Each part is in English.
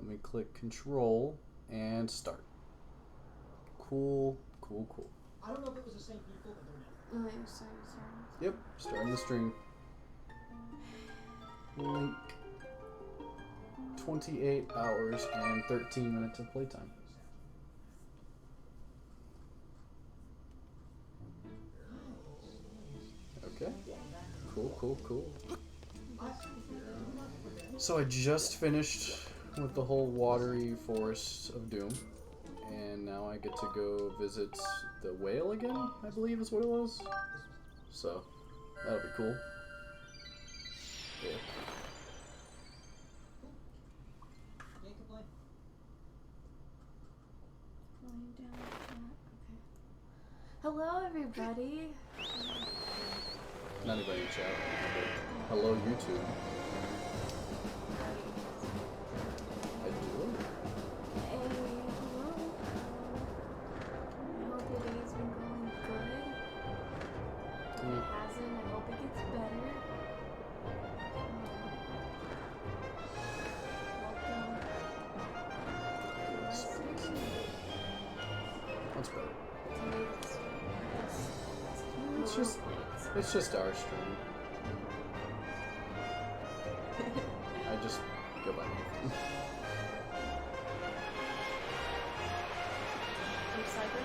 Let me click Control and start. Cool. I don't know if it was the same people, but they're Oh, you're sorry. Yep, starting the stream. Link. 28 hours and 13 minutes of playtime. Okay. Cool. So I just finished with the whole watery forest of doom. And now I get to go visit the whale again, I believe is what it was. So, that'll be cool. Yeah. Can't complain. Laying down like that. Okay. Hello, everybody. Not anybody in chat. But hello, YouTube. I do. Hey, hello. I hope your day's been going good. If it hasn't, I hope it gets better. Welcome to our stream. That's better. Today's It's just our stream. I just go by Nathan. Cyber.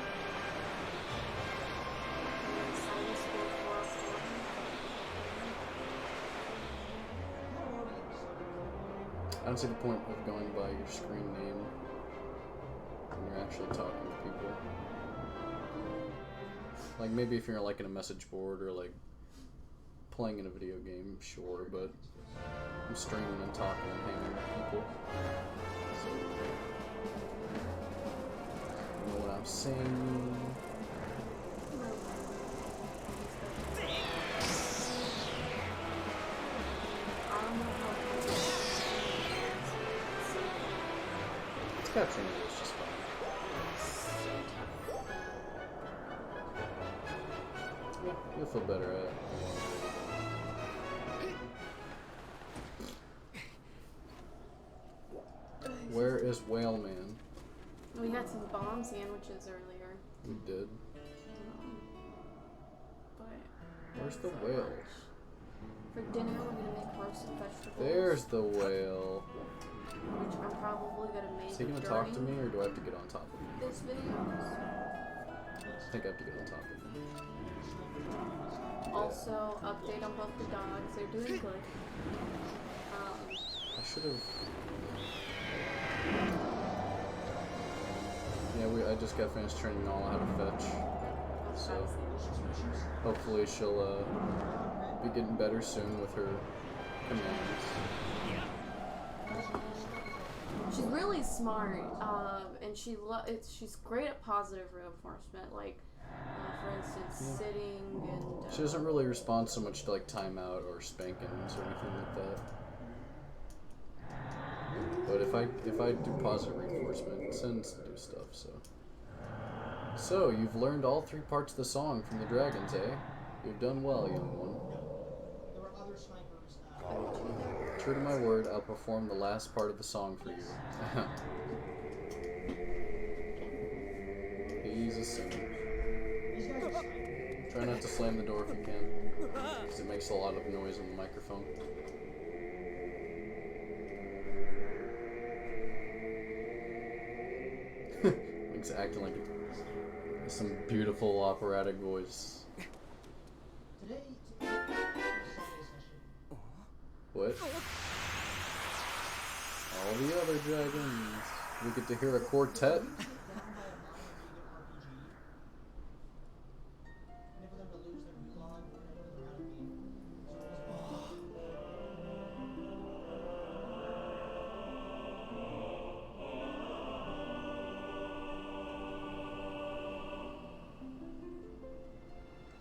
I don't see the point of going by your screen name when you're actually talking to people. Like maybe if you're like in a message board or like playing in a video game, sure, but I'm streaming and talking and hanging with people. So, you know what I'm saying? It's capturing it, it's just fine. Yeah, you'll feel better at it. Where is Whale Man? We had some bomb sandwiches earlier. We did. But Where's the whale? for dinner, we're gonna make roasted vegetables. There's the whale. Which I'm probably gonna make. Is he gonna talk to me or do I have to get on top of him? This video. I think I have to get on top of him. Also, update on both the dogs. They're doing good. I should have. Yeah, I just got finished training Nala how to fetch. So hopefully she'll be getting better soon with her commands. She's really smart, and she's great at positive reinforcement. Like, for instance, sitting and. She doesn't really respond so much to like timeout or spankings or anything like that. But if I do positive reinforcement, it tends to do stuff. So you've learned all 3 parts of the song from the dragons, eh? You've done well, young one. There were other snipers. True to my word, I'll perform the last part of the song for you. He's a sinner. These guys are snipers. Try not to slam the door if you can, because it makes a lot of noise on the microphone. It's acting like some beautiful operatic voice. Today What? All the other dragons. We get to hear a quartet.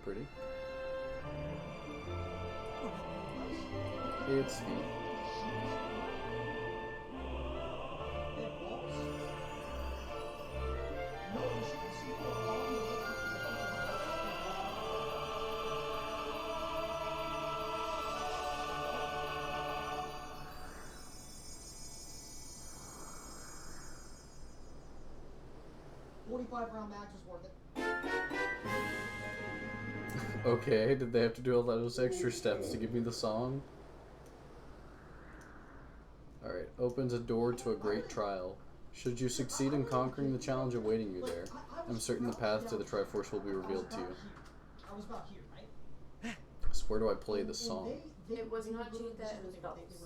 Pretty. It's the 45 round max was worth it. Okay, did they have to do all those extra steps to give me the song? Alright, opens a door to a great trial. Should you succeed in conquering the challenge awaiting you there, I'm certain the path to the Triforce will be revealed to you. I was about here, right? So where do I play the song? It was not Cheetah, it was Bubbles.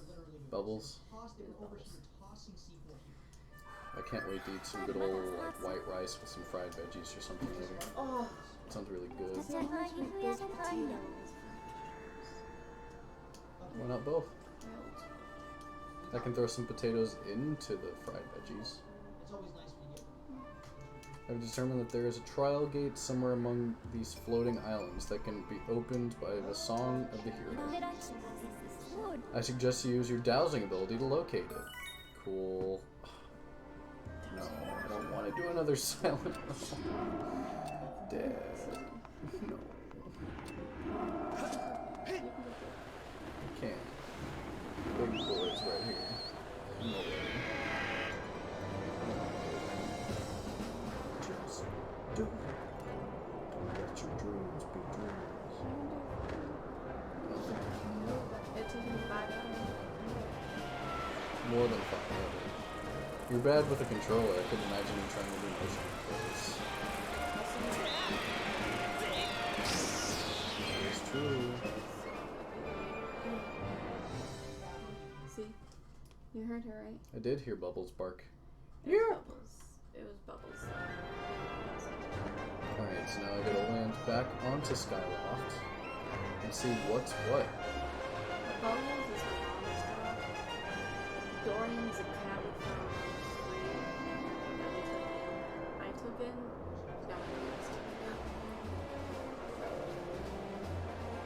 Bubbles? They were over here tossing C4 here. I can't wait to eat some good old like white rice with some fried veggies or something later. Oh, Sounds really good. so much with baked potatoes. Why not both? I can throw some potatoes into the fried veggies. It's always nice when you get I've determined that there is a trial gate somewhere among these floating islands that can be opened by the song of the hero. I suggest you use your dowsing ability to locate it. Cool. No, I don't want to do another silent level. Dad. No. I can't. Big boys right here. No way. Just do it. Don't let your dreams be dreams. It took me 5 hours. More than 5 hours. You're bad with a controller. I couldn't imagine you trying to do motion controls. It's true. See? You heard her, right? I did hear Bubbles bark. It was Bubbles. It was Bubbles. Alright, so now I gotta land back onto Skyloft and see what's what. Bubbles is my mom's dog. Dorian's a cat we found on the street that we took in. I took in. No, I took in.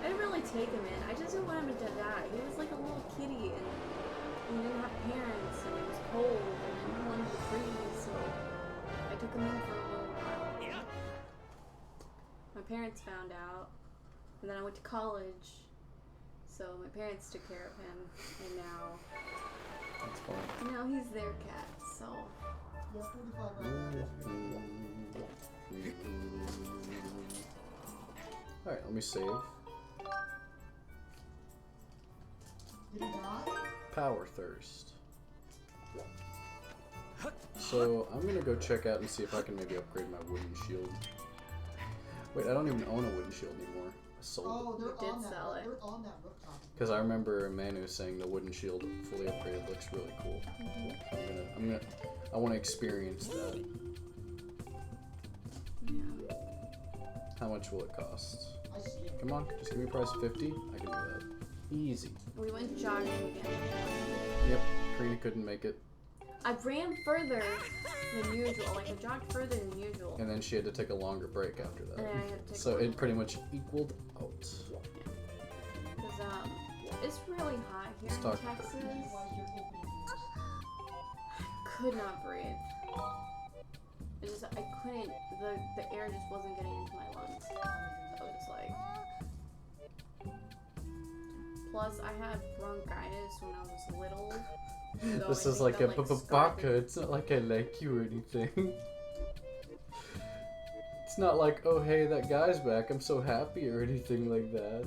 I didn't really take him in. I just didn't want him to die. He was like a little kitty and he didn't have parents and it was cold and he wanted to freeze, so I took him in for a little while. My parents found out and then I went to college. So my parents took care of him, and That's fine. now he's their cat. So Yeah, 45 round max. Alright, let me save. Did he die? Power Thirst. So I'm gonna go check out and see if I can maybe upgrade my wooden shield. Wait, I don't even own a wooden shield anymore. I sold it. Oh, they're You did on that. sell it. They're on that rooftop. Because I remember Manu saying the wooden shield fully upgraded looks really cool. I want to experience that. yeah. How much will it cost? I see it. Come on, just give me a price of 50. I can do that. Easy. We went jogging again. Yep, Karina couldn't make it. I ran further than usual. Like I jogged further than usual. And then she had to take a longer break after that. And I had to take So a it pretty much equaled out. Because it's really hot here Let's in talk- Texas. Why is your opening doors? Could not breathe. It just I couldn't. The air just wasn't getting into my lungs. I was like. Plus, I had bronchitis when I was little. So This I is think like a that, baka. scarred me. It's not like I like you or anything. It's not like, oh hey, that guy's back, I'm so happy or anything like that.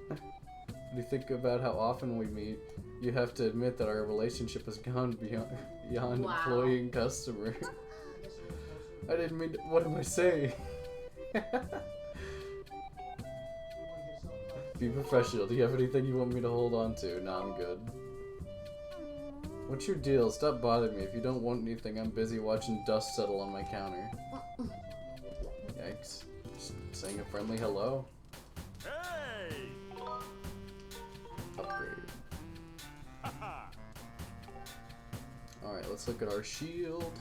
When you think about how often we meet, you have to admit that our relationship has gone beyond Wow. employee and customer. I guess you're closer. I didn't mean to, what am I saying? You want to get yourself Be professional. Do you have anything you want me to hold on to? Nah, I'm good. What's your deal? Stop bothering me. If you don't want anything, I'm busy watching dust settle on my counter. Yikes. Just saying a friendly hello. Hey! Upgrade. Alright, let's look at our shield.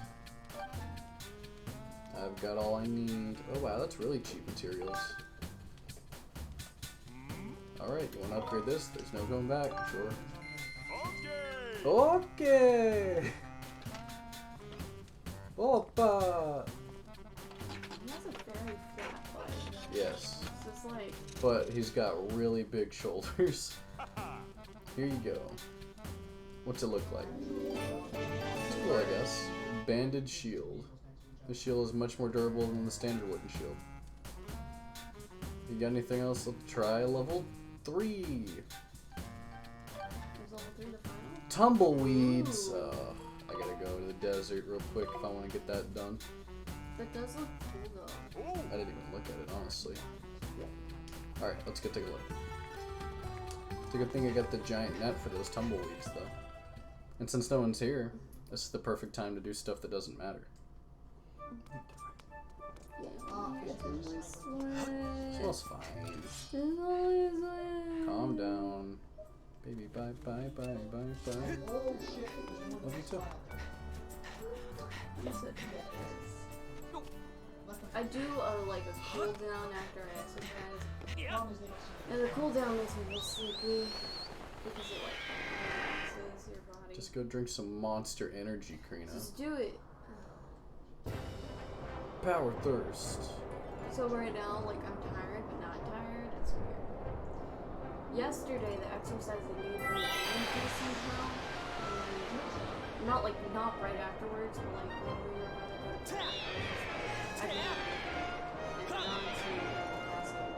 I've got all I need. Oh wow, that's really cheap materials. Alright, you want to upgrade this? There's no going back, sure. Okay! Okay! Opa! He has a very flat butt. Yes, It's just like but he's got really big shoulders. Here you go. What's it look like? It's cool, I guess. Banded shield. This shield is much more durable than the standard wooden shield. You got anything else? Let's try level 3. Is level 3 the final? Tumbleweeds. Ooh. I gotta go to the desert real quick if I want to get that done. That does look cool though. Oh, I didn't even look at it, honestly. Alright, let's go take a look. It's a good thing I got the giant net for those tumbleweeds, though. And since no one's here, this is the perfect time to do stuff that doesn't matter. Smells fine. Calm down. Baby, bye, bye, bye, bye, bye. Oh shit. Love you too. I do like a cool down after I exercise. Mom is And the cool down makes me feel sleepy because it like relaxes your body. Just go drink some Monster Energy, Karina. Just do it. Power Thirst. So right now, like I'm tired but not tired. It's weird. Yesterday, the exercise they gave me energy somehow. Not right afterwards, but like when we were about to go to bed. I didn't have and gone to basketball.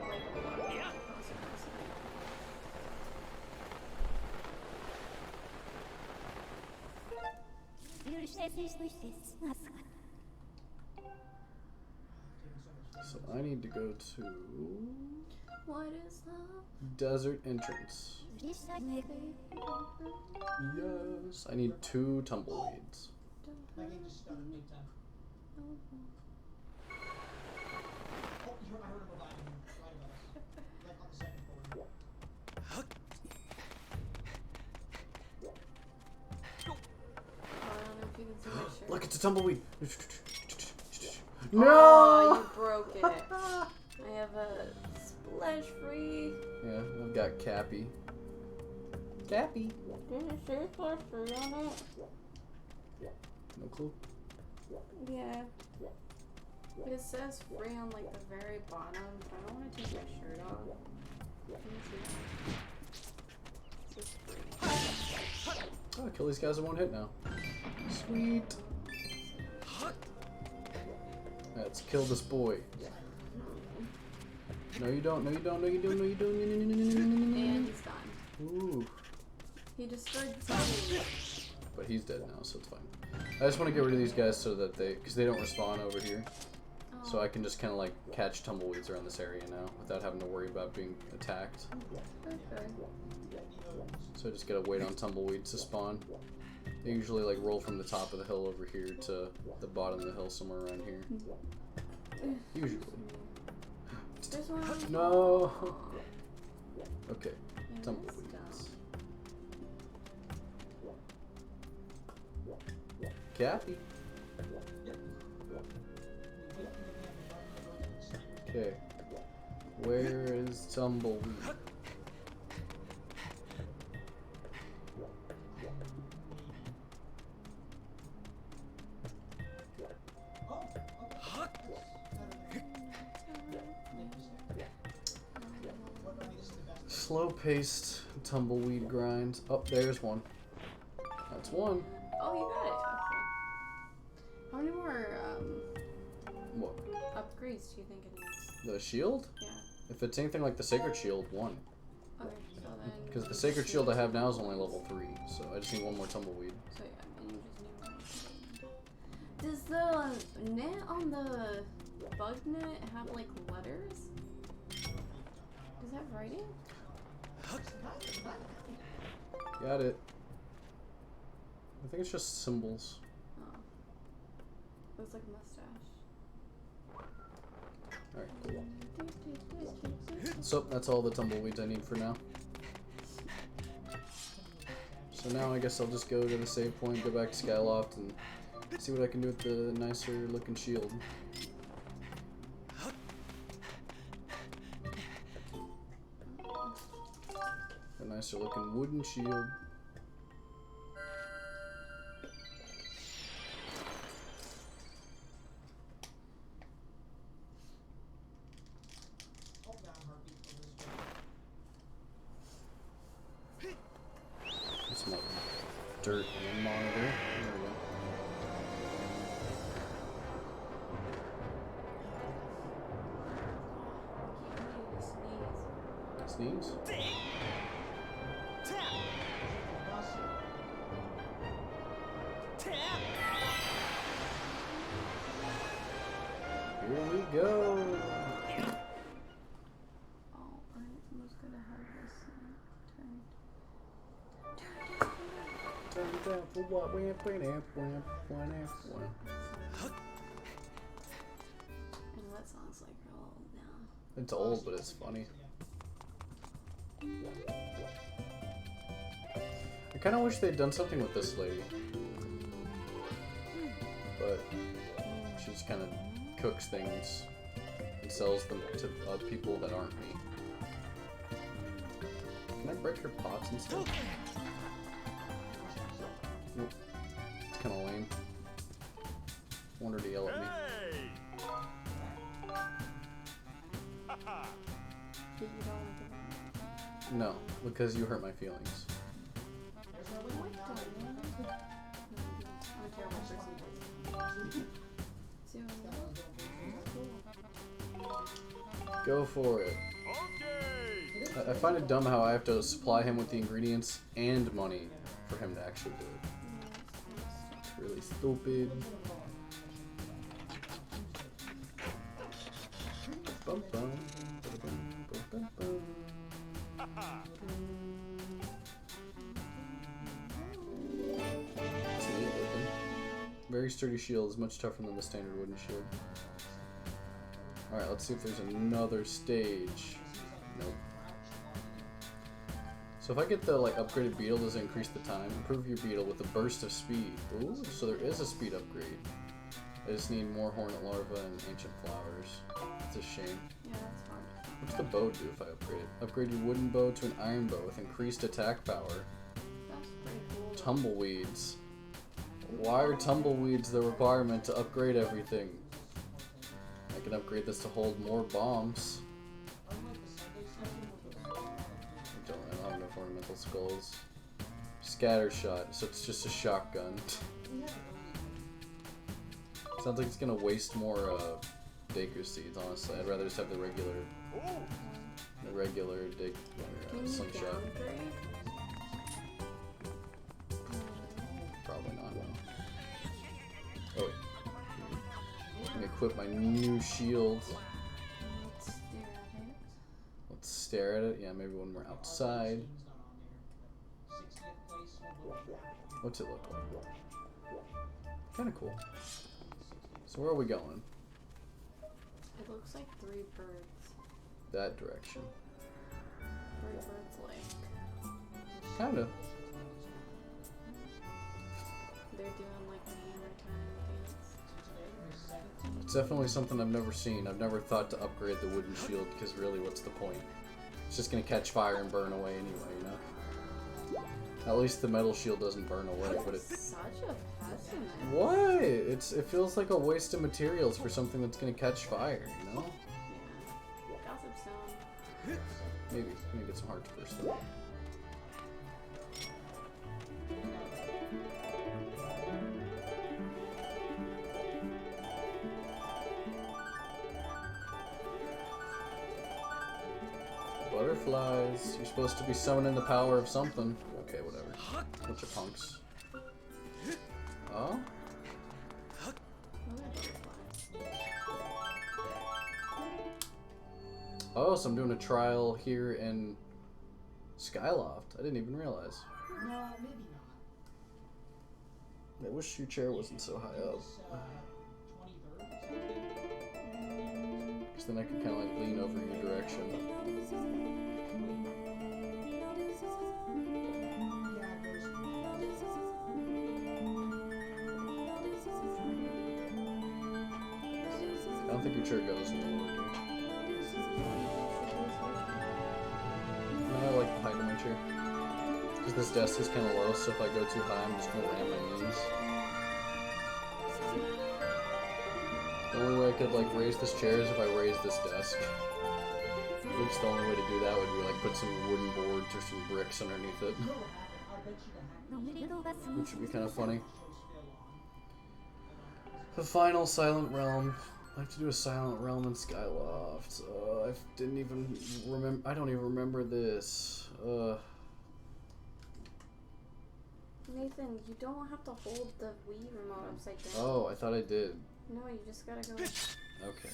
Like a lot of basketball. So I need to go to What is love? desert entrance. Yes, I need 2 tumbleweeds. My game just started big time. Oh, I heard him reviving him. Right above us. Like on the second floor. Oh, I don't know if you can see my shirt. Look, it's a tumbleweed. Oh, No! you broke it. I have a splash free. Yeah, I've got Cappy. Cappy. Does it say splash free on it? No clue. Yeah. It says free on like the very bottom. I don't want to take my shirt off. Can you see that? It says free. Oh, kill these guys in one hit now. Sweet. Let's kill this boy. No, you don't. No, you don't. No, you don't. No, you don't. And he's gone. Ooh. He destroyed the zombie. But he's dead now, so it's fine. I just want to get rid of these guys so that because they don't respawn over here. So I can just kind of like catch tumbleweeds around this area now without having to worry about being attacked. Okay. So I just gotta wait on tumbleweeds to spawn. They usually like roll from the top of the hill over here to the bottom of the hill somewhere around here. Usually. There's one. No. Okay. Yeah, Tumbleweeds. Cappy. Okay. Where is Tumbleweed? Slow-paced tumbleweed grind. Oh, there's one. That's one. Oh, you got it. Okay. How many more What? upgrades do you think it needs? The shield? Yeah. If it's anything like the Sacred Shield, 1. Okay, so then. Because the Sacred Shield I have now is only level 3, so I just need 1 more tumbleweed. So yeah, and you just need one. Does the net on the bug net have like letters? Does that have writing? Got it. I think it's just symbols. Oh. Looks like a mustache. Alright, cool. So, that's all the tumbleweeds I need for now. So now I guess I'll just go to the save point, go back to Skyloft, and see what I can do with the nicer looking shield. A nicer looking wooden shield. Some dirt and monitor. There we go. Sneeze. Here we go. Oh, I was gonna have this turned. Turn it down for what? Wamp. I know that song's like real old now. It's old, but it's funny. I kind of wish they'd done something with this lady. But she just kind of cooks things and sells them to people that aren't me. Can I break her pots and stuff? Nope. It's kind of lame. Want her to yell at me. Hey! But you don't want to. No, because you hurt my feelings. What the? I'm a terrible person. So, Go for it. Okay! I find it dumb how I have to supply him with the ingredients and money for him to actually do it. It's really stupid. Bum, bum, ba-da-bum, ba-da-bum. It's neat looking. Very sturdy shield is much tougher than the standard wooden shield. Alright, let's see if there's another stage. Nope. So if I get the upgraded beetle, does it increase the time? Improve your beetle with a burst of speed. Ooh, so there is a speed upgrade. I just need more hornet larvae and ancient flowers. It's a shame. yeah, that's hard. What's the bow do if I upgrade it? Upgrade your wooden bow to an iron bow with increased attack power. That's pretty cool. Tumbleweeds. Why are tumbleweeds the requirement to upgrade everything? I can upgrade this to hold more bombs. I don't have enough ornamental skulls. Scatter shot, so it's just a shotgun. Sounds like it's gonna waste more Baker's seeds, honestly. I'd rather just have the regular Can you slingshot. downgrade? Probably not, no. Oh wait. Let me equip my new shield. Let's stare at it. Let's stare at it. Yeah, maybe when we're outside. What's it look like? Kinda cool. So where are we going? It looks like 3 birds. That direction. 3 birds like Kinda. they're doing like a hammer time dance. It's definitely something I've never seen. I've never thought to upgrade the wooden shield because really, what's the point? It's just gonna catch fire and burn away anyway, you know? At least the metal shield doesn't burn away, but it... Such a pessimist. What? It feels like a waste of materials for something that's gonna catch fire, you know? Yeah. Gossip Stone. Maybe. Let me get some hearts first, though. Butterflies. You're supposed to be summoning the power of something. Okay, whatever. Bunch of punks. Oh? What are butterflies? Oh, so I'm doing a trial here in Skyloft. I didn't even realize. No, maybe not. I wish your chair wasn't so high up. 23rd or something. Because then I could kind of like lean over your direction. Yeah, there's I don't think your chair goes anywhere. No, I like the height of my chair. Because this desk is kind of low, so if I go too high, I'm just going to ram my knees. The only way I could like raise this chair is if I raise this desk. Which the only way to do that would be like put some wooden boards or some bricks underneath it. Which would be kind of funny. The final Silent Realm. I have to do a Silent Realm in Skyloft. I didn't even remember. I don't even remember this. Nathan, you don't have to hold the Wii remote upside down. Oh, I thought I did. No, you just gotta go. Okay.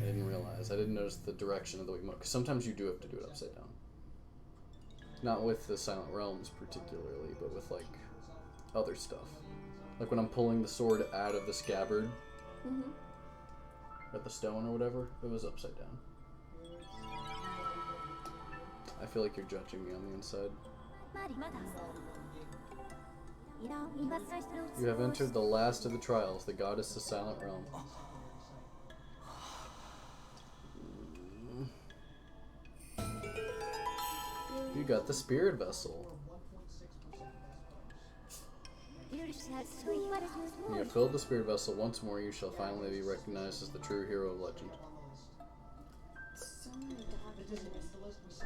I didn't realize. I didn't notice the direction of the Wiimote. Because sometimes you do have to do it upside down. Not with the Silent Realms particularly, but with like other stuff. Like when I'm pulling the sword out of the scabbard. Or the stone or whatever, it was upside down. I feel like you're judging me on the inside. You have entered the last of the trials, the goddess of Silent Realm. You got the spirit vessel. When you have filled the spirit vessel once more, you shall finally be recognized as the true hero of legend. So many documents.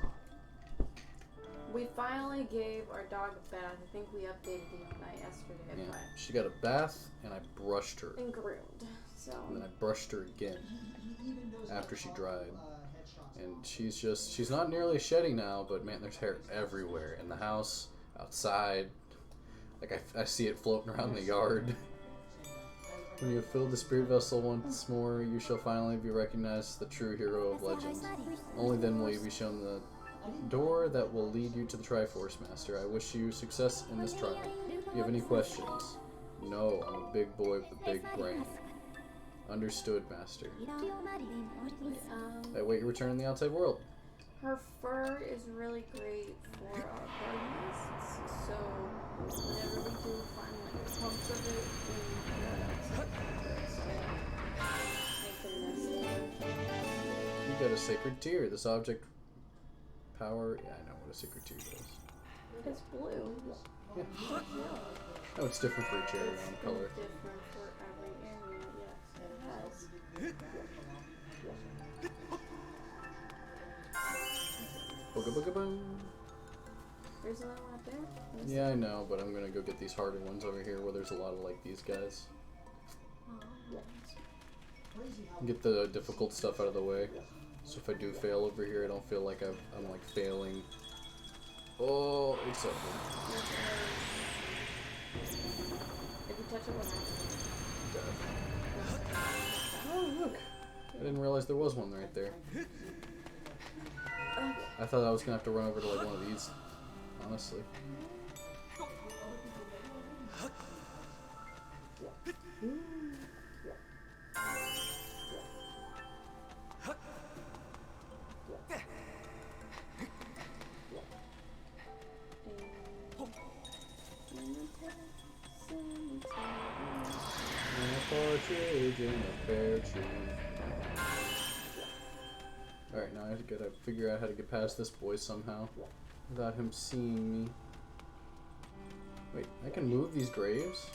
We finally gave our dog a bath. I think we updated the other night yesterday. Yeah, she got a bath, and I brushed her. And groomed. So. And then I brushed her again after she dried. And she's not nearly shedding now, but man, there's hair everywhere. In the house, outside. Like, I see it floating around the yard. When you have filled the spirit vessel once more, you shall finally be recognized as the true hero of legends. Only then will you be shown the door that will lead you to the Triforce Master. I wish you success in this trial. Do you have any questions? No, I'm a big boy with a big brain. Understood, Master. I await your return in the outside world. Her fur is really great for our party nests, so whenever we do find like chunks of it in the nest, You got a sacred tear. This object power. Yeah, I know what a sacred tear does. it's blue. Yeah. Oh, it's different for each area on color. It's different for every area. Yes, it has. Booga booga boom. There's another one up there. Yeah, I know, but I'm gonna go get these harder ones over here where there's a lot of like these guys. Get the difficult stuff out of the way. So if I do fail over here, I don't feel like I'm like failing. Oh, it's over. If you touch it, what happens? Oh, look. I didn't realize there was one right there. I thought I was gonna have to run over to like one of these, honestly. Partridge in a pear tree. Alright, now I gotta figure out how to get past this boy somehow without him seeing me. Wait, I can move these graves?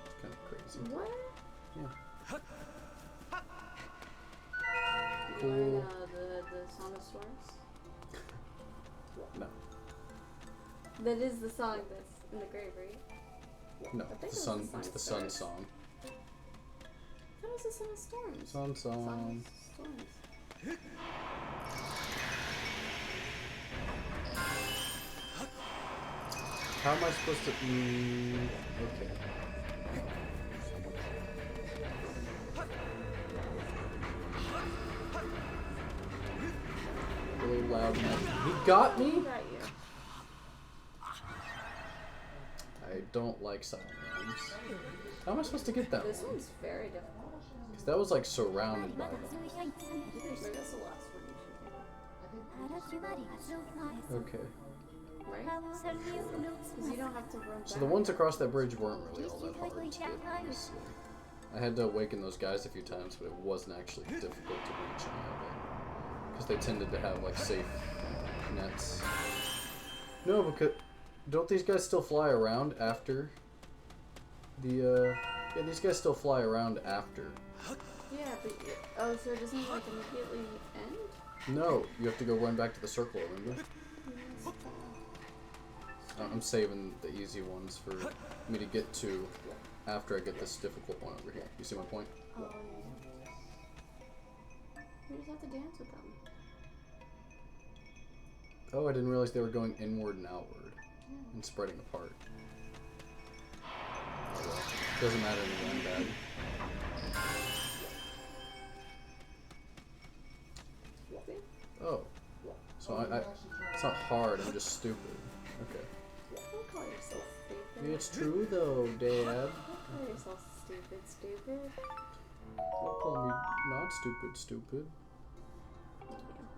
It's kind of crazy. What? Yeah. You Cool. learn, the Song of Storms? No. That is the song that's in the grave, right? No, I think the it was sun. the Song It's of the sun Stars. song. That was the Song of Storms. Sun Song song. of Storms. How am I supposed to? Okay. Really loud. He got me. Got you. I don't like silent realms. How am I supposed to get that This one? one's very difficult. Because that was like surrounded by them. Maybe that's the last one. Okay. Right? Because you don't have to run back. So the ones across that bridge weren't really all that hard to get. Honestly. I had to awaken those guys a few times, but it wasn't actually difficult to reach any of them. Because they tended to have like safe nets. No, because don't these guys still fly around after the yeah, these guys still fly around after. Yeah, but oh, so it doesn't like immediately end? No, you have to go run back to the circle, remember? I'm saving the easy ones for me to get to after I get this difficult one over here. You see my point? Oh, yeah. You just have to dance with them. Oh, I didn't realize they were going inward and outward and spreading apart. Oh, well. Doesn't matter in the end, Dad. See? Oh. So it's not hard, I'm just stupid. Okay. Don't call yourself stupid. It's true though, Dad. Don't call yourself stupid. Don't call me not stupid.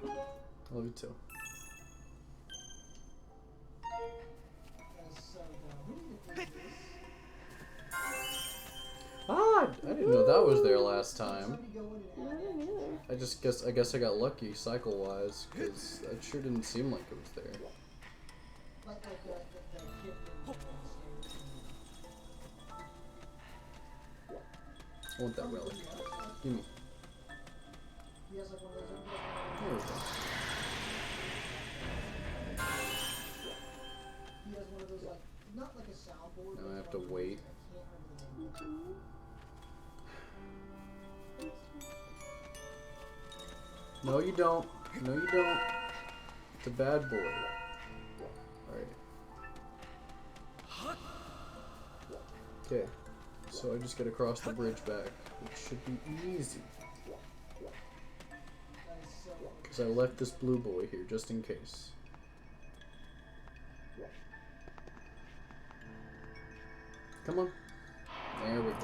I love you too. Ah, I didn't know that was there last time. I guess I got lucky cycle-wise, because it sure didn't seem like it was there. I want that relic. Give me. There we go. Now I have to wait. No, you don't. No, you don't. It's a bad boy. Alright. Okay. So I just gotta cross the bridge back, which should be easy. Because I left this blue boy here just in case. Come on. There we go.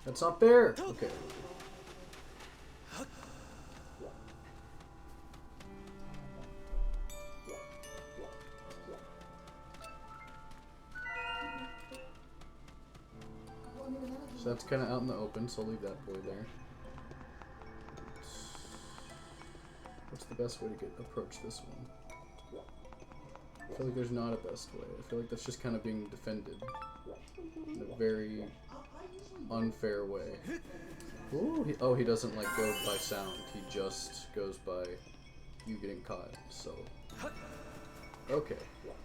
That's not fair. Okay. So that's kind of out in the open, so I'll leave that boy there. What's the best way to approach this one? I feel like there's not a best way. I feel like that's just kind of being defended in a very unfair way. Ooh, he doesn't like go by sound. He just goes by you getting caught. So okay,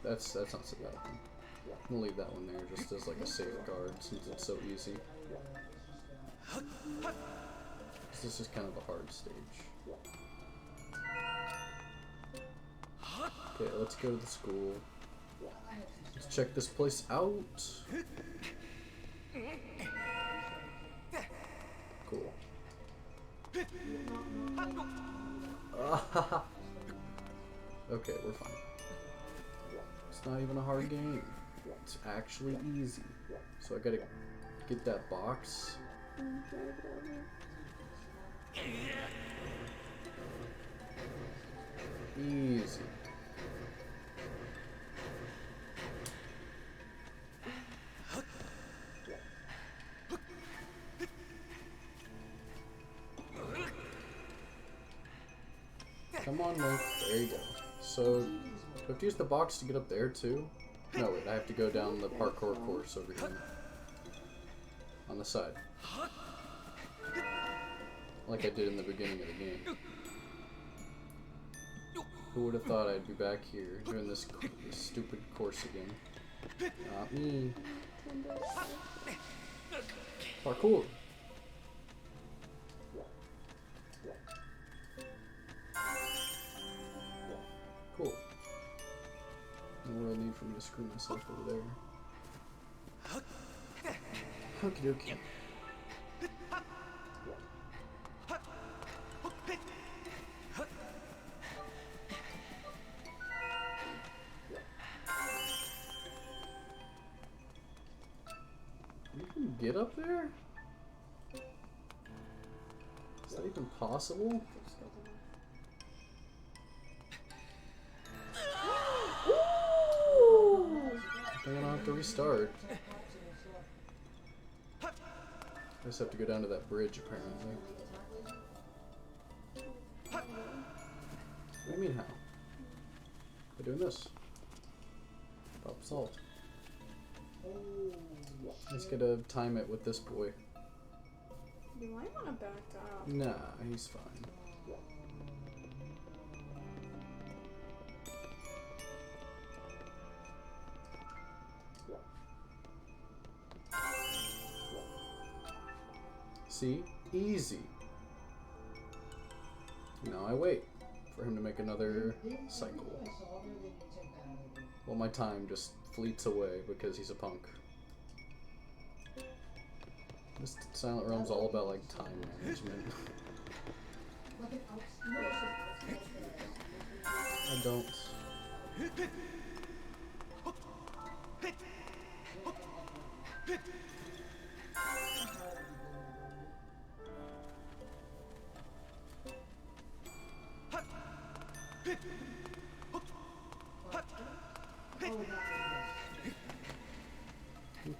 that's not so bad. I'm gonna leave that one there just as like a safeguard since it's so easy. This is kind of a hard stage. Okay, let's go to the school. Let's check this place out. Cool. Okay, we're fine. It's not even a hard game. It's actually easy. So I gotta get that box. Easy. Come on, Link. There you go. So, do I have to use the box to get up there, too? No, wait. I have to go down the parkour course over here. On the side. Like I did in the beginning of the game. Who would have thought I'd be back here doing this stupid course again? Not me. Parkour. Cool. No real need for me to screw myself over there. Okie dokie. You can get up there? Is that even possible? I think I don't have to restart. I just have to go down to that bridge, apparently. What do you mean, how? By doing this. Pop salt. Let's get to time it with this boy. You might want to back up. Nah, he's fine. See? Easy. Now I wait for him to make another cycle. Well, my time just fleets away because he's a punk. This Silent Realm's all about, like, time management. I don't.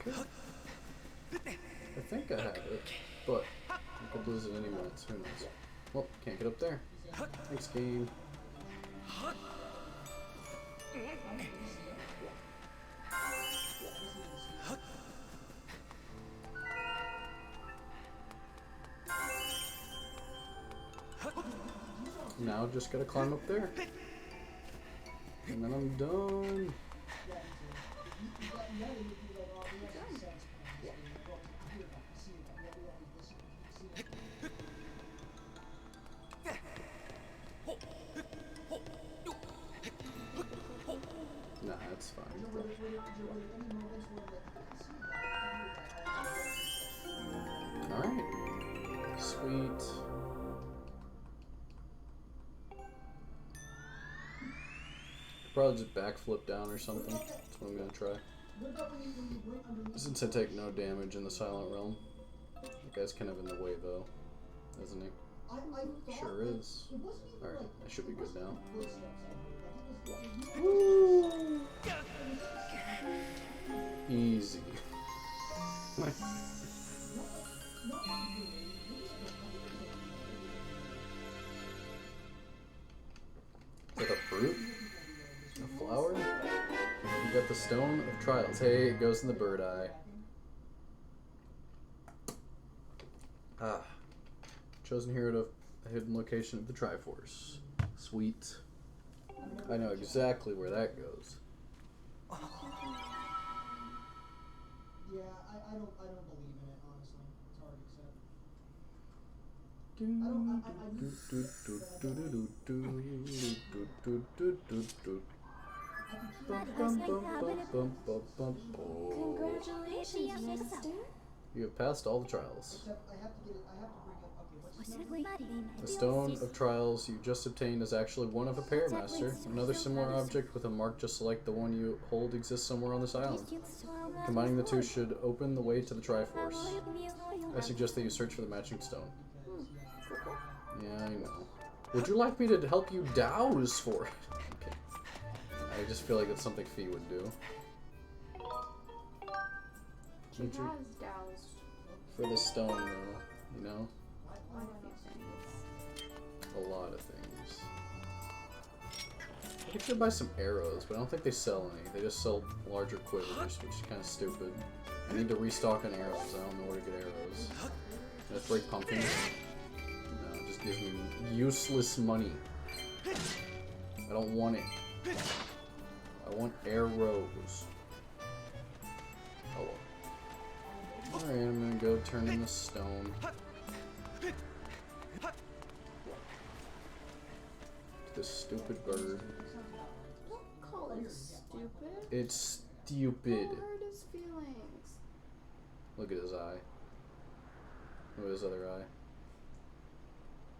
Okay. I think I have it, but I could lose it any minute. Who knows? Well, can't get up there. Thanks, game. Now just gotta climb up there. And then I'm done. Nah, that's fine. Alright. Sweet. Probably just backflip down or something. That's what I'm gonna try. Since I take no damage in the Silent Realm. That guy's kind of in the way though, isn't he? Sure is. Alright, I should be good now. Woo! Easy. Is that a fruit? A flower? You got the Stone of Trials. Hey, it goes in the bird eye. Ah. Chosen hero to a hidden location of the Triforce. Sweet. I know exactly where that goes. Yeah, I don't believe in it, honestly. It's hard to accept. Congratulations, Master. You have passed all the trials. Except I have to bring up, okay, what's his name? The Stone of Trials you just obtained is actually one of a pair, Master. Another similar object with a mark just like the one you hold exists somewhere on this island. Combining the two should open the way to the Triforce. I suggest that you search for the matching stone. Yeah, I know. Would you like me to help you douse for it? Okay. I just feel like that's something Fee would do. She has doused For the stone, though, you know? quite a few things. A lot of things. I should buy some arrows, but I don't think they sell any. They just sell larger quivers, which is kind of stupid. I need to restock on arrows. I don't know where to get arrows. Can I break pumpkins? No, it just gives me useless money. I don't want it. I want arrows. Oh well. Alright, I'm gonna go turn in the stone. This stupid bird. Don't call it stupid. It's stupid. Don't hurt his feelings. Look at his eye. Look at his other eye.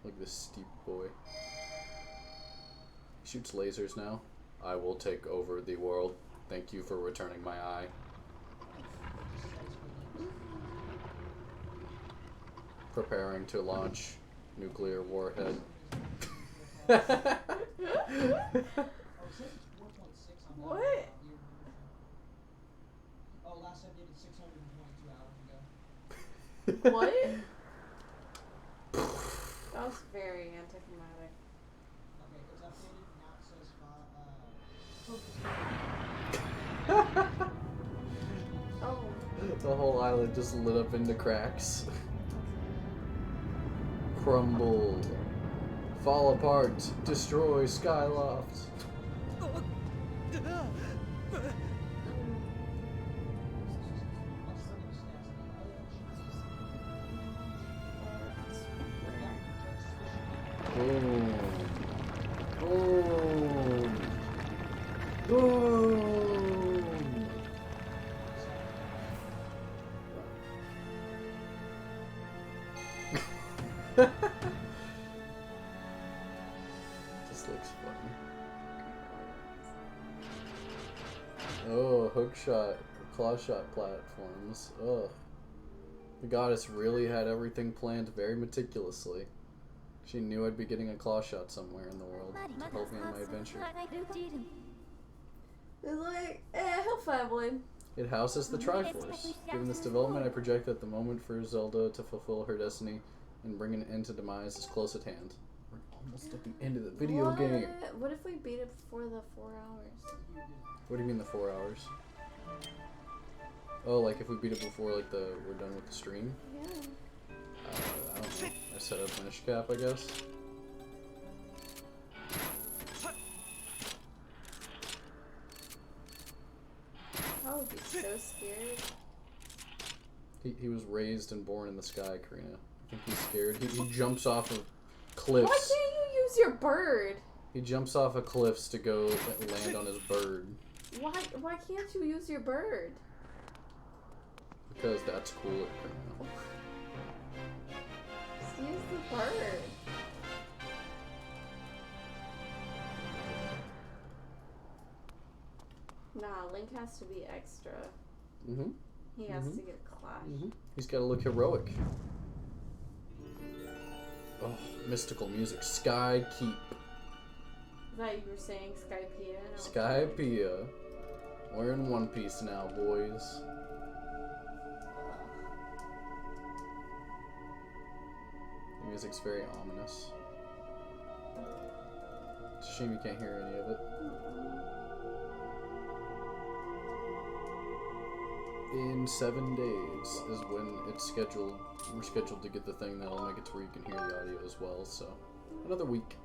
Look at this steep boy. He shoots lasers now. I will take over the world. Thank you for returning my eye. Preparing to launch nuclear warhead. What? Oh, last updated 622 hours ago. What? That was very anticlimactic. Okay, it's updated, now it says, Oh. The whole island just lit up into cracks. Crumble. Fall apart. Destroy Skyloft. Boom. Boom. Boom. This looks funny. Oh, hook shot, claw shot platforms. Ugh. The goddess really had everything planned very meticulously. She knew I'd be getting a claw shot somewhere in the world to help me on my adventure. It's like, he'll find one. It houses the Triforce. Given this development, I project that the moment for Zelda to fulfill her destiny and bring an end to demise is close at hand. We're almost at the end of the video game. What if we beat it before the 4 hours? What do you mean the 4 hours? Oh, like if we beat it before like we're done with the stream? Yeah. I don't know. I set a finish cap, I guess. I would be so scared. He was raised and born in the sky, Karina. I think he's scared. He jumps off of cliffs. Why can't you use your bird? He jumps off of cliffs to go land on his bird. Why can't you use your bird? Because that's cool at Karina. Just use the bird. Nah, Link has to be extra. Mm-hmm. He has to get Clash. Mm-hmm. He's got to look heroic. Oh, mystical music. Sky Keep. Is that you were saying Skypea? Skypea. We're in One Piece now, boys. The music's very ominous. It's a shame you can't hear any of it. In 7 days is when it's scheduled. We're scheduled to get the thing that'll make it to where you can hear the audio as well, so another week.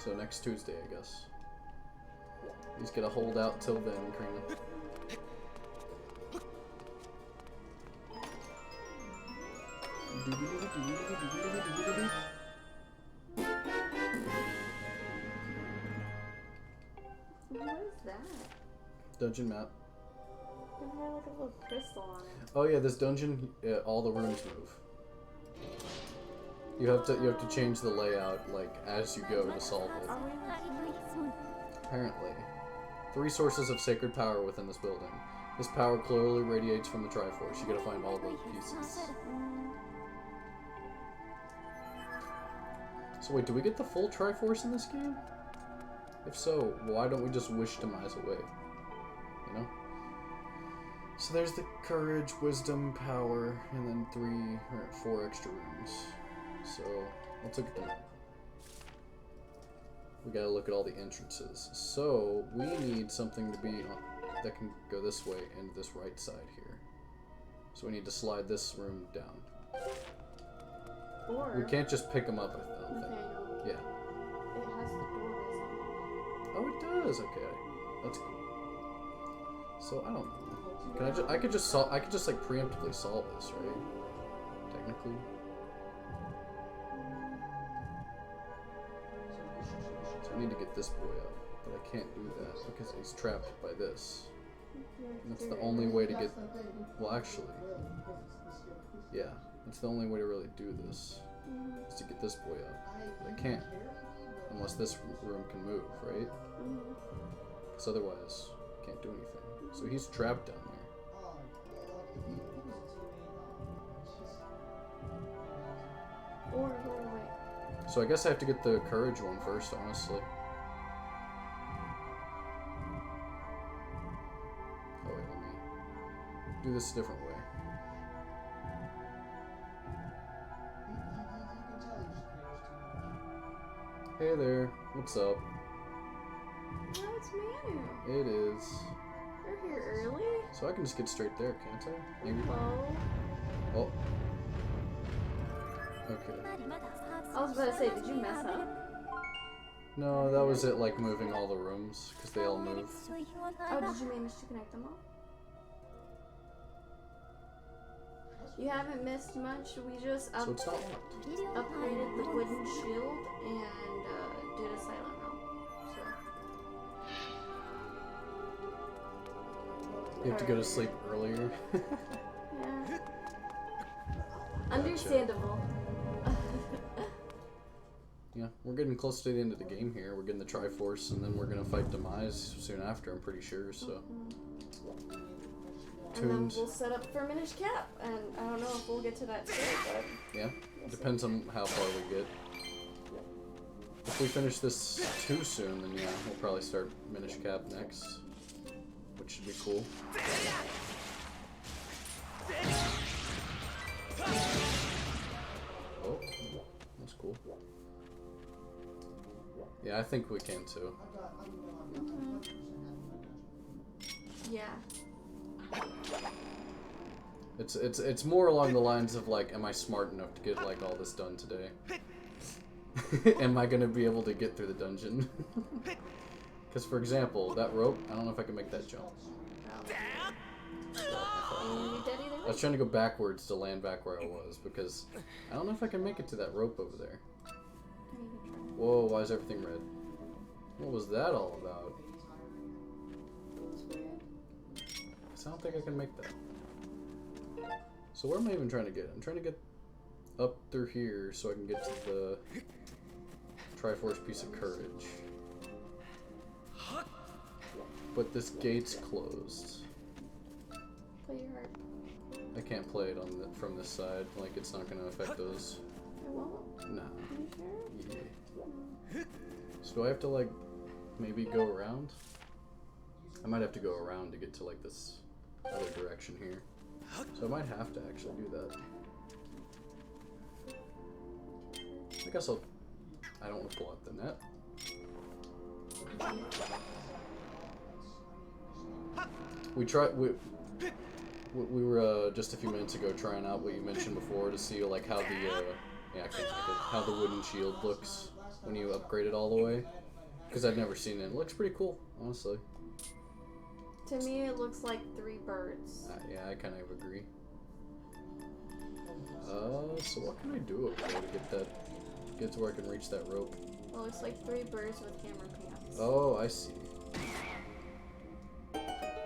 So next Tuesday, I guess. He's gonna hold out till then, Karina. What is that? Dungeon map. It had like a little crystal on it. Oh yeah, this dungeon, all the rooms move. You have to change the layout like as you go to solve it. Are we not Apparently, 3 sources of sacred power within this building. This power clearly radiates from the Triforce. You gotta find all those pieces. So wait, do we get the full Triforce in this game? If so, why don't we just wish demise away? You know? So there's the courage, wisdom, power, and then 3 or 4 extra rooms. So let's look at them. We gotta look at all the entrances. So we need something to be that can go this way and this right side here. So we need to slide this room down. Or We can't just pick them up, I don't think. Nathaniel, Yeah. it has the doorways on Oh, it does. Okay, that's cool. So I don't know. Can I could just like preemptively solve this, right? Technically. So I need to get this boy up, but I can't do that because he's trapped by this. And that's the only way to get. Well, actually, yeah, that's the only way to really do this is to get this boy up. But I can't unless this room can move, right? Because otherwise, I can't do anything. So he's trapped down there. Or wait. So I guess I have to get the courage one first, honestly. Oh wait, let me do this a different way. Hey there, what's up? Oh, it's Manu. It is. You're here early? So I can just get straight there, can't I? Maybe. Oh. Oh. Okay. I was about to say, did you mess up? No, that was it, like moving all the rooms, because they all move. Oh, did you manage to connect them all? You haven't missed much. We just So it's not locked. upgraded the wooden shield and did a silent round. So. You have to go to sleep earlier. Yeah. Understandable. Yeah, we're getting close to the end of the game here. We're getting the Triforce, and then we're gonna fight Demise soon after, I'm pretty sure, so. And then Tuned. we'll set up for Minish Cap, and I don't know if we'll get to that today, but Yeah, depends on how far we get. If we finish this too soon, then yeah, we'll probably start Minish Cap next, which should be cool. Oh, that's cool. Yeah, I think we can too. yeah. It's more along the lines of like, am I smart enough to get like all this done today? Am I gonna be able to get through the dungeon? Because for example, that rope, I don't know if I can make that jump. You dead either I way? was trying to go backwards to land back where I was because I don't know if I can make it to that rope over there. Whoa, why is everything red? What was that all about? Because I don't think I can make that. So where am I even trying to get? I'm trying to get up through here so I can get to the Triforce piece of courage. But this gate's closed. Play your heart. I can't play it on from this side. Like it's not gonna affect those. It won't? Nah. Are you sure? Yeah. So do I have to like maybe go around? I might have to go around to get to like this other direction here. So I might have to actually do that. I guess I don't want to pull out the net. We were just a few minutes ago trying out what you mentioned before to see like how the yeah, I can't make it, how the wooden shield looks when you upgrade it all the way. Because I'd never seen it. It looks pretty cool, honestly. To me, it looks like 3 birds. Yeah, I kind of agree. So what can I do over there to get to where I can reach that rope? It looks like 3 birds with hammer pants. Oh, I see.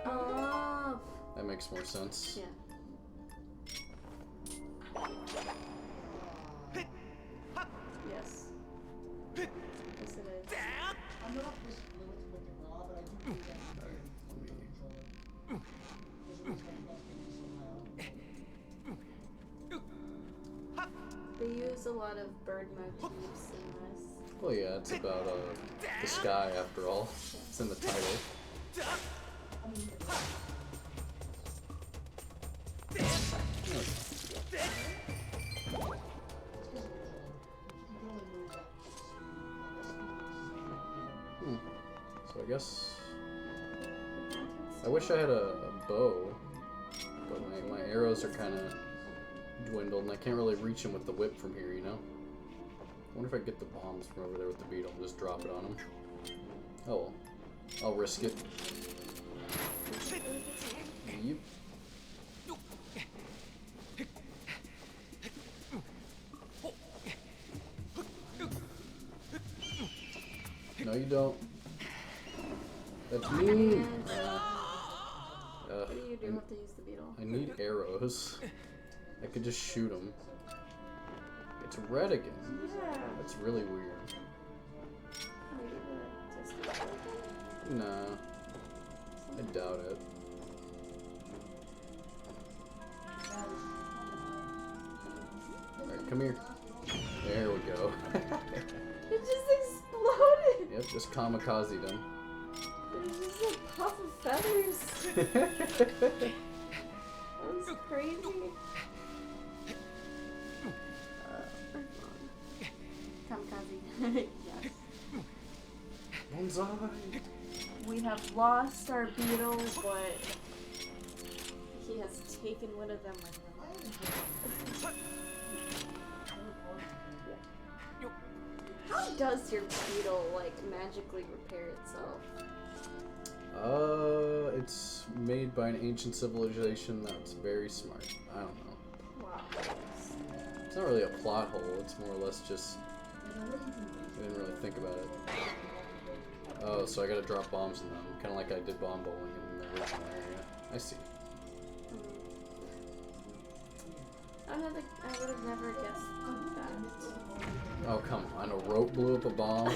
Oh. That makes more sense. Yeah. Yes. Yes, it is. I'm not this fluent with the raw, but I do believe that's Alright, let me... They use a lot of bird motifs in this. Well, yeah, it's about the sky after all. It's in the title. So I guess I wish I had a bow, but my arrows are kind of dwindled, and I can't really reach them with the whip from here, you know? I wonder if I can get the bombs from over there with the beetle and just drop it on them. Oh well. I'll risk it. Yep. No, you don't. That's me. And, what do you do? Have to use the beetle. I need arrows. I could just shoot them. It's red again. Yeah. That's really weird. Maybe the test is broken. Nah, I doubt it. Alright, come here. There we go. It just exploded! Yep, just kamikaze them. There's just a puff of feathers. That was crazy. Kamikaze. Yes. Bonsai! We have lost our beetle, but he has taken one of them with him. How does your beetle, like, magically repair itself? It's made by an ancient civilization that's very smart. I don't know. Wow. It's not really a plot hole, it's more or less just... I didn't really think about it. Oh, so I gotta drop bombs in them, kind of like I did bomb bowling in the original area. I see. I would have never guessed that. Oh, come on. A rope blew up a bomb?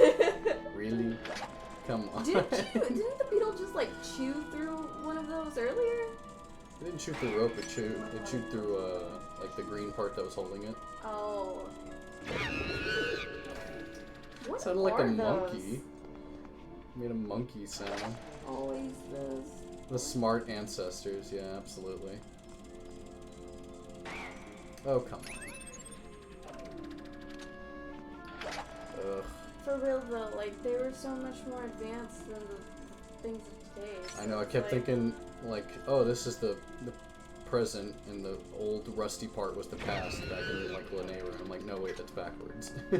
Really? Come on. Didn't the beetle just like chew through one of those earlier? It didn't shoot through rope, it chewed through, like the green part that was holding it. Oh. What Sounded like a are monkey. Made a monkey sound. Always those. The smart ancestors, yeah, absolutely. Oh, come on. Ugh. For real though, like they were so much more advanced than the things of today. So I know, I it's kept like, thinking, like, oh, this is the present, and the old rusty part was the past back in, like, Lanayra. I'm like, no, wait, that's backwards. No,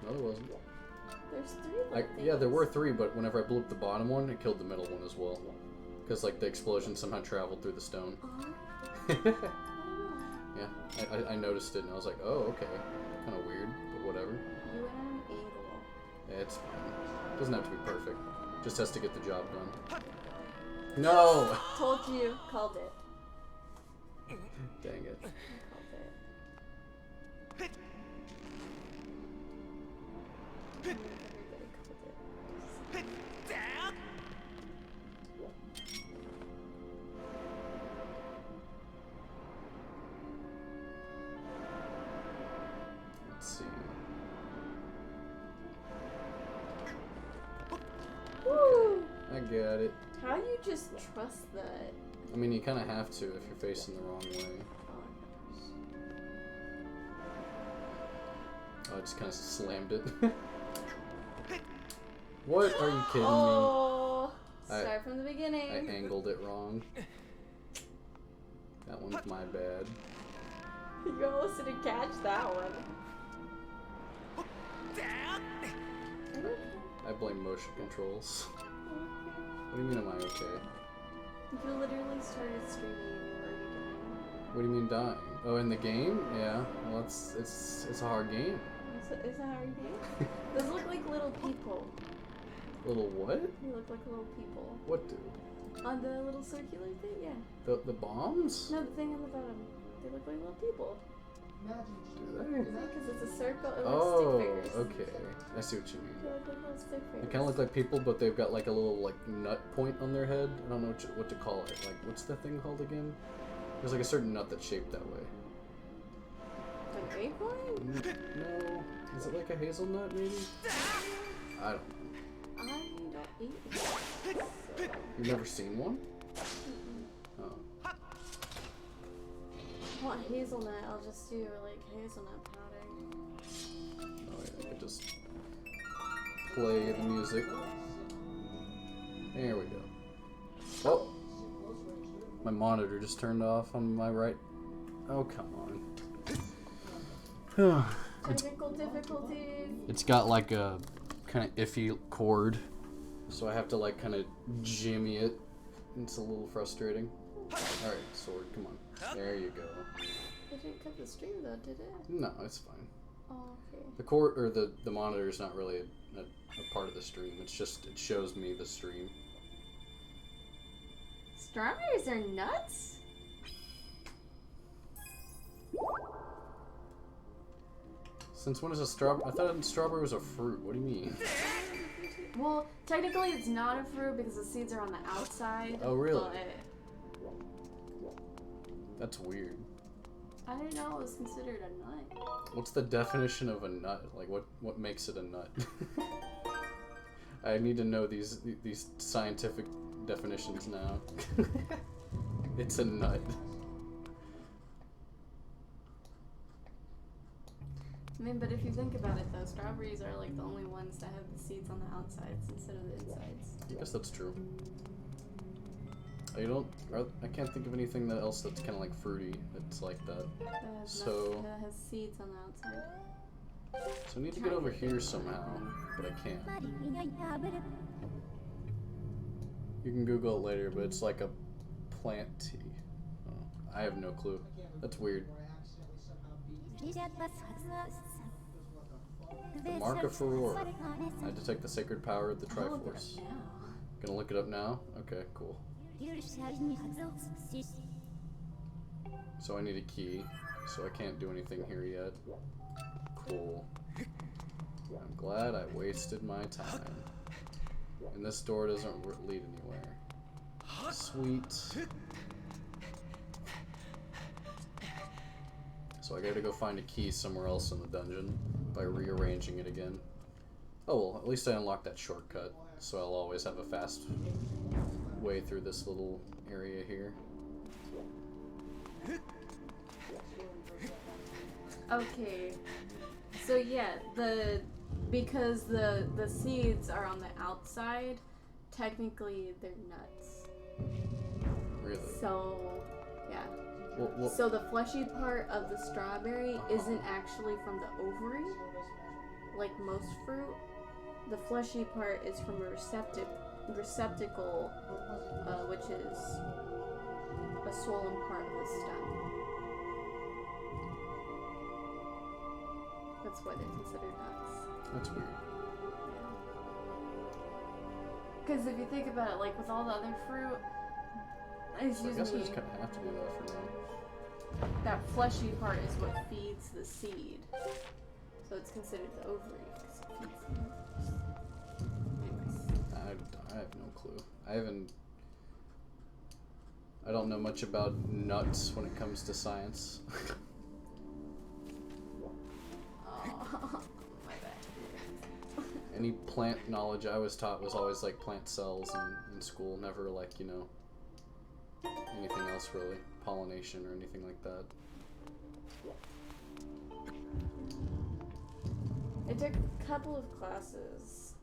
there wasn't. There's three. Yeah, there were three, but whenever I blew up the bottom one, it killed the middle one as well. Because, like, the explosion somehow traveled through the stone. Yeah, I noticed it, and I was like, oh, okay. Kind of weird, but whatever. You went on an angle. Yeah, it's fine. Doesn't have to be perfect. Just has to get the job done. No! Told you. Called it. Dang it. Called it. Everybody called it. Let's see. Woo! I got it. How do you just trust that? I mean, you kind of have to if you're facing the wrong way. Oh, I just kind of slammed it. What? Are you kidding me? Oh, start from the beginning. I angled it wrong. That one's my bad. You almost didn't catch that one. I blame motion controls. What do you mean, am I okay? You literally started screaming and you were already dying. What do you mean dying? Oh, in the game? Yeah. Well, it's a hard game. Is that how you game? Those look like little people. Little what? They look like little people. What do? On the little circular thing? Yeah. The bombs? No, the thing on the bottom. They look like little people. Do they? Because it's a circle. It Oh, looks stick figures. okay. I see what you mean. They look like little stick figures. They kind of look like people, but they've got like a little like nut point on their head. I don't know what to call it. Like, what's that thing called again? There's like a certain nut that's shaped that way. An acorn? No. Is it like a hazelnut, maybe? I don't know. I don't eat it. So. You've never seen one? Oh. I want hazelnut. I'll just do like hazelnut powder. Oh yeah, I could just play the music. There we go. Oh! My monitor just turned off on my right. Oh, come on. Technical difficulties. It's got like a kind of iffy chord, so I have to like kind of jimmy it. It's a little frustrating. Alright, sword, come on. There you go. It didn't cut the stream though, did it? No, it's fine. Oh, okay. The cord or the monitor is not really a part of the stream. It's just it shows me the stream. Strawberries are nuts? Since when is a strawberry? I thought strawberry was a fruit. What do you mean? Well, technically it's not a fruit because the seeds are on the outside. Oh, really? But That's weird. I didn't know it was considered a nut. What's the definition of a nut? Like, what makes it a nut? I need to know these scientific definitions now. It's a nut. I mean, but if you think about it though, strawberries are like the only ones that have the seeds on the outsides instead of the insides. I guess that's true. I can't think of anything else that's kind of like fruity. That's like that. That has seeds on the outside. So I need to get over here somehow, but I can't. You can Google it later, but it's like a plant tea. Oh, I have no clue. That's weird. The Mark of Furore. I detect the sacred power of the Triforce. Gonna look it up now? Okay, cool. So I need a key, so I can't do anything here yet. Cool. I'm glad I wasted my time. And this door doesn't lead anywhere. Sweet. So I gotta go find a key somewhere else in the dungeon by rearranging it again. Oh well, at least I unlocked that shortcut, so I'll always have a fast way through this little area here. Okay, so yeah, because the seeds are on the outside, technically they're nuts. Really? So, yeah. Well, So the fleshy part of the strawberry isn't actually from the ovary, like most fruit. The fleshy part is from a receptacle, which is a swollen part of the stem. That's why they're considered nuts. that's weird. Because if you think about it, like with all the other fruit, So I guess I just kind of have to do that for now. that fleshy part is what feeds the seed. So it's considered the ovary because it feeds the ovaries. Anyways. I have no clue. I don't know much about nuts when it comes to science. Oh, my bad. Any plant knowledge I was taught was always like plant cells in school, never like, you know, anything else really. Pollination or anything like that. I took a couple of classes.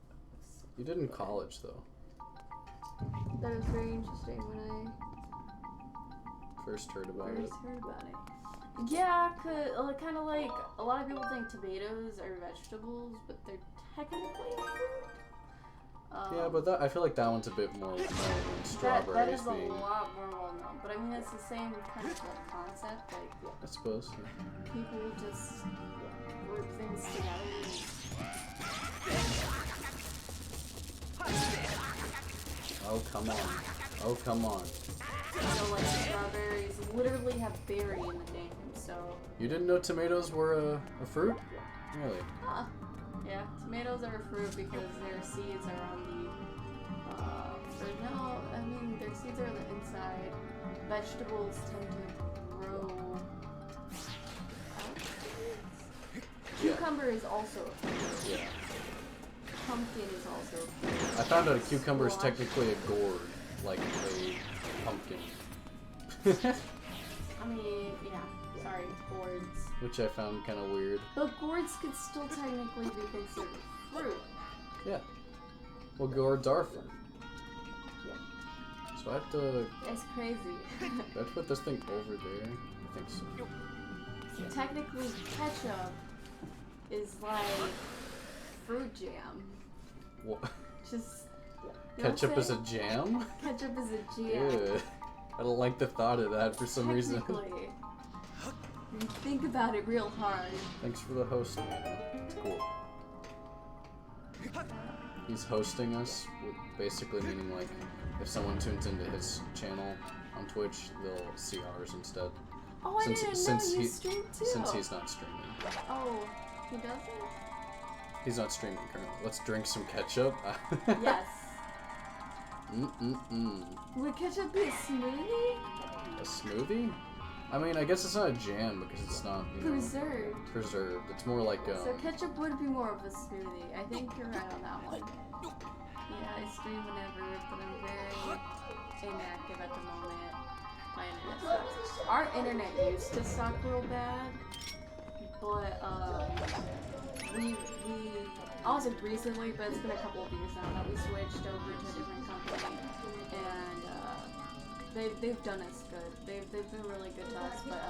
You did in college though. That was very interesting when I First heard about it. first heard about it. Yeah, kind of like a lot of people think tomatoes are vegetables, but they're technically a fruit. Yeah, but I feel like that one's a bit more known than that strawberries is a being. lot more well known. But I mean, it's the same kind of like concept. Like I suppose. Yeah. people just group things together. Oh come on. Oh come on. So like strawberries literally have berry in the name. So You didn't know tomatoes were a fruit? Really? huh. Yeah, tomatoes are a fruit because their seeds are on the, or no, I mean, their seeds are on the inside. Vegetables tend to grow out. Cucumber is also a fruit. Yeah. Pumpkin is also a fruit. I found out a cucumber is Squash. technically a gourd, like a pumpkin. I mean, yeah, sorry, gourds. Which I found kind of weird. But gourds could still technically be considered fruit. Yeah. Well, gourds are fruit. So I have to It's crazy. put this thing over there. I think so. Technically, ketchup is like fruit jam. What? Just you know Ketchup what is a I'm saying? jam? Ketchup is a jam. Ew. I don't like the thought of that for some reason. Technically. You think about it real hard. Thanks for the host, man. It's cool. He's hosting us, basically meaning like if someone tunes into his channel on Twitch, they'll see ours instead. Oh, I didn't know you stream too. Since he's not streaming. Oh, he doesn't? He's not streaming currently. Let's drink some ketchup. Yes. Mm-mm-mm. Would ketchup be a smoothie? A smoothie? I mean, I guess it's not a jam because it's not, you know, Preserved. preserved. It's more like So ketchup would be more of a smoothie. I think you're right on that one. Yeah, I stream whenever, but I'm very inactive at the moment. My internet sucks. Our internet used to suck real bad, but we also recently, but it's been a couple of years now that we switched over to a different company, and they've done us good. They've been really good to us, but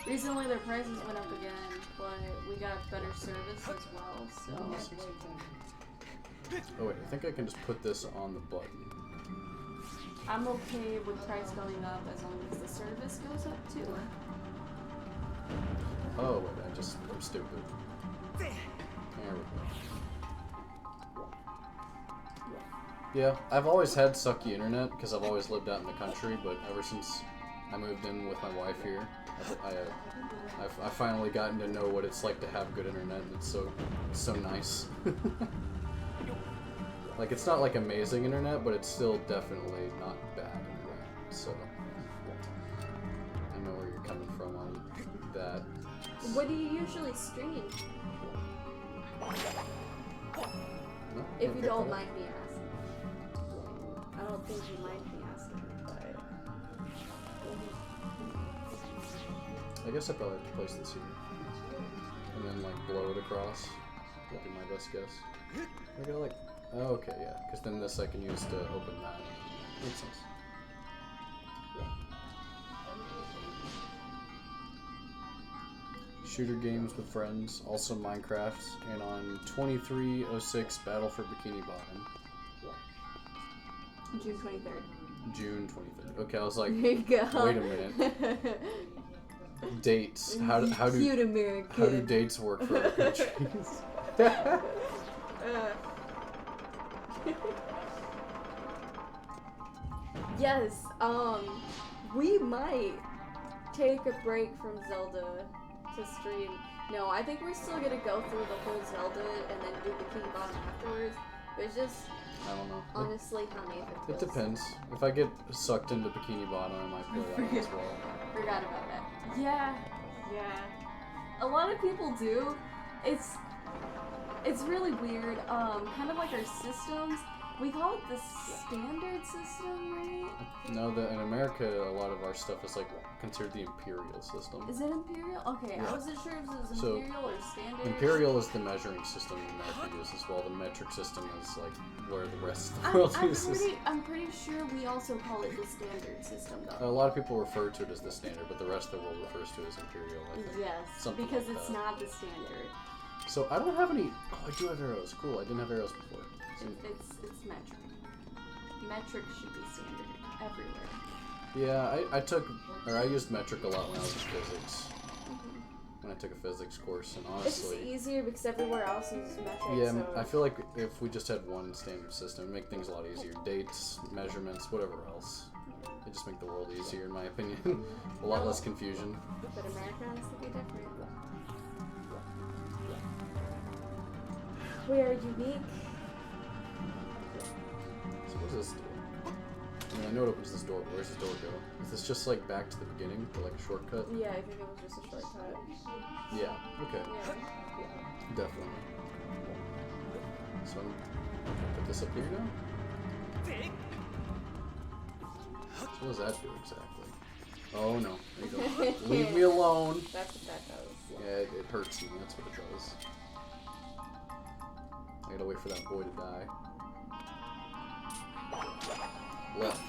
recently their prices went up again, but we got better service as well. So Oh wait, I think I can just put this on the button. I'm okay with price going up as long as the service goes up too. Oh wait, I'm stupid. There we go. Yeah, I've always had sucky internet because I've always lived out in the country, but ever since I moved in with my wife here, I've finally gotten to know what it's like to have good internet, and it's so nice. Like, it's not like amazing internet, but it's still definitely not bad internet, so I know where you're coming from on that. What do you usually stream? No, If okay, you don't fine. mind me asking. I don't think you mind me asking, but... I guess I probably have to place this here. And then, like, blow it across. That'd be my best guess. I gotta, like... Oh, okay, yeah. Because then this I can use to open that. Makes sense. Shooter games with friends, also Minecraft, and on 2306 Battle for Bikini Bottom. June 23rd. June 23rd. Okay, I was like, There you go. wait a minute. Dates. How Cute do American. dates work for other countries? Yes, we might take a break from Zelda to stream. No, I think we're still gonna go through the whole Zelda and then do Bikini Bottom afterwards. But it's just I don't know. honestly how Nathan It feels. depends. If I get sucked into Bikini Bottom, I might play that one as well. Forgot about that. Yeah. A lot of people do. It's really weird. Kind of like our systems. We call it the standard system, right? No, in America, a lot of our stuff is like considered the imperial system. Is it imperial? Okay, Yeah. I wasn't sure if it was So, imperial or standard. Imperial is the measuring system America uses, while the metric system is like where the rest of the I'm world uses. pretty sure we also call it the standard system, A though. lot of people refer to it as the standard, but the rest of the world refers to it as imperial, I think. Yes, Something because like it's that. not the standard. So I don't have any. Oh, I do have arrows. Cool. I didn't have arrows before. So, It's metric. Metric should be standard everywhere. yeah, I used metric a lot when I was in physics. When I took a physics course, and It's honestly, easier because everywhere else uses metric. yeah, so I feel like if we just had one standard system, it'd make things a lot easier. Dates, measurements, whatever else. It'd just make the world easier, in my opinion. A lot less confusion. But America has to be different. We are unique. So what does this do? I mean, I know it opens this door, but where's this door go? Is this just like back to the beginning, or like a shortcut? Yeah, I think it was just a shortcut. Yeah. Okay. Yeah. Definitely. So I'm gonna put this up here now. So what does that do exactly? Oh no! There you go. Leave me alone. That's what that does. Yeah, it hurts me. That's what it does. I gotta wait for that boy to die. Left.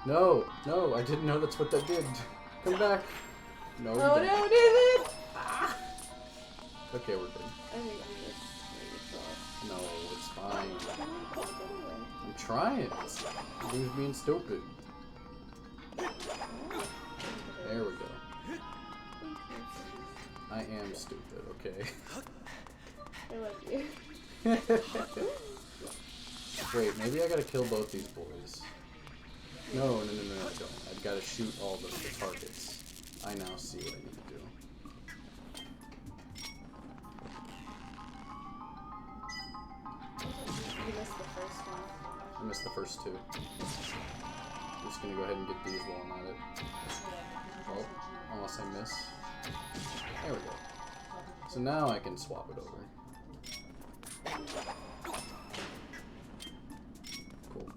No, no, I didn't know that's what that did. Come back. No, you Oh don't. no, David! Ah. Okay, we're good. I think you just No, it's fine. I'm trying. Who's being stupid? There we go. I am stupid, okay? I love you. Wait, maybe I gotta kill both these boys. No, I don't. I've gotta shoot all the targets. I now see what I need to do. You missed the first one. I missed the first two. I'm just gonna go ahead and get these while I'm at it. Oh, unless I miss. There we go. So now I can swap it over. Cool.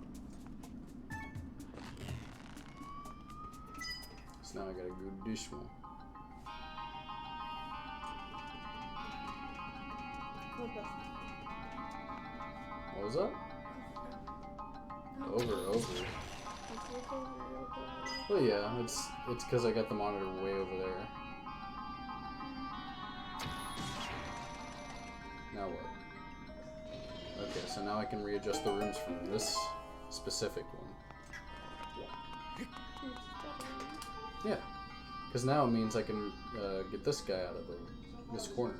So now I gotta go this one. What was that? Over. Well, yeah, it's because I got the monitor way over there. Now what? Okay, so now I can readjust the rooms from this specific one. Yeah, because now it means I can get this guy out of this corner.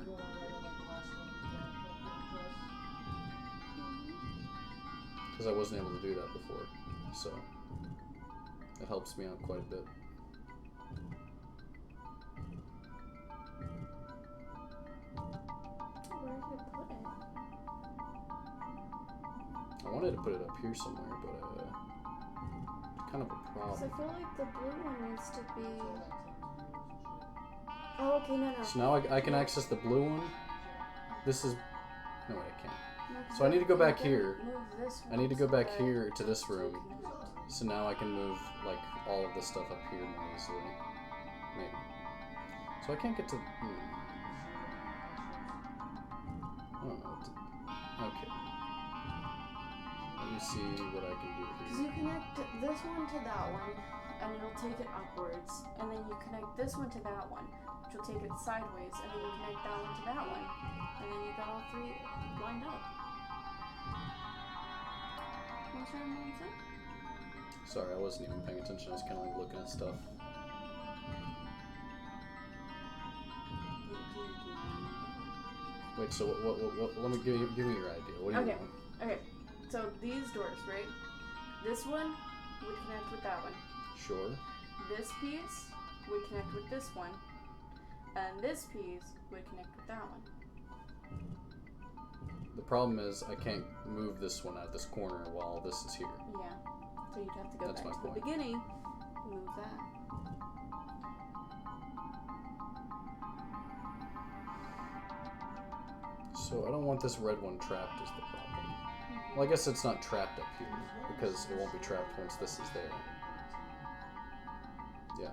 Because I wasn't able to do that before, so it helps me out quite a bit. Where did I put it? I wanted to put it up here somewhere, but it's kind of a Because problem. I feel like the blue one needs to be... Oh, okay, no. So now I can access the blue one. This is... No, wait, I can't. No, 'cause So I need to go back then here. move this I need to one go so back that here to this it's room. connected. So now I can move, like, all of this stuff up here more easily. Maybe. So I can't get to... I don't know what to... Okay. Let me see what I can do Because here. you connect this one to that one, and it'll take it upwards. And then you connect this one to that one, which will take it sideways. And then you connect that one to that one. And then you got all three lined up. Understand what I'm saying? Sorry, I wasn't even paying attention. I was kind of like looking at stuff. Wait, so what let me give me your idea. What do you Okay. want? Okay. So these doors, right? This one would connect with that one. Sure. This piece would connect with this one. And this piece would connect with that one. The problem is I can't move this one out of this corner while this is here. Yeah. So you'd have to go That's back my to point. the beginning and move that. So I don't want this red one trapped is the problem. Well, I guess it's not trapped up here because it won't be trapped once this is there. Yeah.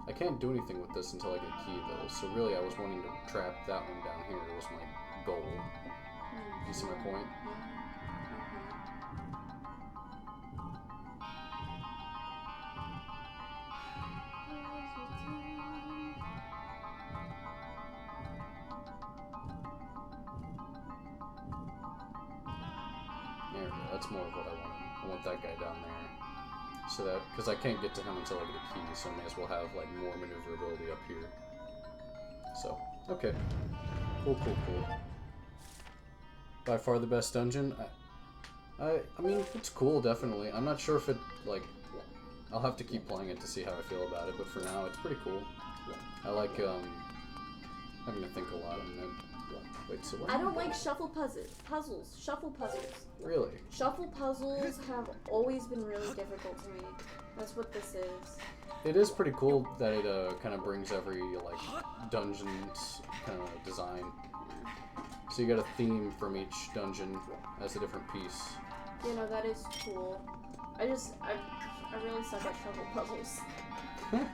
I can't do anything with this until I get a key though, so really I was wanting to trap that one down here was my goal. You see my point? There we go, that's more of what I wanted. I want that guy down there. So that, because I can't get to him until I get a key, so I may as well have like more maneuverability up here. So, okay. Cool. By far the best dungeon. I mean, it's cool, definitely. I'm not sure if it, like, I'll have to keep playing it to see how I feel about it, but for now, it's pretty cool. I like, having to think a lot on it. Wait, so what? I don't like shuffle puzzles. Shuffle puzzles. Really? Shuffle puzzles have always been really difficult to me. That's what this is. It is pretty cool that it kind of brings every like dungeon's kind of design. So you got a theme from each dungeon as a different piece. You know, that is cool. I really suck at shuffle puzzles. You're fine.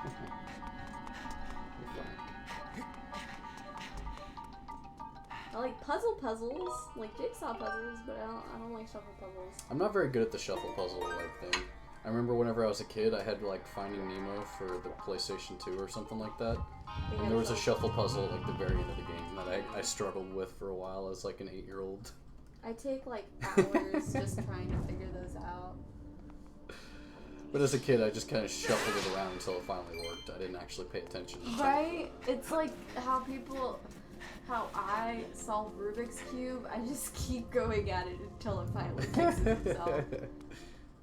I like puzzles, like jigsaw puzzles, but I don't like shuffle puzzles. I'm not very good at the shuffle puzzle like thing. I remember whenever I was a kid, I had like Finding Nemo for the PlayStation 2 or something like that. And there was a shuffle puzzle at like the very end of the game that I struggled with for a while as like an 8-year-old. I take like hours just trying to figure those out. But as a kid, I just kind of shuffled it around until it finally worked. I didn't actually pay attention. Right? It's like how I solve Rubik's Cube. I just keep going at it until it finally fixes itself.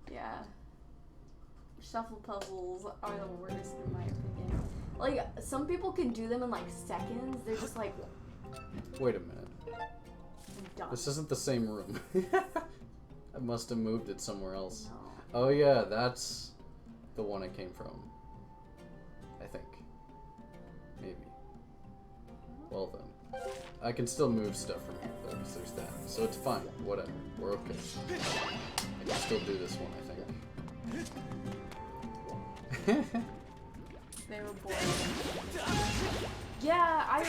Yeah. Shuffle puzzles are the worst in my opinion. Like, some people can do them in like seconds. They're just like, Wait a minute. done. This isn't the same room. I must have moved it somewhere else. No. Oh yeah, that's the one I came from. I think. Maybe. Well then. I can still move stuff from here though, because there's that. So it's fine. Whatever. We're okay. I can still do this one, I think. They were bored. Yeah, I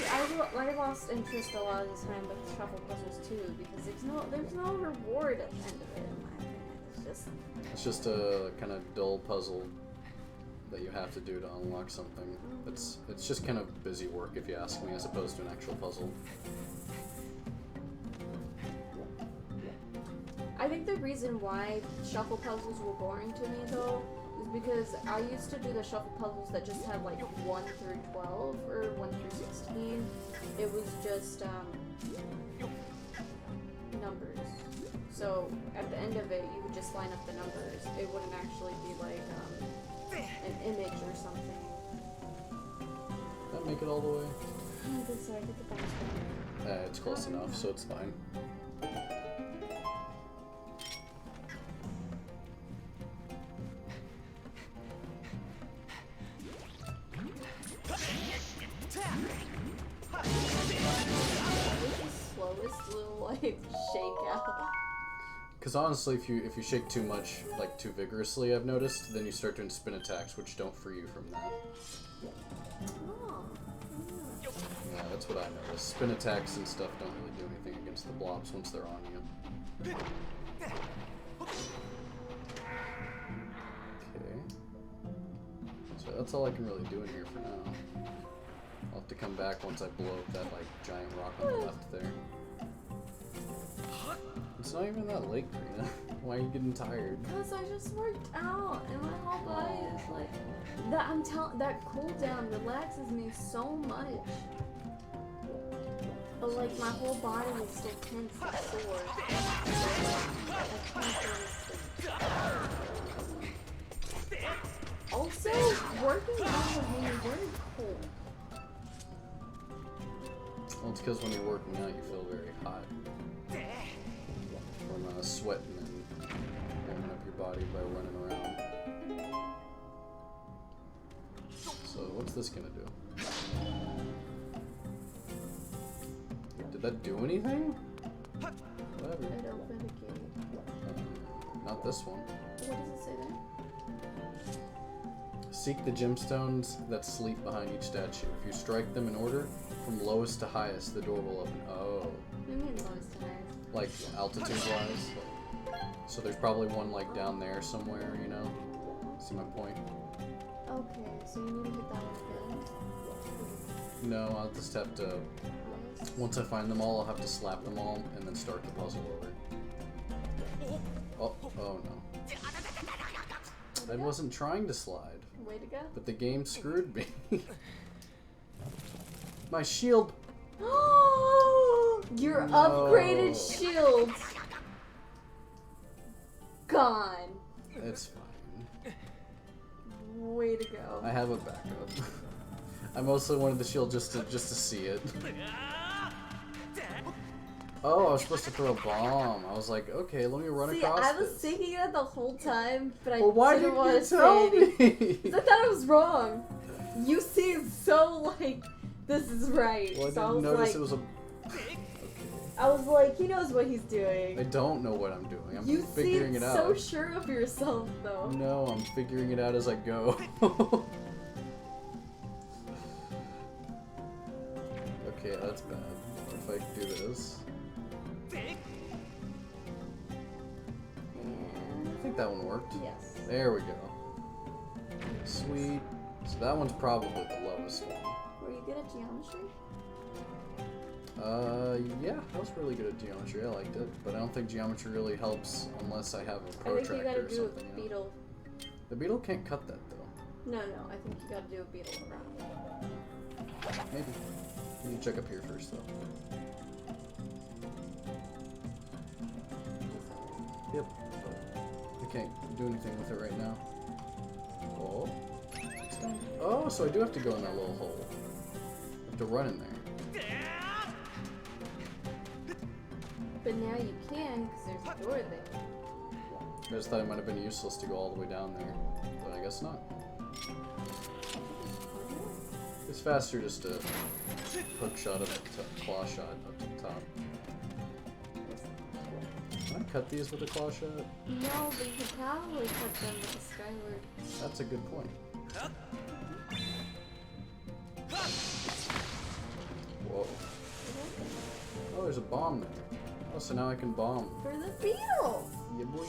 lost interest a lot of the time with shuffle puzzles too, because there's no reward at the end of it in my opinion. It's just a kind of dull puzzle that you have to do to unlock something. It's just kind of busy work if you ask me, as opposed to an actual puzzle. I think the reason why shuffle puzzles were boring to me though is because I used to do the shuffle puzzles that just had like 1 through 12 or 1 through 16. It was just numbers. So at the end of it, you would just line up the numbers. It wouldn't actually be like an image or something. Did that make it all the way? I'm so sorry, get the bounce back. It's close enough, so it's fine. Slowest little like shake out. Because honestly, if you shake too much, like too vigorously, I've noticed, then you start doing spin attacks, which don't free you from that. Oh. Yeah, that's what I noticed. Spin attacks and stuff don't really do anything against the blobs once they're on you. Okay. So that's all I can really do in here for now. I'll have to come back once I blow up that like giant rock on the left there. It's not even that late, Karina. Why are you getting tired? Because I just worked out and my whole body is like that. I'm telling that cooldown relaxes me so much. But like my whole body is still tense and sore. I can't go to sleep. Also, working out when you're very cold. Well, it's because when you're working out, you feel very hot. From sweating and warming up your body by running around. So, what's this gonna do? Did that do anything? Whatever. It opened a gate. Not this one. What does it say there? Seek the gemstones that sleep behind each statue. If you strike them in order, from lowest to highest, the door will open. Oh. What do you mean lowest to highest? Like, altitude-wise. So there's probably one, like, down there somewhere, you know? See my point? Okay, so you need to hit that one again? No, I'll just have to... Once I find them all, I'll have to slap them all and then start the puzzle over. Oh no. I wasn't trying to slide. Way to go. But the game screwed me. My shield! Your upgraded shield! Gone. It's fine. Way to go. I have a backup. I mostly wanted the shield just to see it. Oh, I was supposed to throw a bomb. I was like, okay, let me run across I was this. thinking that the whole time, but I Well, why didn't didn't want you to tell say anything. me? 'Cause I thought I was wrong. You seemed so like, this is right. Well, I so I didn't was notice like, it was a... I was like, he knows what he's doing. I don't know what I'm doing. I'm You figuring seem it out. so sure of yourself, though. No, I'm figuring it out as I go. Okay, that's bad. If I do this. I think that one worked. Yes. There we go. Sweet. So that one's probably the lowest one. Were you good at geometry? Yeah, I was really good at geometry. I liked it, but I don't think geometry really helps unless I have a I think you protractor gotta or do something. a You know? beetle. The beetle can't cut that though. No, I think you gotta do a beetle around. Maybe. We need to check up here first though. Yep. I can't do anything with it right now. Oh. Oh, so I do have to go in that little hole. I have to run in there. But now you can, because there's a door there. I just thought it might have been useless to go all the way down there, but I guess not. It's faster just to hook shot up to claw shot up to the top. Can I cut these with a claw shot? No, but you could probably cut them with a Skyward. That's a good point. Whoa. Oh, there's a bomb there. Oh, so now I can bomb. For the beetle! Yeah, boy.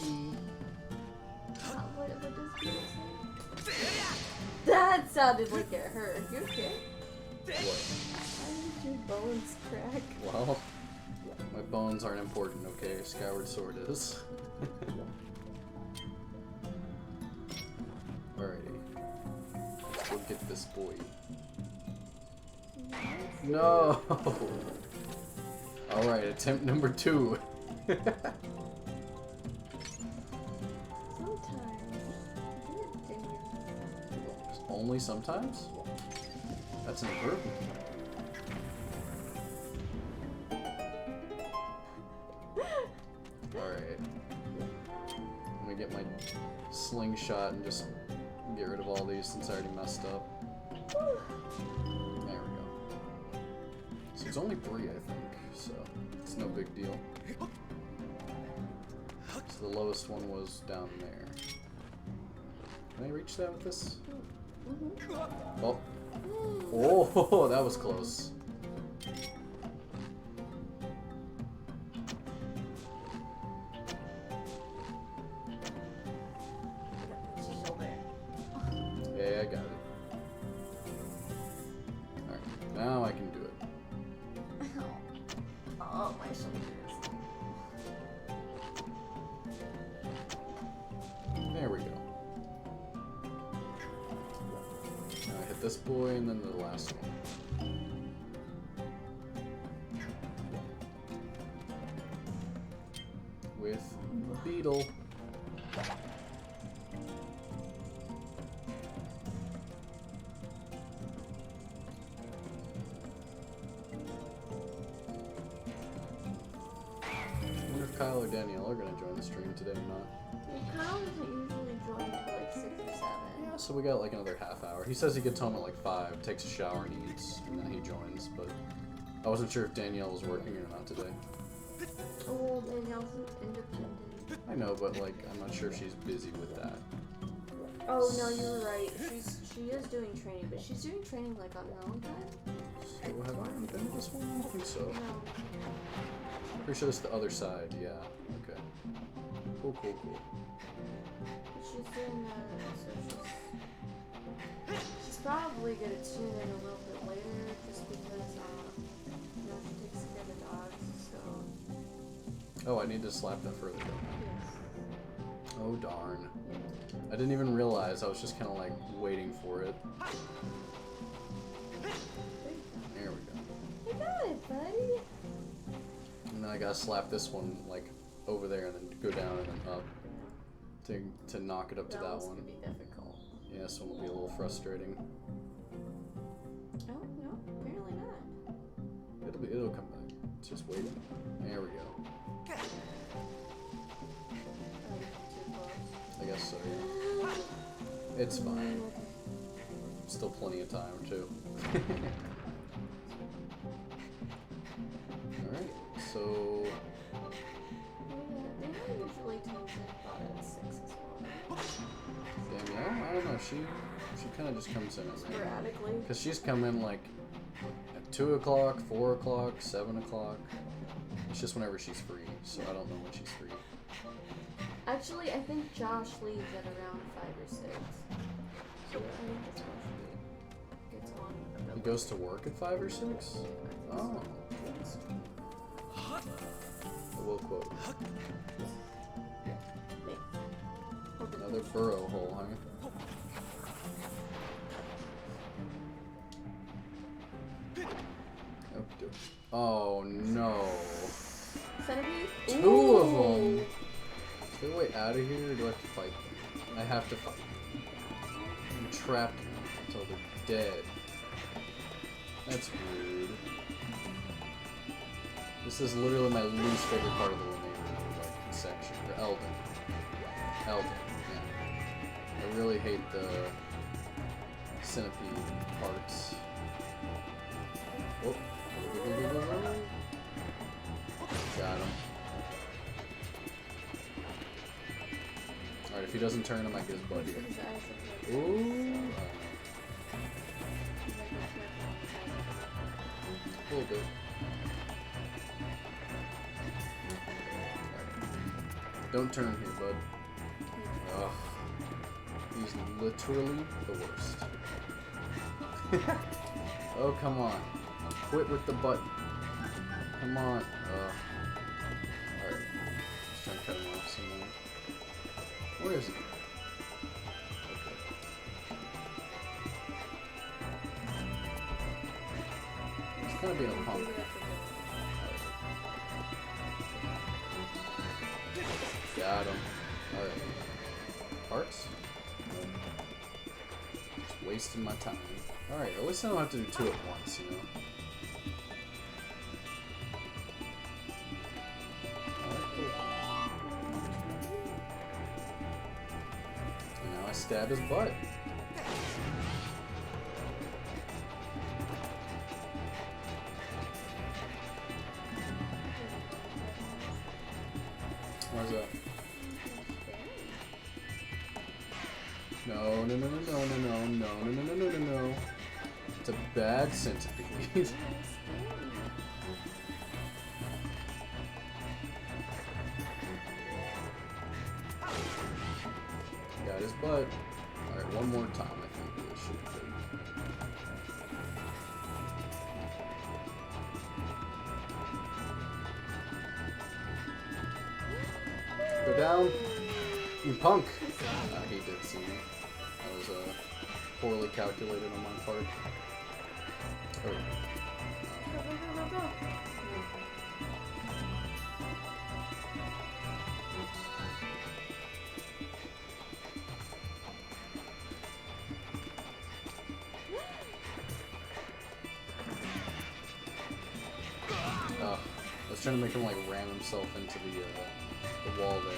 What does beetle say? That sounded like it hurt. You okay? What? Why did your bones crack? Well, my bones aren't important, okay? Skyward Sword is. Alrighty. Let's go get this boy. No! Alright, attempt number 2. Only sometimes? That's an improvement. Alright. Let me get my slingshot and just get rid of all these since I already messed up. There we go. So it's only 3, I think, so it's no big deal. So the lowest one was down there. Can I reach that with this? Oh. Oh, that was close. Yeah, I got it. Alright, now I can do it. Oh, my shoulders. There we go. Now I hit this boy and then the last one. With Beetle. I wonder if Kyle or Danielle are going to join the stream today or not. Well, Kyle doesn't usually join until like 6 or 7. Yeah, so we got like another half hour. He says he gets home at like 5, takes a shower and eats, and then he joins, but I wasn't sure if Danielle was working or not today. Oh, Danielle's independent. I know, but like, I'm not sure if she's busy with that. Oh, no, you're right. She is doing training, but she's doing training like on her own time. So have I been to this one? I don't think so. No. Pretty sure it's the other side, yeah. Okay. Cool, cool, cool. She's doing so she's probably gonna tune in a little bit later just because you know, she takes care of the dogs, so Oh, I need to slap that further, don't yes. I? Oh, darn. I didn't even realize. I was just kind of like waiting for it. There we go. You got it, buddy. And then I gotta slap this one like over there and then go down and then up to knock it up to that one's one. gonna be difficult. Yeah, this one will be a little frustrating. Oh no, apparently not. It'll come back. It's just waiting. There we go. Oh, too close. I guess so. Yeah. It's fine. Still plenty of time too. Alright, so They usually tunes in about at 6 as well. Danielle, I don't know, she kinda just comes in at random. Sporadically. Because she's come in like at 2 o'clock, 4 o'clock, 7 o'clock. It's just whenever she's free, so I don't know when she's free. Actually, I think Josh leaves at around 5 or 6. So I think that's when she gets on. He goes to work at 5 or 6? Oh. I will quote. Another burrow hole, huh? Oh no. Centipede? 2 of them! Is there a way out of here, or do I have to fight them? I have to fight them. I'm trapped until they're dead. That's rude. This is literally my least favorite part of the remaining like section. Or Elden. Elden, yeah. I really hate the centipede parts. Oh. Got him. Alright, if he doesn't turn, I might get his butt here. His eyes look like Ooh. A little bit. Don't turn here, bud. Ugh. He's literally the worst. Oh, come on. Quit with the button. Come on. Alright. Just trying to cut him off somewhere. Where is he? Okay. He's kind of being a punk. Got him. Alright. Parts? Nope. Just wasting my time. Alright, at least I don't have to do two at once, you know? Alright, cool. And now I stab his butt. Why's that? No, no, no, no, no, no, no, no, no, no, no, no, no. It's a bad centipede. Got his butt. Alright, one more time, I think this should be good. Go down. You punk. He did see me. That was poorly calculated on my part. Oh. Go, go, go, go, go. I was trying to make him like ram himself into the wall there.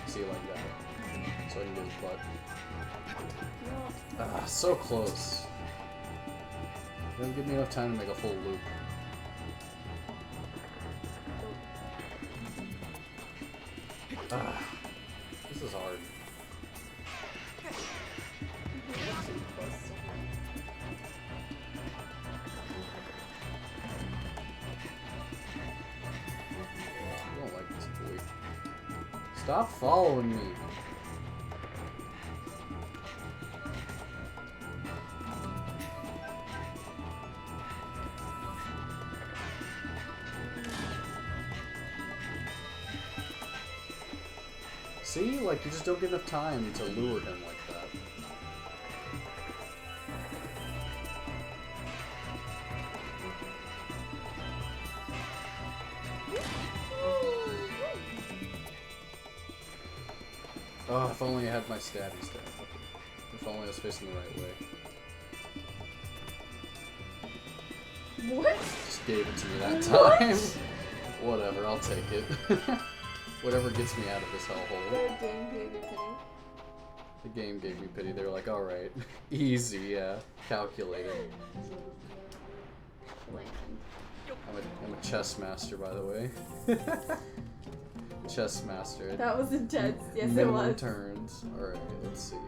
See it like that. So I can get his butt. Ah, so close. Didn't give me enough time to make a full loop. Ah, this is hard. I don't like this boy. Stop following me. See? Like, you just don't get enough time to lure him like that. Oh, if only I had my stabby stab. If only I was facing the right way. What? Just gave it to me that time. Whatever, I'll take it. Whatever gets me out of this hellhole. The game gave you pity. The game gave me pity. They were like, alright. Easy, yeah. Calculated. Land. I'm a chess master, by the way. Chess master. That was intense. Yes, Minimum it was. turns. Alright, let's see.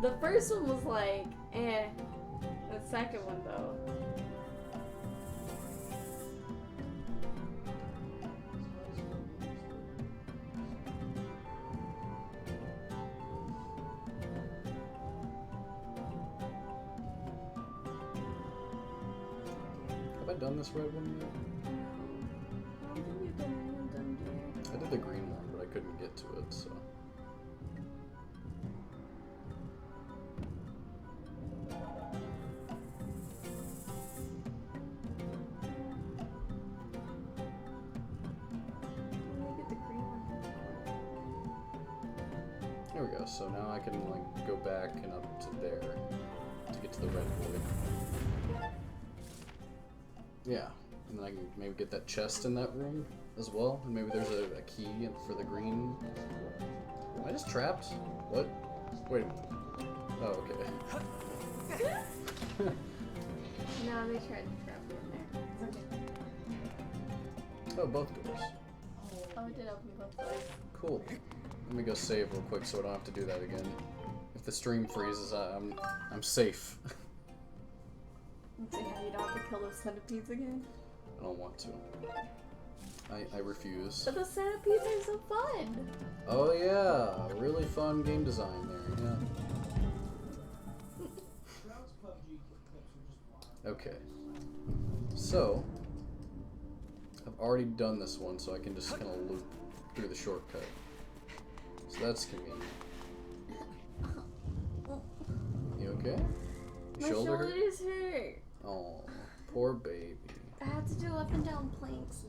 The first one was like, eh. The second one, though. Have I done this red one yet? I don't think you've done anyone done here. I did the green one, but I couldn't get to it, so. Let me get the green one. There we go. So now I can like go back and up to there to get to the red boy. Yeah, and then I can maybe get that chest in that room as well. And maybe there's a key for the green. Am I just trapped? What? Wait. Oh, okay. No, they tried to trap me in there. It's okay. Oh, both doors. Oh, it did open both doors. Cool. Let me go save real quick so I don't have to do that again. If the stream freezes, I'm safe. Damn, you don't have to kill those centipedes again? I don't want to. I refuse. But the centipedes are so fun! Oh yeah, really fun game design there. Yeah. Okay. So, I've already done this one, so I can just kind of loop through the shortcut. So that's convenient. You okay? My Shoulder hurt? shoulders hurt. Oh, poor baby. I had to do up and down planks.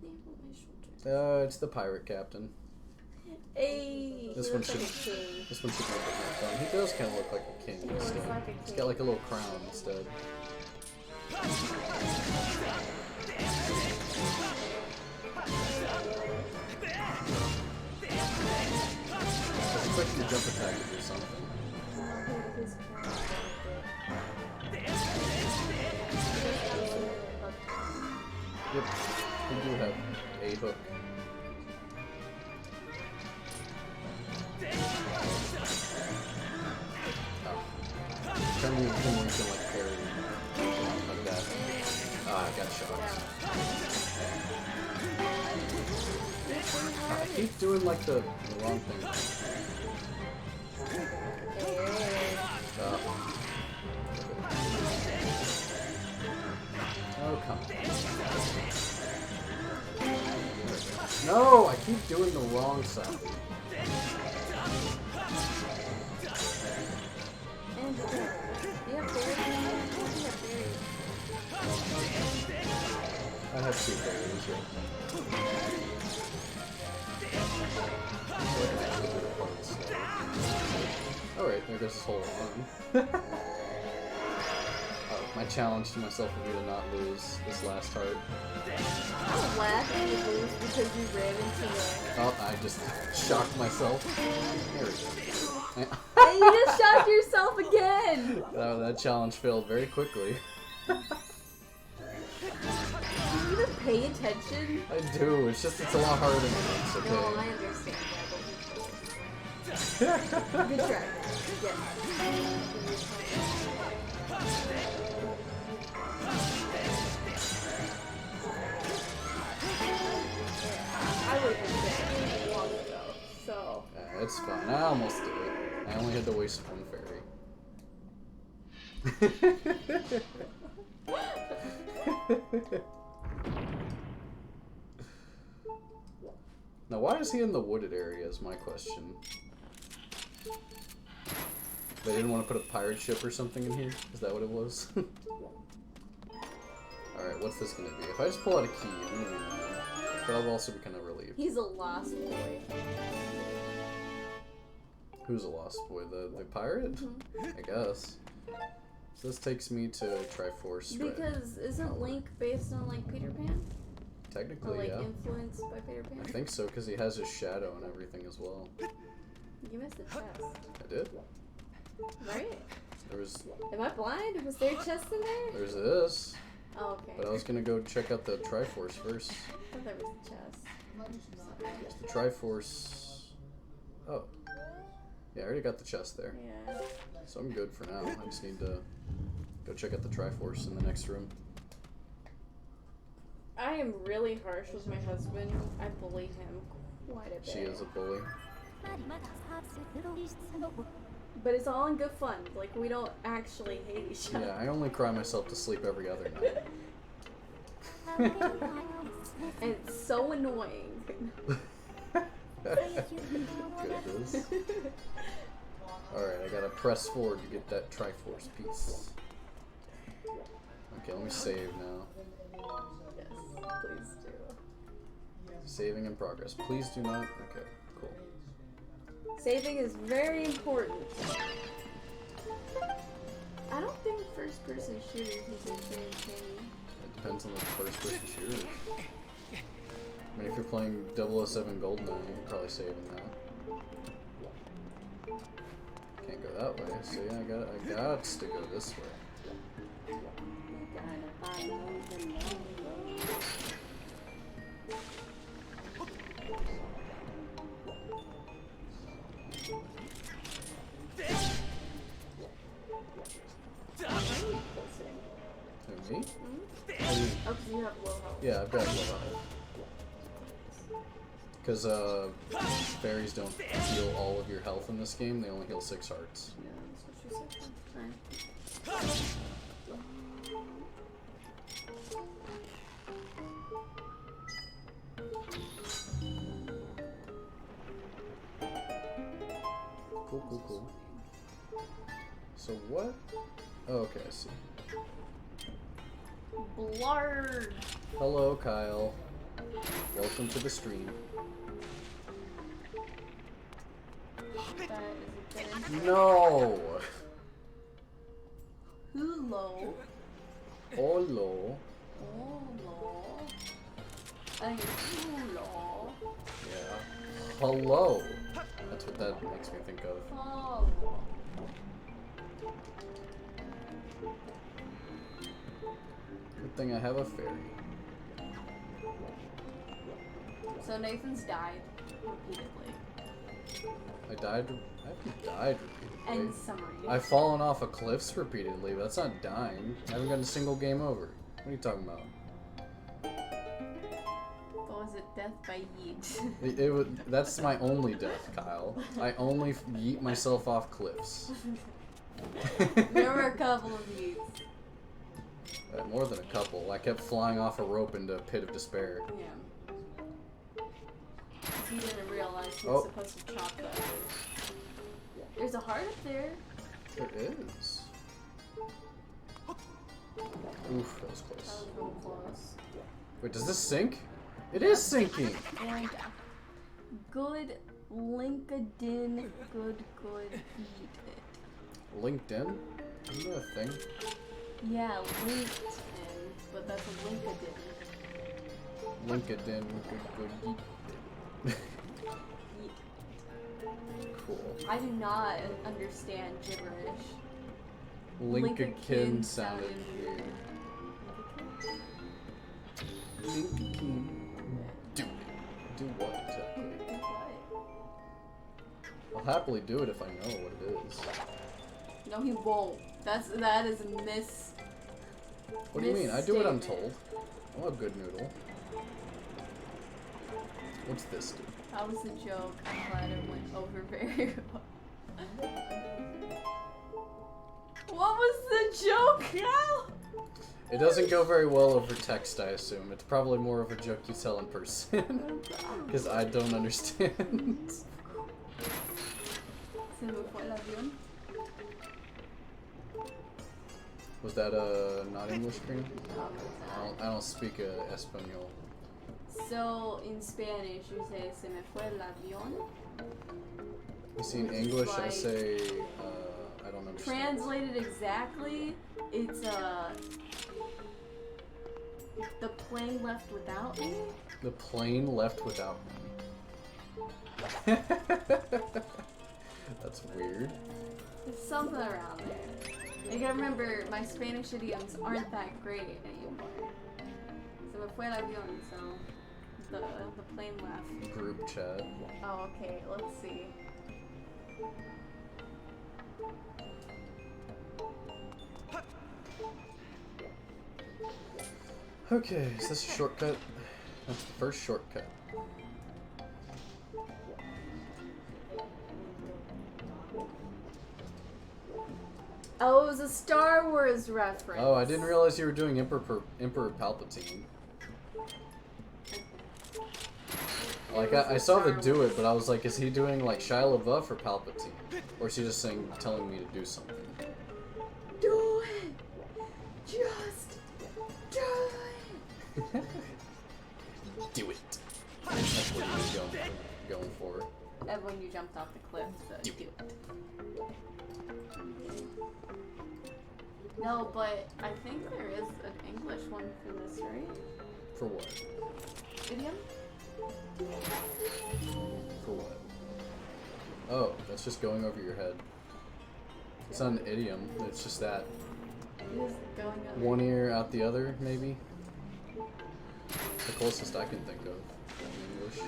They hurt my shoulders. It's the pirate captain. Hey, This he one looks like should- a king. This one should be a bit more fun. He does kind of look like a king He looks instead. like a He's king. got like a little crown instead. Looks like the jump attack or something. His crown. Yep, we do have a hook. Oh. Tell me when you can like parry like that. Ah, I got shocked. I keep doing like the wrong thing. Oh, come on. No, I keep doing the wrong side. And you have berries. I have 2 berries, yeah. Alright, there goes this whole run. My challenge to myself would be to not lose this last heart. I was laughing you lose because you ran into the... Oh, I just shocked myself. There we go. And you just shocked yourself again! That challenge failed very quickly. Do you even pay attention? I do, it's just, it's a lot harder than it looks, okay? No, I understand that. Good try. Yes. I would have been dead long ago, so... It's fine, I almost did it. I only had to waste 1 fairy. Now, why is he in the wooded area is my question. They didn't want to put a pirate ship or something in here? Is that what it was? Alright, what's this gonna be? If I just pull out a key, I'm gonna be mad. But I'll also be kind of relieved. He's a lost boy. Who's a lost boy? The pirate? I guess. So this takes me to Triforce, right? Because isn't Link based on, like, Peter Pan? Or, Technically, like, yeah. influenced by Peter Pan? I think so, because he has his shadow and everything as well. You missed the chest. I did? Right? There was... Am I blind? Was there a chest in there? There's this. Oh, okay. But I was gonna go check out the Triforce first. I thought there was a chest. It's the Triforce... Oh. Yeah, I already got the chest there. Yeah. So I'm good for now. I just need to go check out the Triforce in the next room. I am really harsh with my husband. I bully him quite a bit. She is a bully. But it's all in good fun. Like, we don't actually hate each other. Yeah, I only cry myself to sleep every other night. And it's so annoying. Goodness. Alright, I gotta press forward to get that Triforce piece. Okay, let me save now. Yes, please do. Saving in progress. Please do not. Okay, cool. Saving is very important. I don't think first-person shooters is very thing. It depends on the first person shooter. I mean, if you're playing 007 GoldenEye, you're probably saving that. Can't go that way, so yeah, I got to go this way. Who, me? Oh, because you have low health. Yeah, I've got low health. Because fairies don't heal all of your health in this game, they only heal 6 hearts. Yeah, that's what you said. Alright. So what? Oh, okay, I see. Blurred. Hello, Kyle. Welcome to the stream. That is a dead No! Hulo. Olo. Hulo. I think it's Hulo. Yeah. Hello. That's what that makes me think of. Oh. Good thing I have a fairy. So Nathan's died repeatedly. I haven't died repeatedly. End summary. I've fallen off of cliffs repeatedly, but that's not dying. I haven't gotten a single game over. What are you talking about? What was it? Death by yeet. That's my only death, Kyle. I only yeet myself off cliffs. There were a couple of yeets. More than a couple. I kept flying off a rope into a pit of despair. Yeah. He didn't realize he was Oh. supposed to chop that. There's a heart up there. There is. Oof, that was That close. was real close. Wait, does this sink? It is sinking! And good LinkedIn, good eat it. LinkedIn? Isn't that a thing? Yeah, LinkedIn, but that's a LinkedIn. LinkedIn, good. Yeet. Cool. I do not understand gibberish. Linkakin sounded weird. Linkakin. Do it. Do what exactly? I'll happily do it if I know what it is. No, he won't. That is a miss. What do you mean? I do what I'm misstatement. told. I'm a good noodle. What's this do? That was a joke. I'm glad it went over very well. What was the joke, Al? It doesn't go very well over text, I assume. It's probably more of a joke you tell in person. Because I don't understand. Se me fue el avión. Was that a not English screen? Oh, I don't speak Espanol. so in Spanish you say se me fue el avión. You see, in Which is English I like- say I don't understand. Translated exactly, it's the plane left without me. The plane left without me. That's weird. It's something around there. I gotta remember my Spanish idioms aren't that great anymore. Se me fue el avión, so the plane left. Group chat. Oh, okay, let's see. Okay, is this a shortcut? That's the first shortcut. Oh, it was a Star Wars reference. Oh, I didn't realize you were doing Emperor Palpatine. Like, was I a saw the Star do Wars. it, but I was like, is he doing like Shia LaBeouf or Palpatine? Or is he just telling me to do something? Do it! Just do it! Do it! That's what he was going for. And when you jumped off the cliff, so Do do it. No, but I think there is an English one for this, right? For what? Idiom? For what? Oh, that's just going over your head. It's not an idiom, it's just that. It is going over. One ear out the other, maybe? The closest I can think of in English.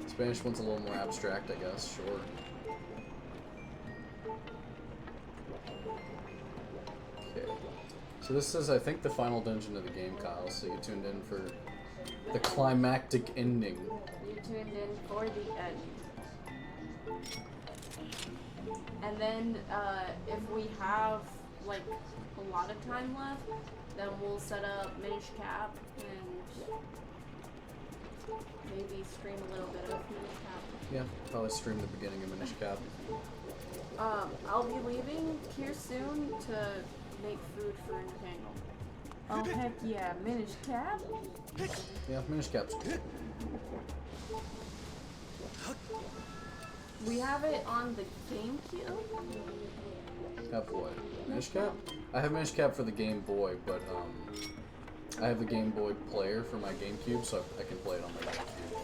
Spanish one's a little more abstract, I guess, sure. Okay. So this is, I think, the final dungeon of the game, Kyle, so you tuned in for the climactic ending. You tuned in for the end. And then, if we have, like, a lot of time left, then we'll set up Minish Cap and maybe stream a little bit of Minish Cap. Yeah, probably stream the beginning of Minish Cap. I'll be leaving here soon to make food for Nathaniel. Oh heck yeah, Minish Cap? Yeah, Minish Cap's good. We have it on the GameCube? Have what? Minish Cap? I have Minish Cap for the Game Boy, but I have the Game Boy player for my GameCube, so I can play it on my GameCube.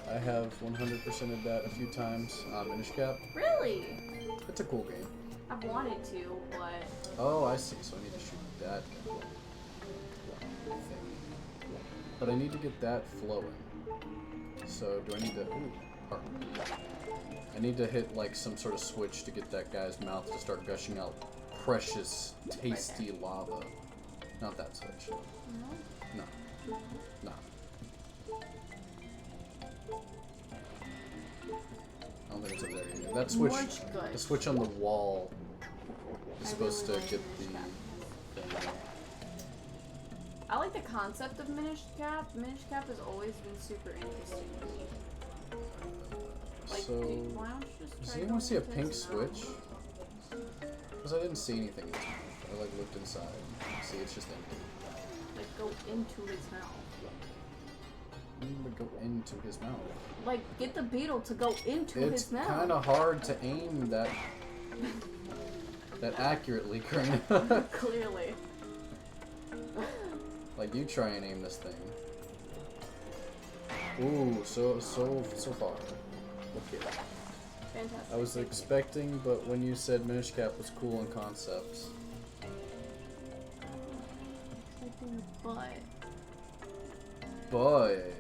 I have 100%ed that a few times. Minish Cap. Really? It's a cool game. I've wanted to, but... Oh, I see. So I need to shoot that thing. But I need to get that flowing. So do I need to... Ooh, heart. I need to hit like some sort of switch to get that guy's mouth to start gushing out precious, tasty lava. Not that switch. No. No. I don't think it's up there either. That switch, the switch on the wall is supposed to get the thing. I like the concept of Minish Cap. Minish Cap has always been super interesting to me. Like, So, why don't you just does try anyone see a going pink into his switch? mouth? Because I didn't see anything in his mouth. I like looked inside. See, it's just empty. Like, go into his mouth. I need to go into his mouth. Like, get the beetle to go into his mouth. It's kind of hard to aim that accurately, Karina. Clearly. Like, you try and aim this thing. Ooh, so far. Okay. Fantastic. I was expecting, but when you said Minish Cap was cool in concepts. But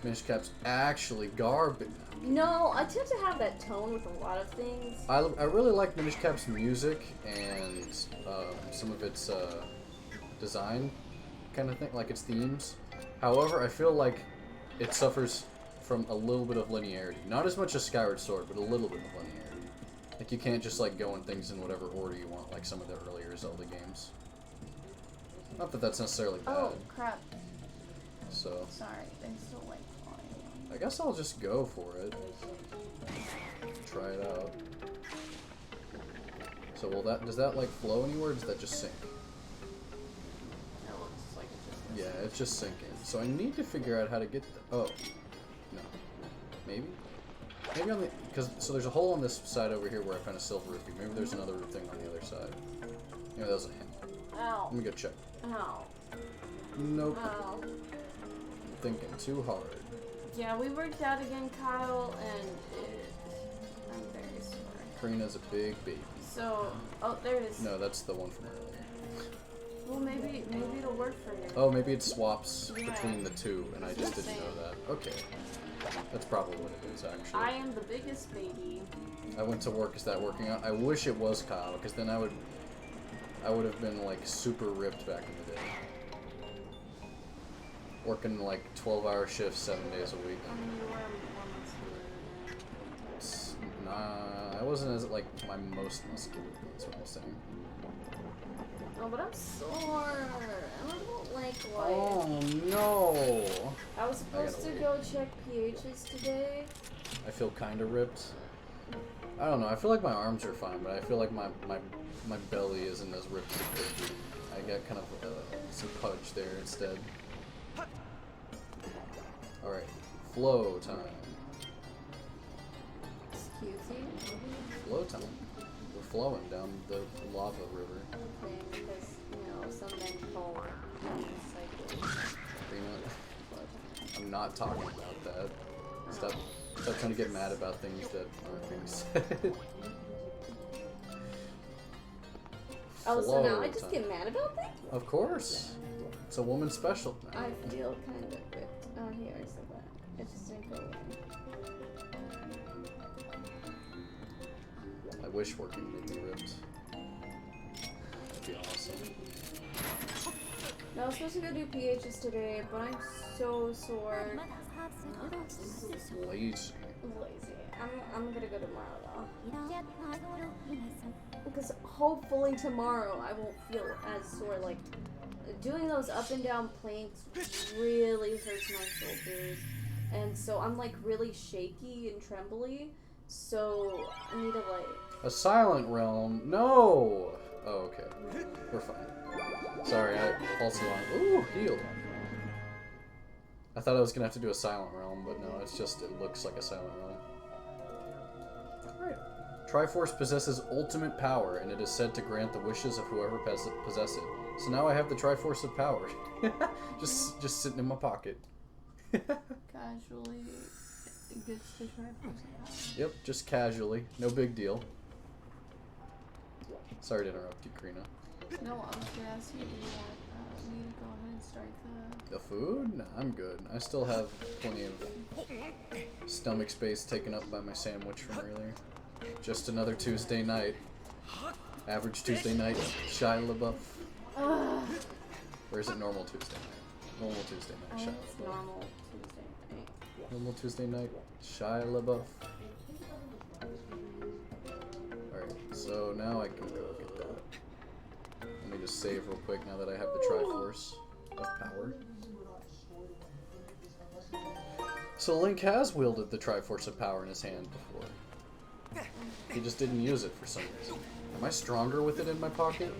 Minish Cap's actually garbage. No, I tend to have that tone with a lot of things. I really like Minish Cap's music and some of its design kind of thing, like its themes. However, I feel like it suffers from a little bit of linearity. Not as much as Skyward Sword, but a little bit of linearity. Like, you can't just, like, go in things in whatever order you want, like some of the earlier Zelda games. Not that that's necessarily bad. Oh, crap. So, Sorry, I still like flying. I guess I'll just go for it. Try it out. So, does that, like, flow anywhere, or does that just sink? It looks like it's just... Yeah, it's just sinking. So I need to figure out how to get oh. No. Maybe? Maybe on the... so there's a hole on this side over here where I found a silver rupee. Maybe there's another thing on the other side. Maybe that was a hint. Ow. Let me go check. Ow. Nope. Ow. I'm thinking too hard. Yeah, we worked out again, Kyle, and I'm very sorry. Karina's a big baby. So, oh, there it is. No, that's the one from earlier. Well, maybe it'll work for you. Oh, maybe it swaps Yeah. between the two, and I just didn't know that. Okay. That's probably what it is, actually. I am the biggest baby. I went to work. Is that working out? I wish it was Kyle, because then I would have been like super ripped back in the day. Working like 12-hour shifts 7 days a week. I mean, you were more muscular. Nah, I wasn't as like my most muscular. That's what I'm saying. Oh, but I'm sore. I don't like life. Oh no! I was supposed to go check pHs today. I feel kind of ripped. I don't know. I feel like my arms are fine, but I feel like my belly isn't as ripped as it could be. I got kind of some pudge there instead. All right, flow time. Excuse you? Flow time. We're flowing down the lava river. Okay, because, you know, some men call cycling. I'm not talking about that. Stop trying to get mad about things that aren't being said. Oh, so now I Flow just time. get mad about things? Of course. It's a woman's special. I feel kind of ripped. Oh, here, I said that. It just didn't go away. I wish working made me ripped. That'd be awesome. No, I was supposed to go do PHs today, but I'm so sore. Lazy. Lazy. I'm gonna go tomorrow though. Because hopefully tomorrow I won't feel as sore. Like, doing those up and down planks really hurts my shoulders. and so I'm like really shaky and trembly. So I need to like. A silent realm? No! Oh, okay. We're fine. Sorry, I falsely on. Ooh, healed. I thought I was gonna have to do a silent realm, but no, it's just, it looks like a silent realm. Alright. Triforce possesses ultimate power, and it is said to grant the wishes of whoever possesses it. So now I have the Triforce of Power. just sitting in my pocket. Casually gets the Triforce. Yep, just casually. No big deal. Sorry to interrupt you, Karina. No, I was gonna ask you, do you want me to go ahead and start The food? Nah, I'm good. I still have plenty of stomach space taken up by my sandwich from earlier. Just another Tuesday night. Average Tuesday night, Shia LaBeouf. Or is it normal Tuesday night? Normal Tuesday night, Shia It's LaBeouf. normal Tuesday night. Normal Tuesday night, Shia LaBeouf. Alright, so now I can go get that. Let me just save real quick now that I have the Triforce of Power. So Link has wielded the Triforce of Power in his hand before. He just didn't use it for some reason. Am I stronger with it in my pocket?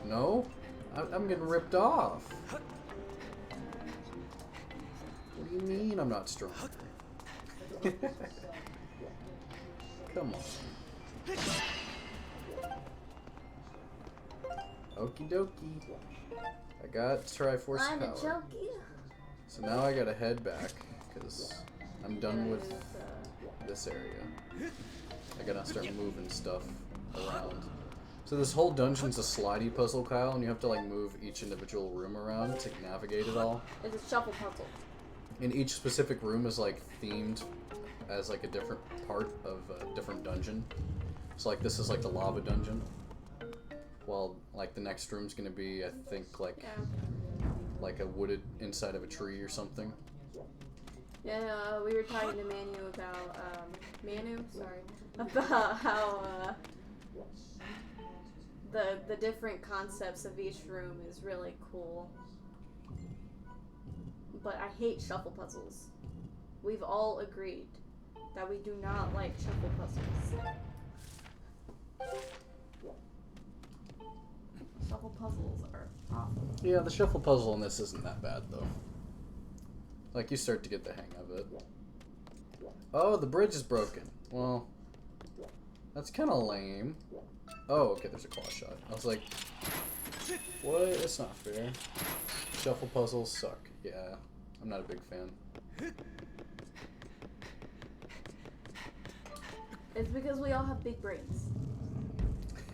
No? I'm getting ripped off. What do you mean I'm not stronger? Come on. Okie dokie. I got Triforce I'm a Power. junkie. So now I gotta head back, because I'm done with this area. I gotta start moving stuff around. So this whole dungeon's a slidey puzzle, Kyle, and you have to like move each individual room around to navigate it all. It's a shuffle puzzle. And each specific room is like themed as like a different part of a different dungeon. So like this is like the lava dungeon. While like the next room's gonna be, I think, like a wooded inside of a tree or something. Yeah, we were talking to Manu about about how the different concepts of each room is really cool. But I hate shuffle puzzles. We've all agreed that we do not like shuffle puzzles. Shuffle puzzles are awful. Yeah, the shuffle puzzle in this isn't that bad though. Like you start to get the hang of it. Oh, the bridge is broken. Well, that's kind of lame. Oh, okay, there's a claw shot. I was like, what? It's not fair. Shuffle puzzles suck. Yeah, I'm not a big fan. It's because we all have big brains.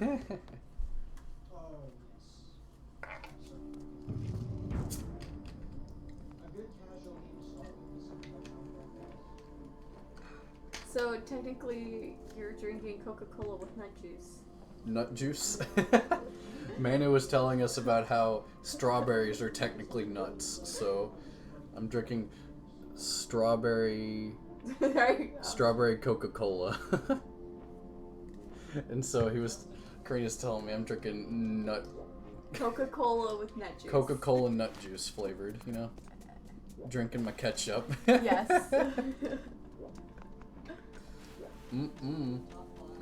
Oh, yes. A good casual So technically, you're drinking Coca-Cola with nut juice. Nut juice? Manu was telling us about how strawberries are technically nuts, so I'm drinking strawberry Coca-Cola. And so Karina's telling me I'm drinking Coca-Cola with nut juice. Coca-Cola nut juice flavored, you know? Drinking my ketchup. Yes.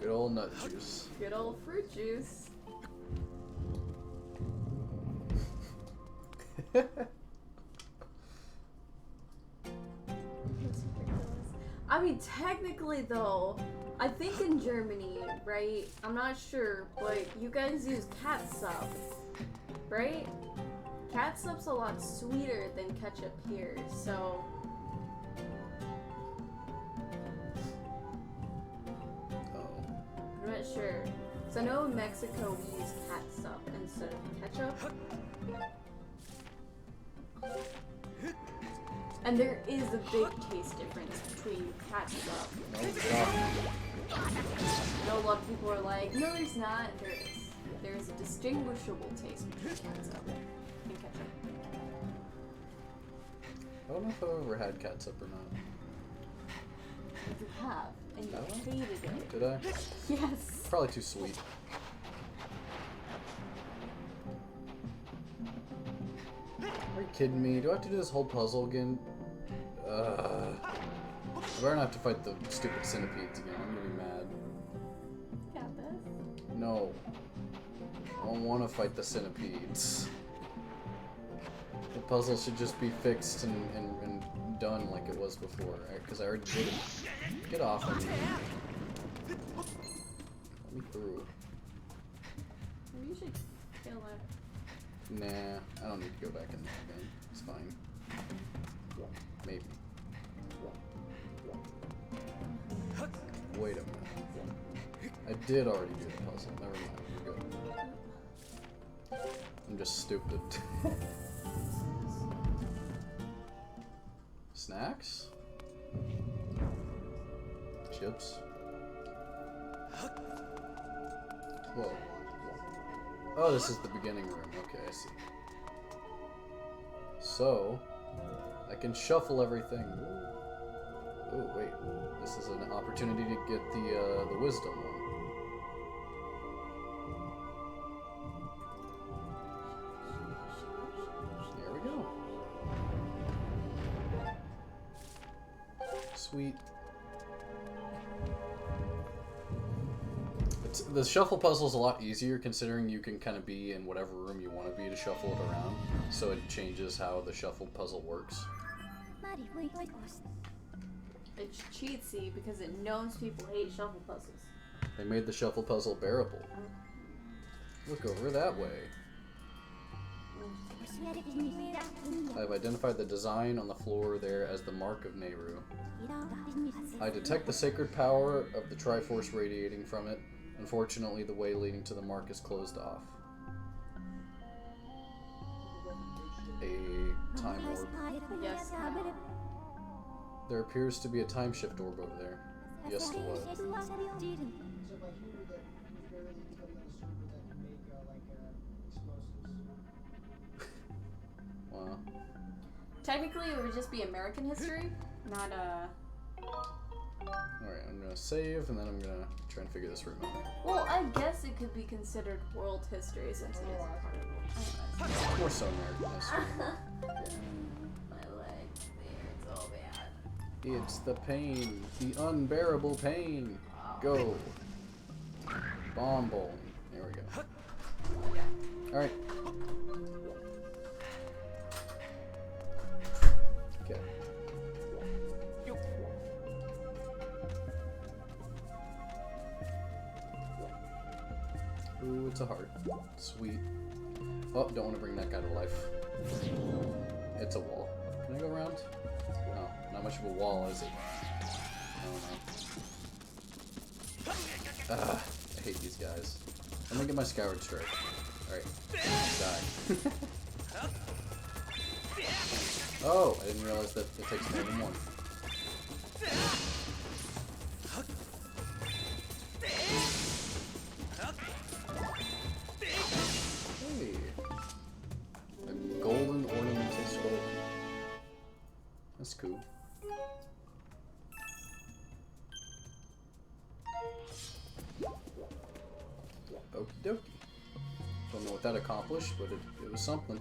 Good old nut juice. Good old fruit juice. I mean, technically though, I think in Germany, right? I'm not sure, but you guys use catsup, right? Catsup's a lot sweeter than ketchup here, so. Oh. I'm not sure. So I know in Mexico we use catsup instead of ketchup. And there is a big taste difference between catsup. I know a lot of people are like, no there's not. There is. There is a distinguishable taste between catsup and ketchup. I don't know if I've ever had catsup or not. You have, and you No? hated it. Did I? Yes. Probably too sweet. Are you kidding me? Do I have to do this whole puzzle again? I better not have to fight the stupid centipedes again. I'm gonna be mad. Got this. No. I don't want to fight the centipedes. The puzzle should just be fixed and done like it was before. Because I already did it. Get off of me. Let me through. Maybe you should kill it. Nah, I don't need to go back in there again. It's fine. Maybe. Wait a minute. I did already do the puzzle. Never mind. We're good. I'm just stupid. Snacks? Chips? Whoa. Oh, this is the beginning room. Okay, I see. So, I can shuffle everything. Oh, wait. This is an opportunity to get the wisdom one. There we go. Sweet. The shuffle puzzle is a lot easier considering you can kind of be in whatever room you want to be to shuffle it around. So it changes how the shuffle puzzle works. It's cheatsy because it knows people hate shuffle puzzles. They made the shuffle puzzle bearable. Look over that way. I've identified the design on the floor there as the mark of Nehru. I detect the sacred power of the Triforce radiating from it. Unfortunately, the way leading to the mark is closed off. A time orb. Yes. There appears to be a time shift orb over there. Yes, there was. So like you were the barely anybody on the server that can make explosives. Wow. Technically, it would just be American history, not Alright, I'm gonna save and then I'm gonna try and figure this room out. Well, I guess it could be considered world history since it is part of it. More so American history. My legs, they hurt so bad. It's the pain. The unbearable pain. Go. Bomb bowling. There we go. Alright. Okay. Ooh, it's a heart. Sweet. Oh, don't want to bring that guy to life. It's a wall. Can I go around? No, not much of a wall, is it? I don't know. I hate these guys. Let me get my Skyward strike. Alright. Die. Oh, I didn't realize that it takes more than one. Hey. A golden ornamented skull. That's cool. Okie dokie. Don't know what that accomplished, but it was something.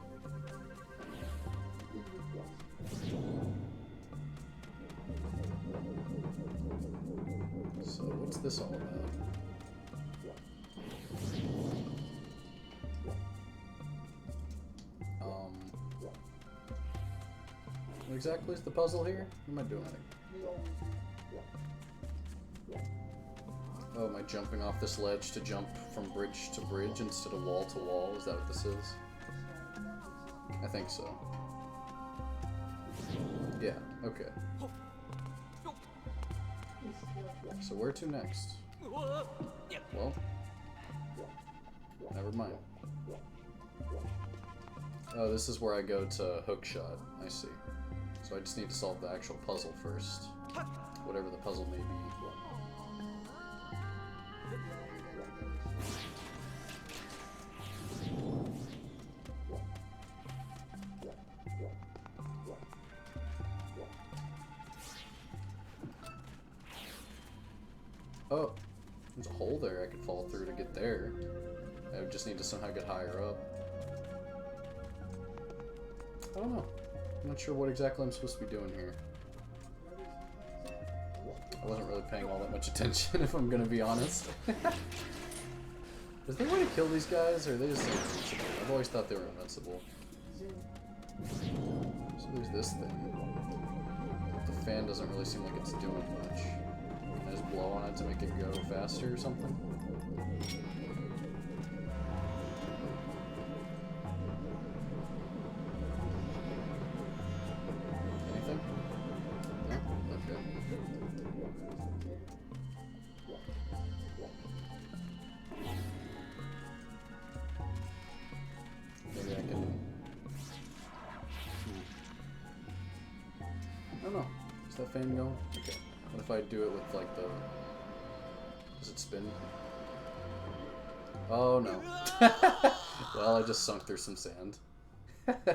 So what's this all about? What exactly is the puzzle here? What am I doing? Oh, am I jumping off this ledge to jump from bridge to bridge instead of wall to wall? Is that what this is? I think so. Yeah, okay. So where to next? Well, never mind. Oh, this is where I go to hookshot. I see. So I just need to solve the actual puzzle first. Whatever the puzzle may be. Oh, there's a hole there I could fall through to get there. I would just need to somehow get higher up. I don't know. I'm not sure what exactly I'm supposed to be doing here. I wasn't really paying all that much attention, if I'm gonna be honest. Is there a way to kill these guys, or are they just invincible? I've always thought they were invincible. So there's this thing. The fan doesn't really seem like it's doing much. Can I just blow on it to make it go faster or something? Anything? No? Okay. Maybe I can... I don't know. Is that fan going? Okay. What if I do it with like the... Does it spin? Oh no. Well, I just sunk through some sand. That's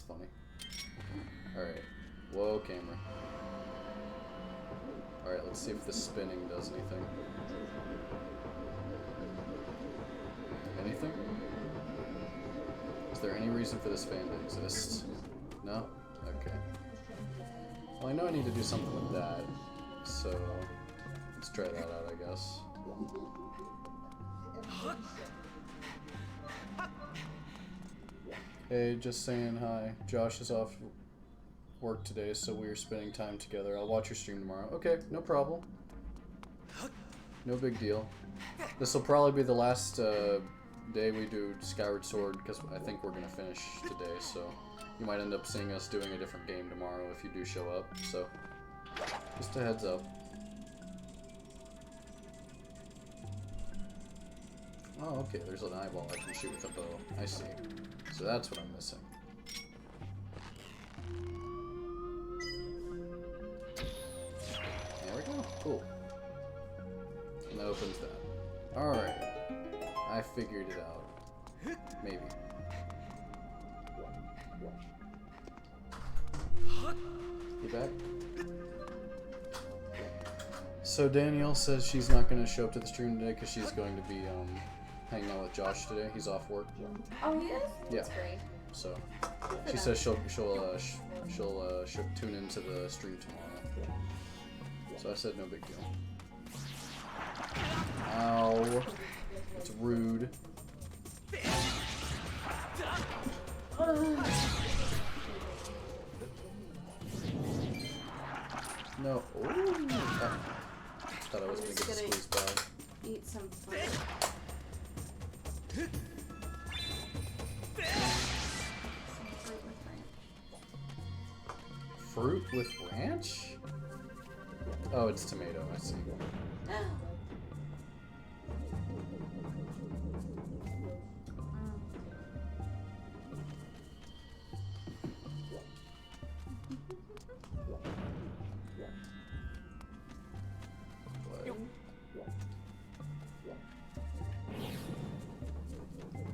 funny. Alright. Whoa, camera. Alright, let's see if the spinning does anything. Anything? Is there any reason for this fan to exist? No? Okay. Well, I know I need to do something with that, so let's try that out, I guess. Hey, just saying hi. Josh is off work today, so we are spending time together. I'll watch your stream tomorrow. Okay, no problem. No big deal. This will probably be the last day we do Skyward Sword, because I think we're going to finish today, so you might end up seeing us doing a different game tomorrow if you do show up, so just a heads up. Oh, okay, there's an eyeball I can shoot with a bow. I see. So that's what I'm missing. There we go. Cool. And that opens that. Alright. I figured it out. Maybe. You back? So Danielle says she's not going to show up to the stream today because she's going to be hanging out with Josh today. He's off work. Oh, he is? Yeah. That's great. So she says she'll tune into the stream tomorrow. So I said no big deal. Ow. It's rude. No. Ooh. Thought I was gonna get squeezed by. Eat some fruit. Fruit with ranch? Oh, it's tomato, I see.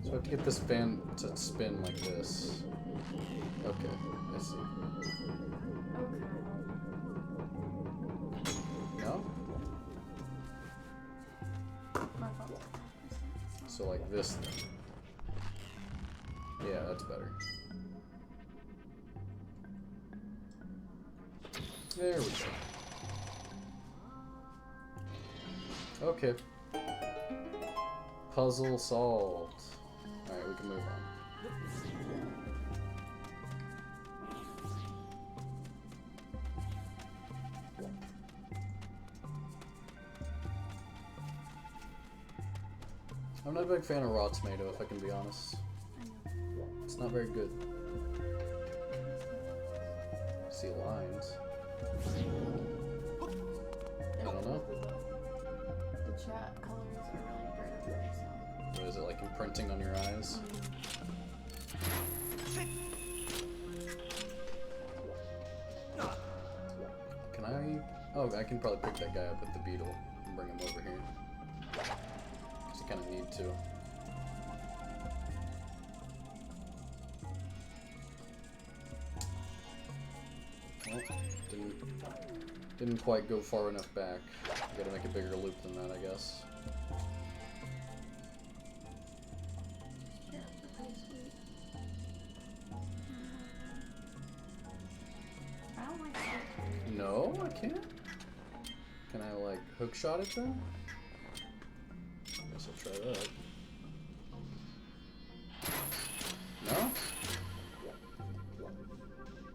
So I have to get this fan to spin like this. Okay, I see. No? So like this thing. Yeah, that's better. There we go. Okay. Puzzle solved. Alright, we can move on. I'm not a big fan of raw tomato, if I can be honest. It's not very good. I see lines. I don't know. The chat colors are really bright, so. What is it, like imprinting on your eyes? Can I... Oh, I can probably pick that guy up with the beetle and bring him over here. Because I kind of need to. Well, didn't quite go far enough back. Gotta make a bigger loop than that, I guess. No, I can't. Can I like hook shot it then? Guess I'll try that. No?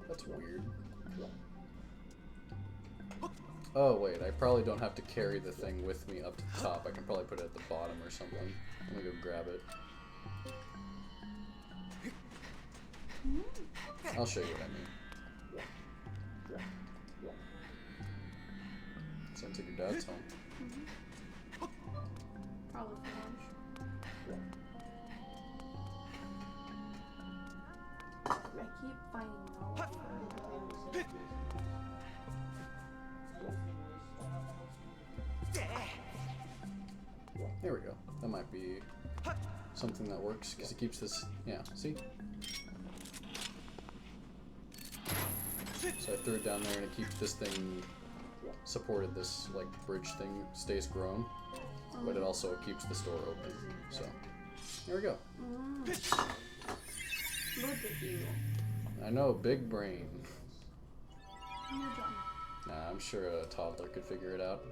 That's weird. Oh wait, I probably don't have to carry the thing with me up to the top. I can probably put it at the bottom or something. Let me go grab it. I'll show you what I mean. Sounds like your dad's home. Probably for lunch. I keep finding no. There we go. That might be something that works because it keeps this. Yeah, see? So I threw it down there and it keeps this thing supported. This like bridge thing stays grown, but it also keeps the door open. So there we go. Look at you. I know, big brain. You're done. Nah, I'm sure a toddler could figure it out.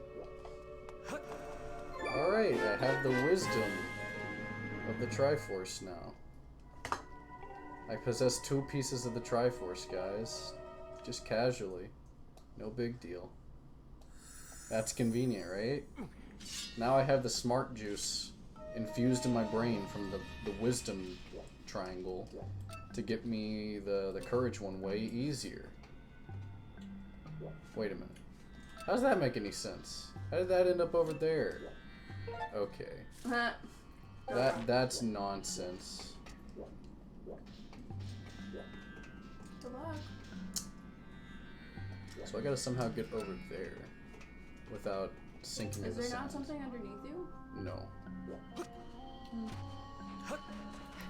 Alright, I have the wisdom of the Triforce now. I possess 2 pieces of the Triforce, guys. Just casually. No big deal. That's convenient, right? Now I have the smart juice infused in my brain from the wisdom triangle to get me the courage one way easier. Wait a minute. How does that make any sense? How did that end up over there? Okay. That's nonsense. Good luck. So I gotta somehow get over there without sinking Is into there sand. not something underneath you? No.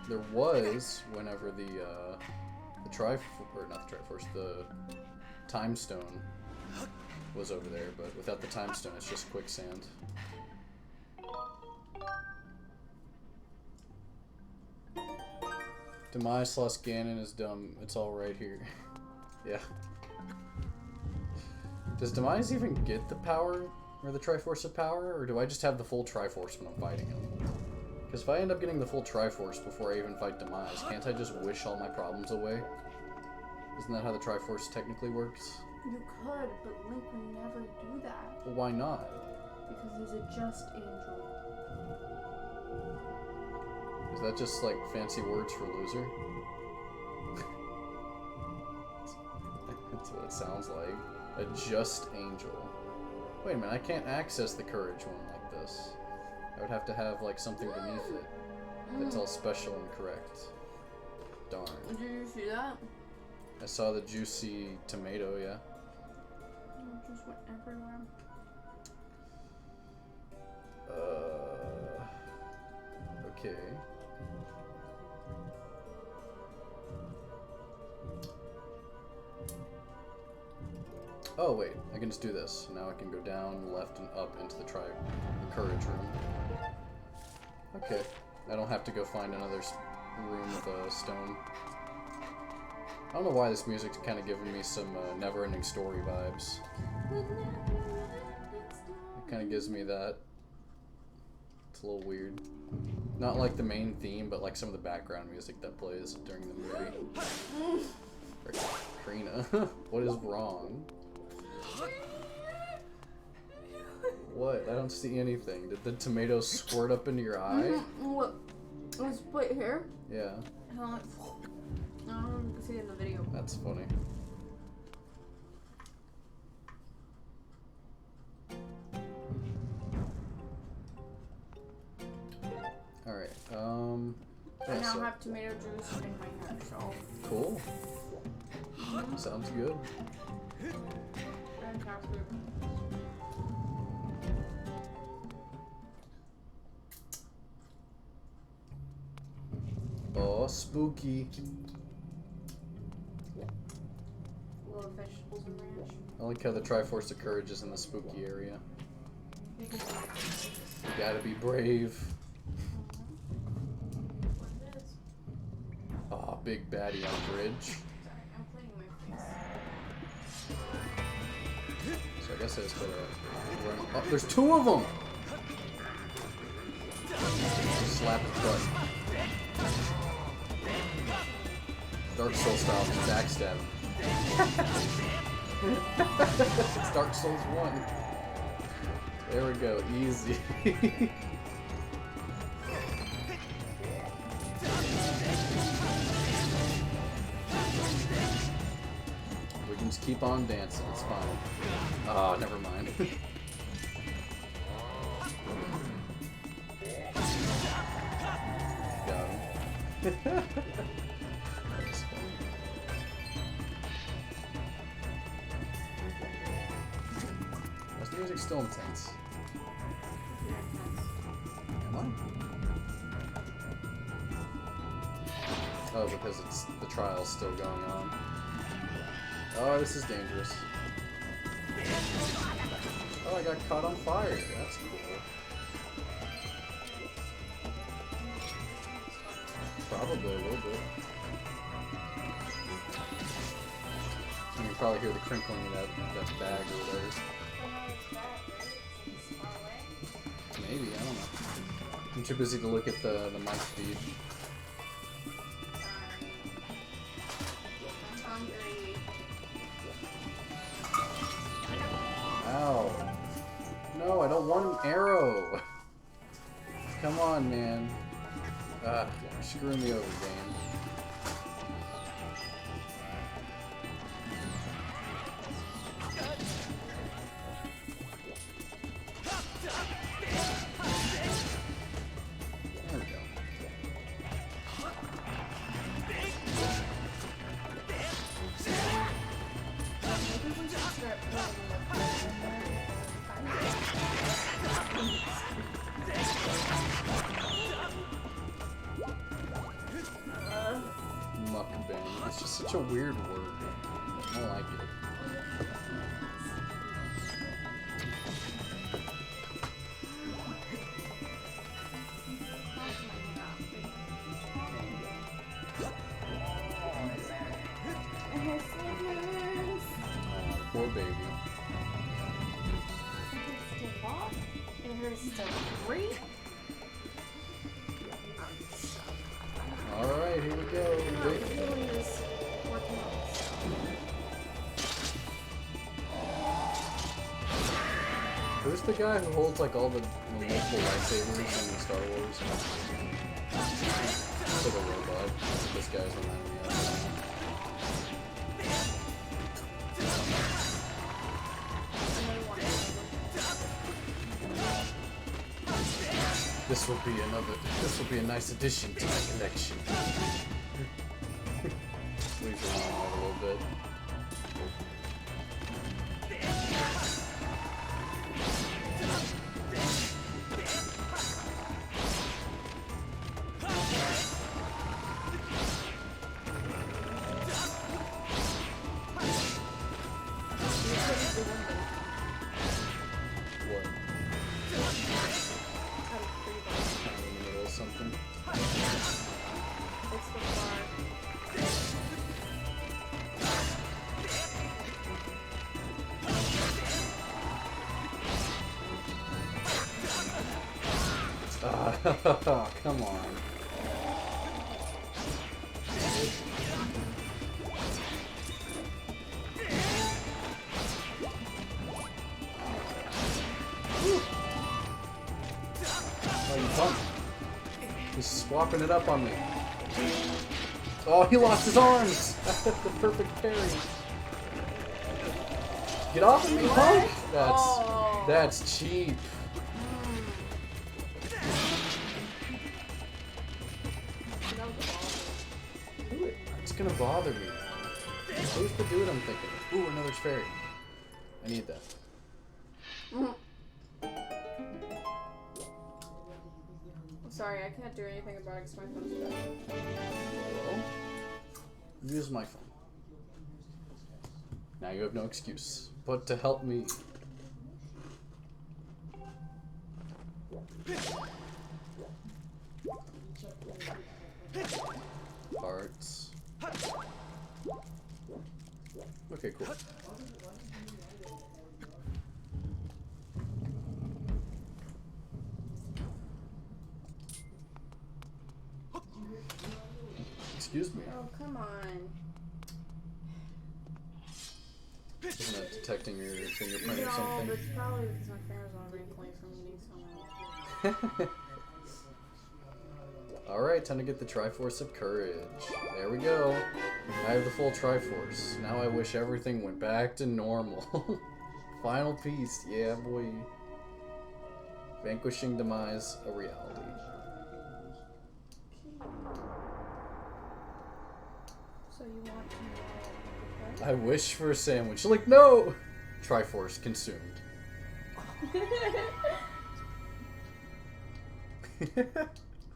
There was whenever the not the Triforce, the Time Stone was over there, but without the Time Stone, it's just quicksand. Demise / Ganon is dumb. It's all right here. Yeah. Does Demise even get the power or the Triforce of power, or do I just have the full Triforce when I'm fighting him? Because if I end up getting the full Triforce before I even fight Demise, can't I just wish all my problems away? Isn't that how the Triforce technically works? You could, but Link would never do that. Well, why not? Because he's a just angel. Is that just like fancy words for loser? That's what it sounds like. A just angel. Wait a minute, I can't access the courage one like this. I would have to have like something beneath it that's all special and correct. Darn. Did you see that? I saw the juicy tomato, yeah. It just went everywhere. Okay. Oh wait, I can just do this. Now I can go down, left, and up into the courage room. Okay, I don't have to go find another room with a stone. I don't know why this music's kind of giving me some never-ending story vibes. It kind of gives me that. It's a little weird. Not like the main theme, but like some of the background music that plays during the movie. Karina, what is wrong? What? I don't see anything. Did the tomato squirt up into your eye? What? It was put here. Yeah. I don't know if you can see it in the video. That's funny. Alright, I yeah, now so- have tomato juice in my hair, so. Cool. Sounds good. Fantastic. Oh, spooky. Little vegetables and ranch. I like how the Triforce of Courage is in the spooky area. You can see it. You gotta be brave. What it is. Oh, big baddie on bridge. Sorry, I'm cleaning my face. So I guess I just gotta run. Oh, there's two of them! Slap his butt. Dark Souls style, just backstab him. It's Dark Souls 1. There we go, easy. We can just keep on dancing, it's fine. Ah, never mind. Got him. That's funny. Why is the music still intense? Am I? Oh, because it's the trial's still going on. Oh, this is dangerous. Oh, I got caught on fire. That's cool. Probably a little bit. You can probably hear the crinkling of that bag or whatever. Maybe, I don't know. I'm too busy to look at the mic feed. Ow. No, I don't want an arrow. Come on, man. You're screwing me over, game. There we go. Mukbang. It's just such a weird word. I don't like it. Poor baby. It hurts to breathe. Alright, here we go. Who's the guy who holds like all the multiple lightsabers in Star Wars? It's like a robot. This guy's reminding me of. This will be a nice addition to my collection. Leave your mom out a little bit. What? In the middle of something. It's the bar. Come on. Oh, you punk. He's swapping it up on me. Oh, he lost his arms! The perfect parry. Get off of me, punk! That's cheap. Do it. It's gonna bother me. Who's the dude I'm thinking of? Ooh, another fairy. I need that. Sorry, I can't do anything about it because my phone's dead. Well, use my phone. Now you have no excuse but to help me. Parts. Okay, cool. Excuse me. Oh, come on. Isn't that detecting your fingerprint No, or but something? it's probably because my fingers on replay from eating so much. Alright, time to get the Triforce of Courage. There we go. I have the full Triforce. Now I wish everything went back to normal. Final piece. Yeah, boy. Vanquishing Demise, a reality. So you want to know? I wish for a sandwich. Like, no! Triforce consumed.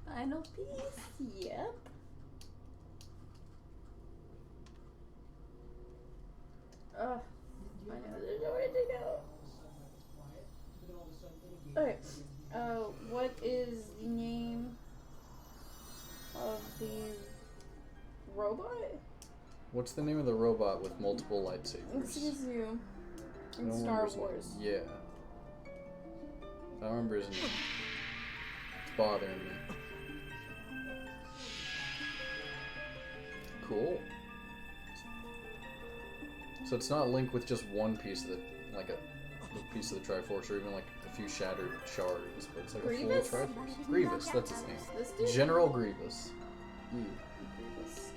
Final piece. Yep. Ugh. I know there's nowhere to go. Okay. What is the name of the robot? What's the name of the robot with multiple lightsabers? It's you I in don't Star remember his Wars. name. Yeah. I don't remember his name. It's bothering me. Cool. So it's not Link with just one piece of the, like a piece of the Triforce, or even like a few shattered shards, but it's like Grievous? a full Triforce. Grievous, that's his name. This dude? General Grievous. Grievous.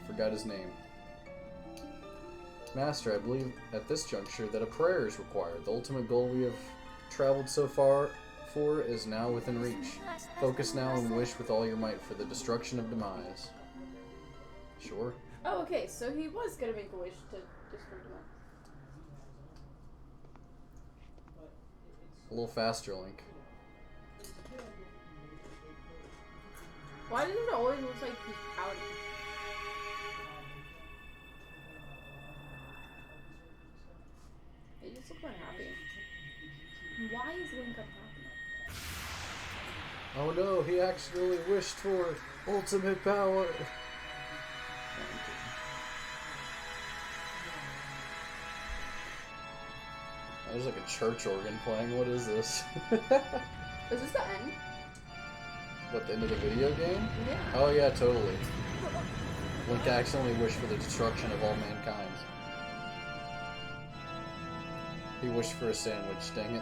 Forgot his name. Master, I believe at this juncture that a prayer is required. The ultimate goal we have traveled so far for is now within reach. Focus now and wish with all your might for the destruction of Demise. Sure. Oh, okay, so he was gonna make a wish to destroy them. A little faster, Link. Why does it always look like he's pouting? They just look unhappy. Why is Link unhappy? Oh no, he accidentally wished for ultimate power. There's like a church organ playing. What is this? Is this the end? What, the end of the video game? Yeah. Oh yeah, totally. Link accidentally wished for the destruction of all mankind. He wished for a sandwich, dang it.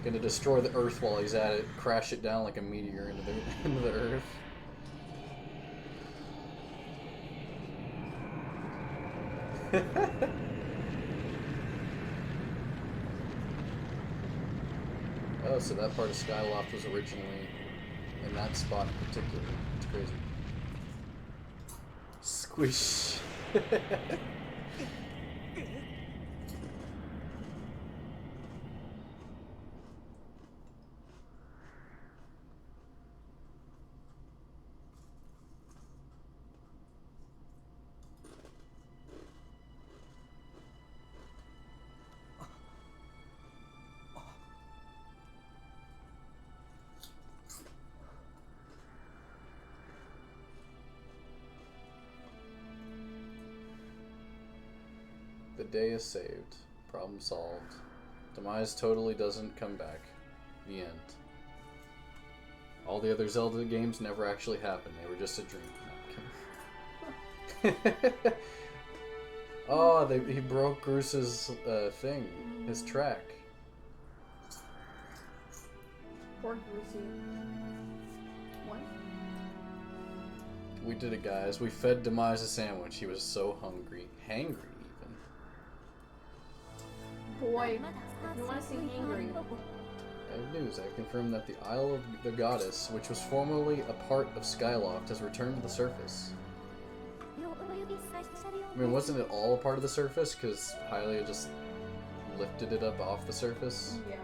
Gonna destroy the Earth while he's at it, crash it down like a meteor into the Earth. Oh, so that part of Skyloft was originally in that spot in particular. It's crazy. Squish. The day is saved. Problem solved. Demise totally doesn't come back. The end. All the other Zelda games never actually happened. They were just a dream. Oh, he broke Groos's thing. His track. Poor Goosey. What? We did it, guys. We fed Demise a sandwich. He was so hungry. Hangry, even. Boy, if you want to see hangry. I have news. I have confirmed that the Isle of the Goddess, which was formerly a part of Skyloft, has returned to the surface. I mean, wasn't it all a part of the surface? Because Hylia just lifted it up off the surface? Yeah.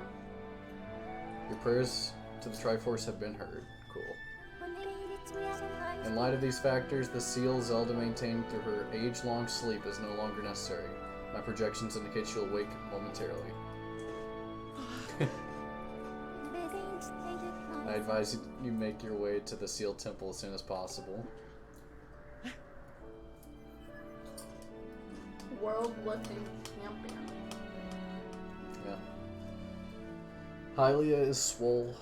Your prayers to the Triforce have been heard. Cool. In light of these factors, the seal Zelda maintained through her age-long sleep is no longer necessary. My projections indicate she'll wake momentarily. I advise you make your way to the Seal Temple as soon as possible. World lifting champion. Yeah. Hylia is swole.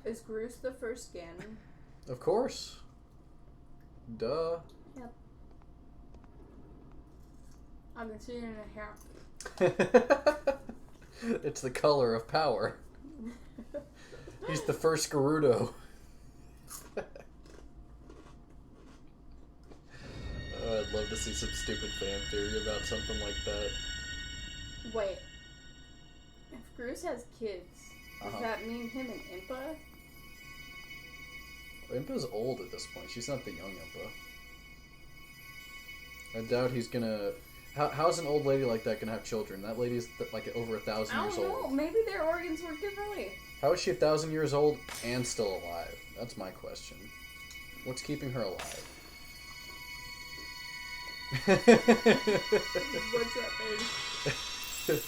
Is Groose the first Ganon? Of course. Duh. Yep. I can see it in the hair. It's the color of power. He's the first Gerudo. I'd love to see some stupid fan theory about something like that. Wait. If Groose has kids, does that mean him and Impa? Impa's old at this point. She's not the young Impa. I doubt he's gonna... How's an old lady like that gonna have children? That lady's like over 1,000 years old. I don't know. Maybe their organs work differently. How is she 1,000 years old and still alive? That's my question. What's keeping her alive? What's that, baby?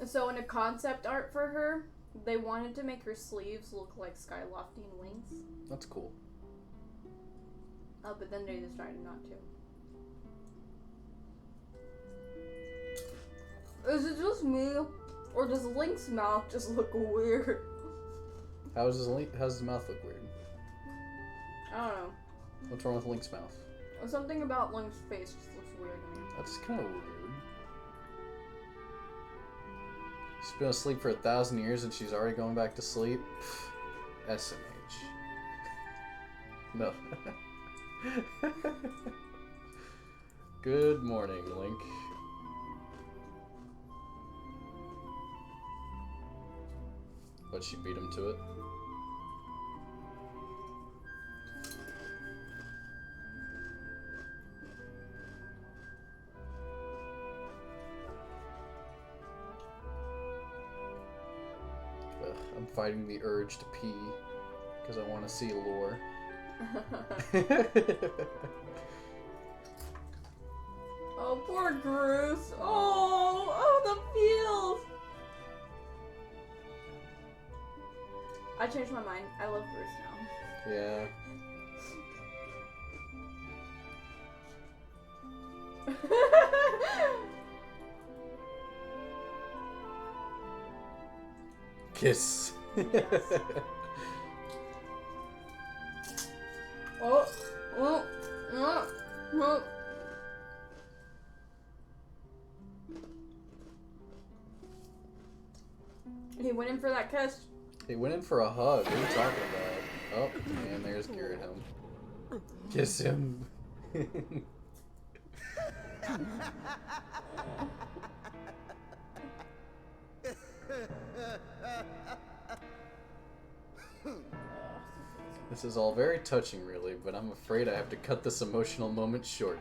So in a concept art for her, they wanted to make her sleeves look like skylofting wings. That's cool. Oh, but then they decided not to. Is it just me? Or does Link's mouth just look weird? How's his mouth look weird? I don't know. What's wrong with Link's mouth? Something about Link's face just looks weird to me. That's kind of weird. She's been asleep for 1,000 years and she's already going back to sleep? SMH. No. Good morning, Link. But she beat him to it. I'm fighting the urge to pee because I want to see lore. Oh, poor Groose. Oh, the feels. I changed my mind. I love Groose now. Yeah. Kiss. Yes. Oh. He went in for that kiss. He went in for a hug. What are you talking about? Oh, and there's Garrett. Kiss him. This is all very touching, really, but I'm afraid I have to cut this emotional moment short.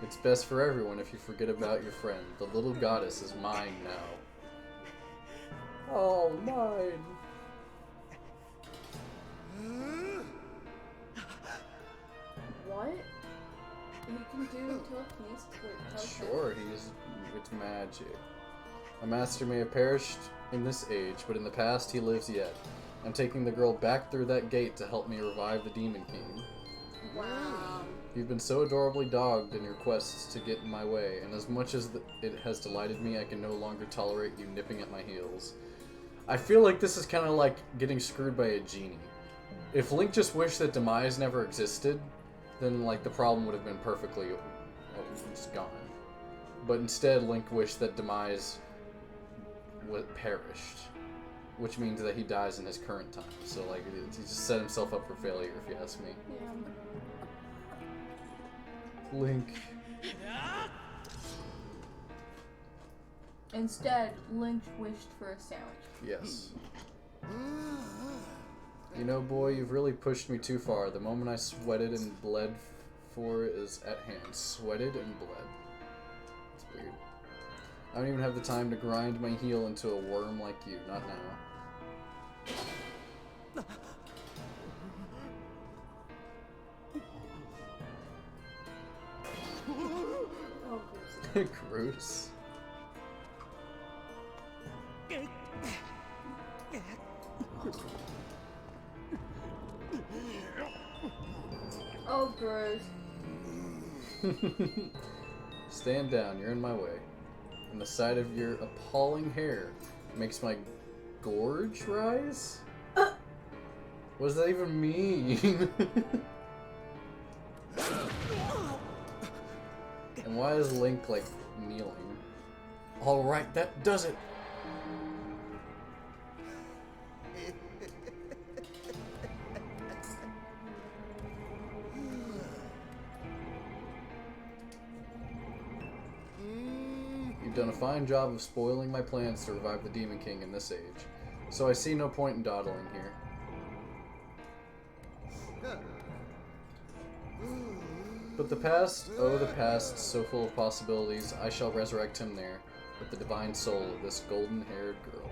It's best for everyone if you forget about your friend. The little goddess is mine now. Oh, mine. What? You can do telekinesis. Sure, it's magic. A master may have perished in this age, but in the past he lives yet. I'm taking the girl back through that gate to help me revive the Demon King. Wow. You've been so adorably dogged in your quests to get in my way, and as much as it has delighted me, I can no longer tolerate you nipping at my heels. I feel like this is kind of like getting screwed by a genie. If Link just wished that Demise never existed, then like the problem would have been perfectly just gone. But instead, Link wished that Demise perished, which means that he dies in his current time. So like he just set himself up for failure, if you ask me. Yeah. Link, Instead, Link wished for a sandwich. Yes. You know, boy, you've really pushed me too far. The moment I sweated and bled for is at hand. Sweated and bled. It's weird. I don't even have the time to grind my heel into a worm like you. Not now. Oh, gross. Gross. Oh, gross. Stand down, you're in my way. And the sight of your appalling hair makes my gorge rise? What does that even mean? And why is Link, like, kneeling? Alright, that does it! You've done a fine job of spoiling my plans to revive the Demon King in this age, so I see no point in dawdling here. But the past, oh the past, so full of possibilities, I shall resurrect him there, with the divine soul of this golden-haired girl.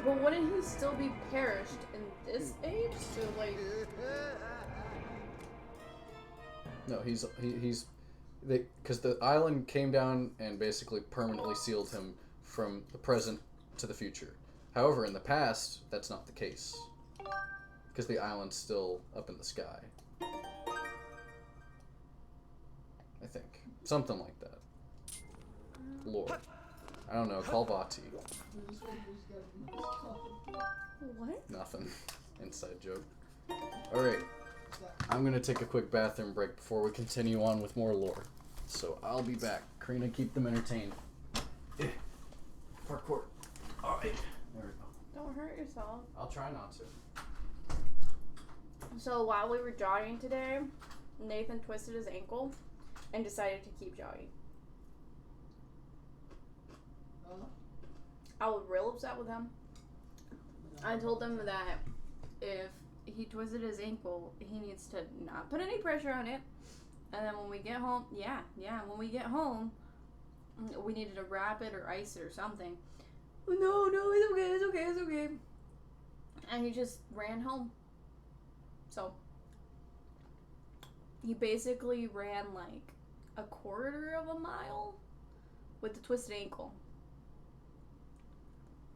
But wouldn't he still be perished in this age? So, like... No, because the island came down and basically permanently sealed him from the present to the future. However, in the past, that's not the case. Because the island's still up in the sky. I think. Something like that. Lord. I don't know, call Vati. What? Nothing. Inside joke. Alright. I'm gonna take a quick bathroom break before we continue on with more lore. So I'll be back. Karina, keep them entertained. Parkour. Alright. There we go. Don't hurt yourself. I'll try not to. So while we were jogging today, Nathan twisted his ankle and decided to keep jogging. I was real upset with him. I told him that if he twisted his ankle, he needs to not put any pressure on it. And then when we get home, when we get home, we needed to wrap it or ice it or something. No, it's okay. And he just ran home. So, he basically ran like a quarter of a mile with the twisted ankle.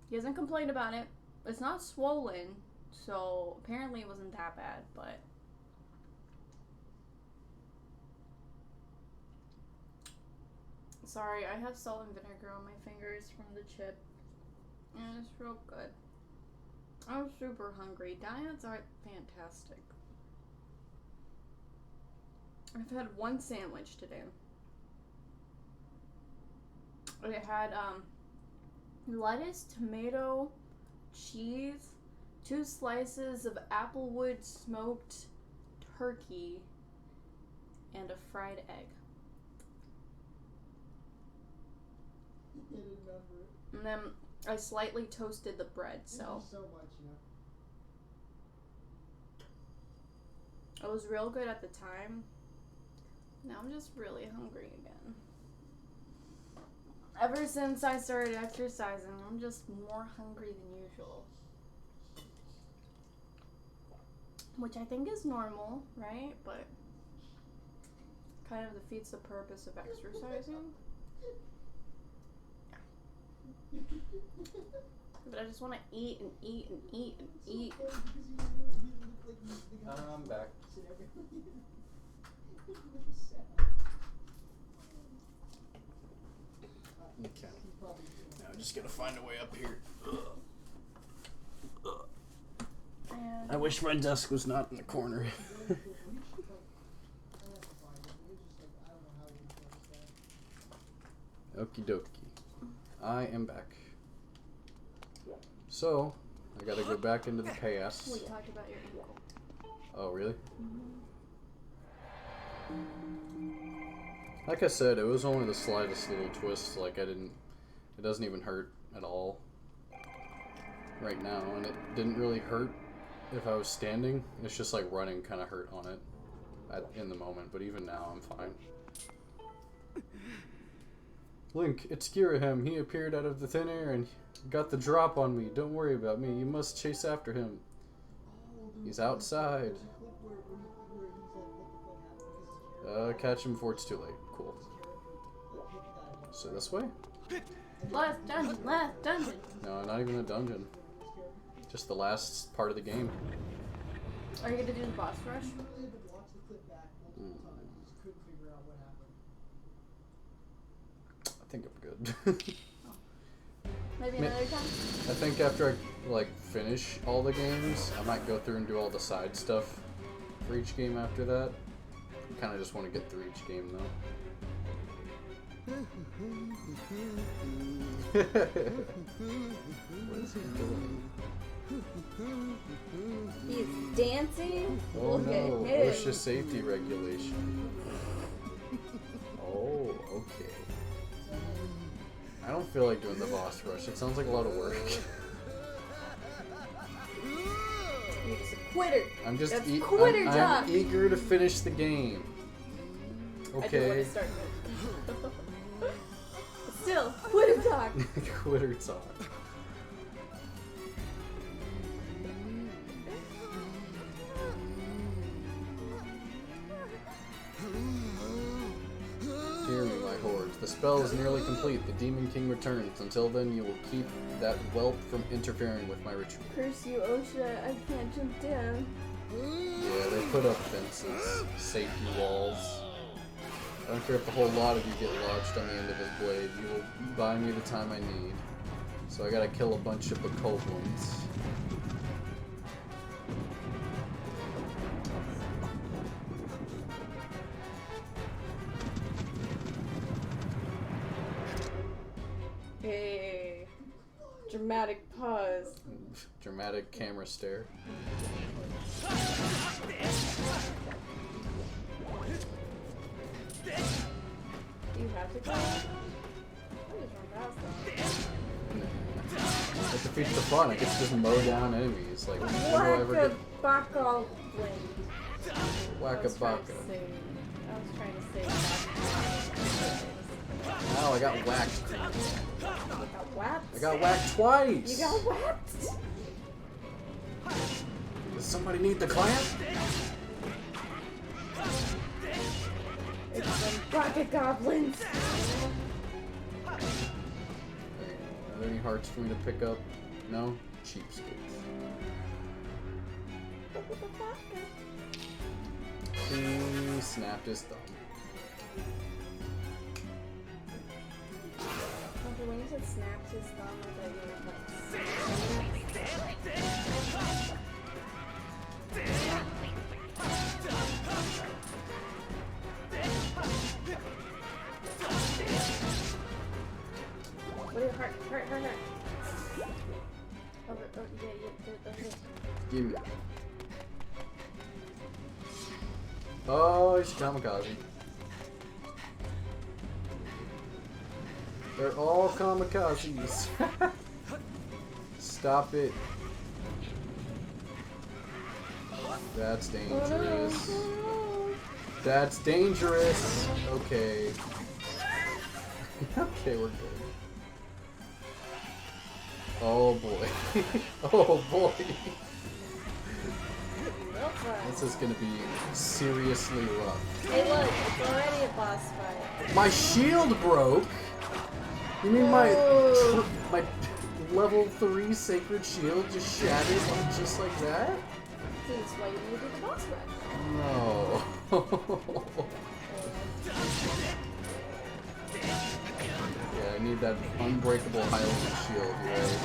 He hasn't complained about it. It's not swollen, so apparently it wasn't that bad, but... Sorry, I have salt and vinegar on my fingers from the chip. And it's real good. I'm super hungry. Diets aren't fantastic. I've had one sandwich today. It had lettuce, tomato, cheese, 2 slices of applewood smoked turkey, and a fried egg. And then I slightly toasted the bread, so. So much, It was real good at the time. Now I'm just really hungry again. Ever since I started exercising, I'm just more hungry than usual. Which I think is normal, right? But kind of defeats the purpose of exercising. But I just want to eat and eat and eat and eat. I'm back. Okay. Now I just gotta find a way up here. I wish my desk was not in the corner. Okie dokie. I am back. So, I gotta go back into the pass. We talked about your ankle. Oh, really? Like I said, it was only the slightest little twist. Like it doesn't even hurt at all right now, and it didn't really hurt if I was standing. It's just like running kind of hurt on it in the moment, but even now I'm fine. Link, it's Girahim. He appeared out of the thin air and got the drop on me. Don't worry about me. You must chase after him. He's outside. Catch him before it's too late. Cool. So this way? Left dungeon, left dungeon. No, not even a dungeon. Just the last part of the game. Are you gonna do the boss rush? I think I'm good. Maybe another time? I think after I like finish all the games, I might go through and do all the side stuff for each game after that. I kind of just want to get through each game though. What is he doing? He's dancing? Oh Look no, at him. OSHA safety regulation. Oh, okay. I don't feel like doing the boss rush. It sounds like a lot of work. You're just a quitter. I'm just That's quitter I'm talk. eager to finish the game. I do want Okay. to start with. But still, quitter talk. Quitter talk. Hear me, my hordes. The spell is nearly complete. The Demon King returns. Until then, you will keep that whelp from interfering with my ritual. Curse you, OSHA. I can't jump down. Yeah, they put up fences, safety walls. I don't care if the whole lot of you get lodged on the end of his blade. You will buy me the time I need. So I gotta kill a bunch of bokoblins. Hey. Dramatic pause. Dramatic camera stare. Do you have to go? I just run past them. It defeats the fun. I get to just mow down enemies. Like, when do I ever get Whack-a-baka blade. whack-a-baka? I was trying to say Ow, I got whacked. You got whacked? I got whacked twice! You got whacked? Does somebody need the clamp? It's some rocket goblins. Are there any hearts for me to pick up? No? Cheapskates. He snapped his thumb. Okay, when you said snapped his thumb, I thought you were like what are your heart? Over, oh, yeah. Give me. Oh, he's kamikaze. They're all kamikazes. Stop it. That's dangerous. That's dangerous. Okay. Okay, we're good. Oh boy. Oh boy. This is gonna be seriously rough. Hey, look, it's already a boss fight. My shield broke. You mean my level 3 sacred shield just shattered just like that? That's why you need to do the boss rush. No. Yeah, I need that unbreakable Highlander shield, right?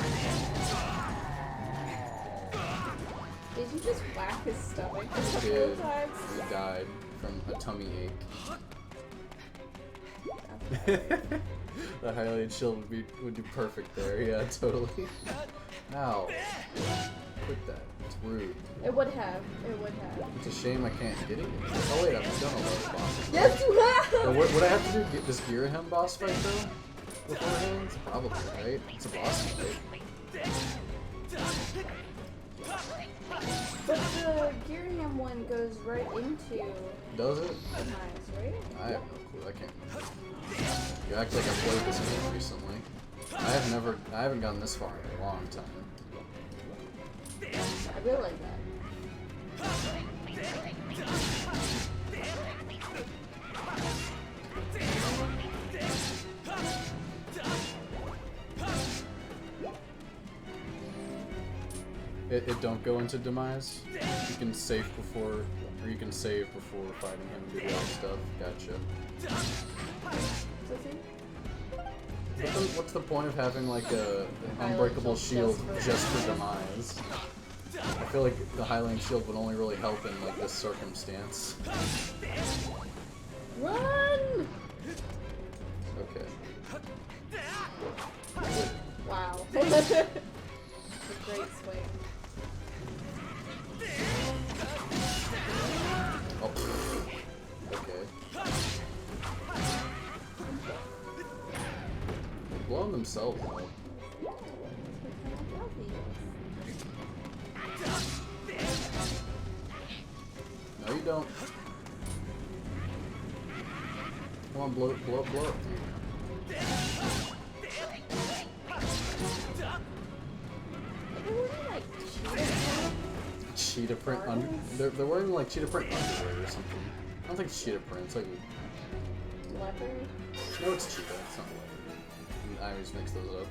Did you just whack his stomach a I couple did. of times? He died from a tummy ache. The Highlander shield would be perfect there. Yeah, totally. Ow. Quit that. It's rude. It would have. It would have. It's a shame I can't get it. Oh wait, I've done all those bosses. Yes, you have! So what would I have to do? Get this Girahim boss fight though? Beforehand? Probably, right? It's a boss fight. But the Girahim one goes right into Does it? Demise, right? I have no clue. I can't remember. You act like I played this game recently. I haven't gotten this far in a long time. I really like that. It don't go into Demise. You can save before, or you can save before fighting him and do the other stuff. Gotcha. What's the point of having like an unbreakable shield just for Demise? I feel like the Highland shield would only really help in like this circumstance. Run! Okay. Wow. It's a great swing. Oh. Okay. They're blowing themselves up. No, you don't. Come on, blow it, blow it, blow it. Cheetah print under. They're wearing like cheetah print underwear or something. I don't think it's cheetah print. It's like. Leopard? No, it's cheetah. It's not leopard. I always mix those up.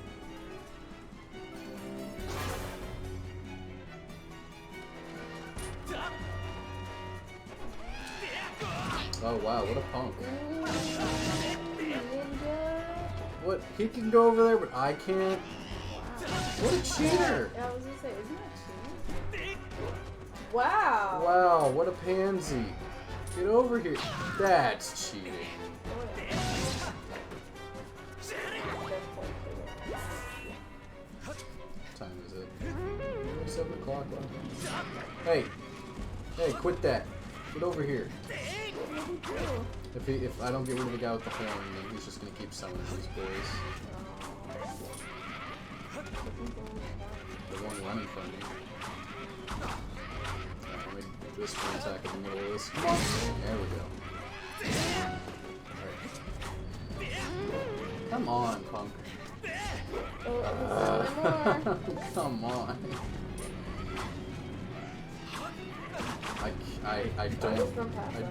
Oh wow, what a punk. What? He can go over there, but I can't? What a cheater! Yeah, I was gonna say, isn't that cheating? Wow! Wow, what a pansy. Get over here. That's cheating. What time is it? 7 o'clock. Hey! Hey, quit that. Get over here. If I don't get rid of the guy with the horn, then he's just gonna keep summoning these boys. The one running from me. Let me do this one attack in the middle of this. Come on. There we go. Alright. Come on, punk. Come on. I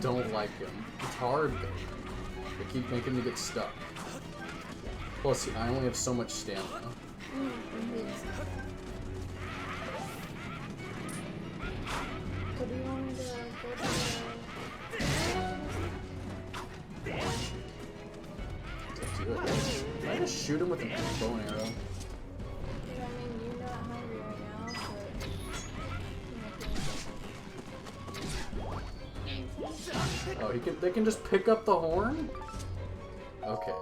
don't like him. It's hard though. They keep making me get stuck. Plus, I only have so much stamina. So do you want me to go to Can I just shoot him with a bow and arrow? I mean, you're not hungry right now, but... Oh, they can just pick up the horn? Okay.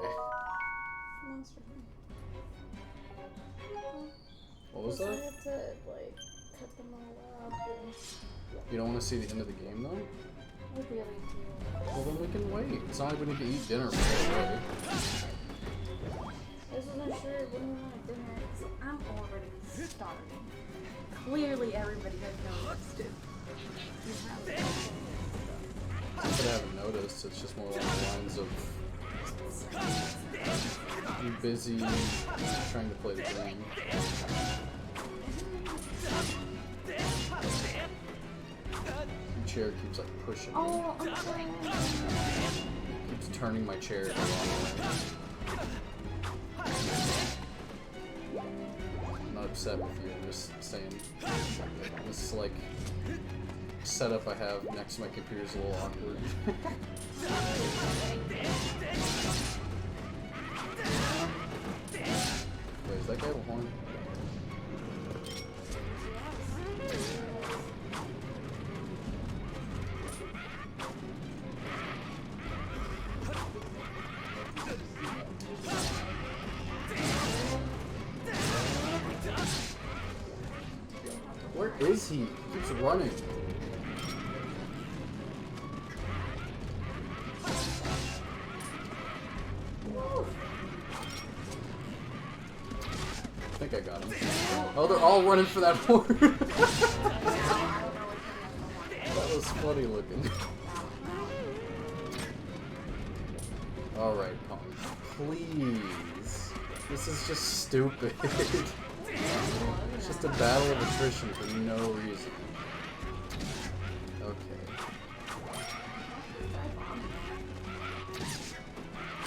What was that? I have to, like, cut them all up. You don't want to see the end of the game, though? I really do. Well, then we can wait. It's not like we need to eat dinner right away. I wasn't sure when we wanted dinner, so I'm already starving. Clearly everybody has noticed it. I haven't noticed. It's just more along the lines of I'm busy trying to play the game. Your chair keeps like pushing me. Oh, I'm sorry. Keeps turning my chair the wrong way. I'm not upset with you. I'm just saying this like setup I have next to my computer is a little awkward. Wait, is that guy with a horn? Where is is he? He keeps running. I think I got him. Oh, they're all running for that horn. That was funny looking. Alright, Pong. Please. This is just stupid. It's just a battle of attrition for no reason. Okay.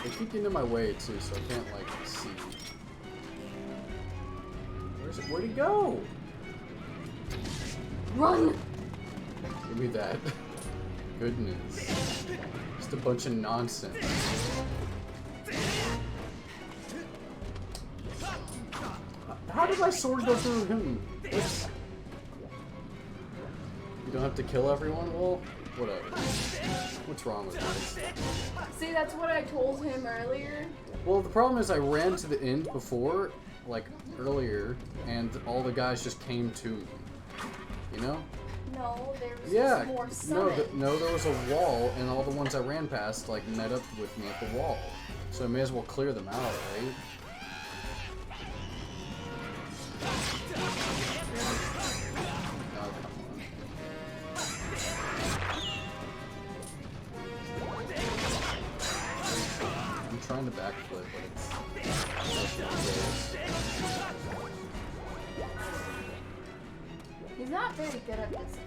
They keep getting in my way too, so I can't like see. Where'd he go? Run! Give me that. Goodness. Just a bunch of nonsense. How did my sword go through him? Oops. You don't have to kill everyone? Well, whatever. What's wrong with this? See, that's what I told him earlier. Well, the problem is I ran to the end before, like earlier, and all the guys just came to me. You know? No, there was Yeah. just more No, summit. no, there was a wall, and all the ones I ran past like met up with me at the wall. So I may as well clear them out, right? Oh, come on. I'm trying to backflip, but it's He's not very good at this.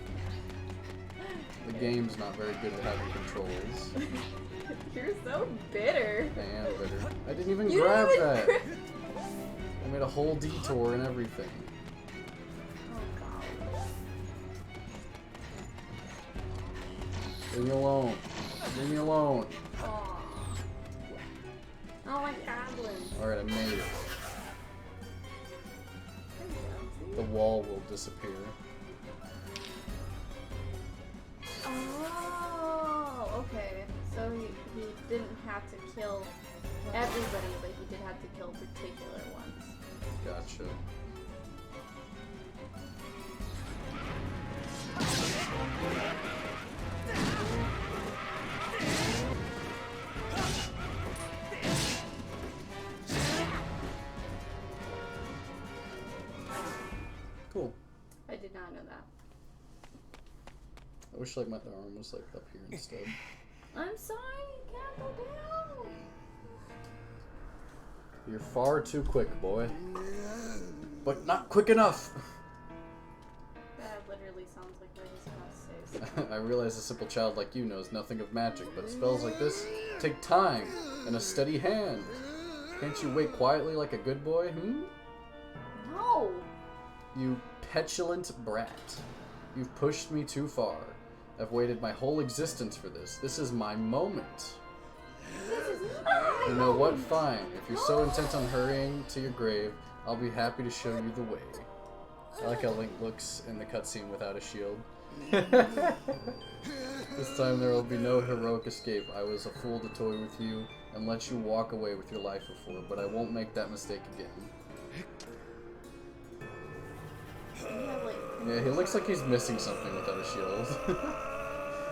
the game's not very good at having controls. You're so bitter. I am bitter. I didn't even You grab didn't that. even I made a whole detour and everything. Oh god. Leave me alone. Leave me alone. Aw. Oh, like goblins. Alright, I made it. There you go, The see? wall will disappear. Oh, okay. So he didn't have to kill everybody, but he did have to kill particular ones. Gotcha. Cool. I did not know that. I wish like my arm was like up here instead. I'm sorry, you can't go down. You're far too quick, boy. But not quick enough! That literally sounds like what he's about to say. I realize a simple child like you knows nothing of magic, but spells like this take time and a steady hand. Can't you wait quietly like a good boy, No! You petulant brat. You've pushed me too far. I've waited my whole existence for this. This is my moment. You know what? Fine. If you're so intent on hurrying to your grave, I'll be happy to show you the way. I like how Link looks in the cutscene without a shield. This time there will be no heroic escape. I was a fool to toy with you and let you walk away with your life before, but I won't make that mistake again. Yeah, he looks like he's missing something without a shield.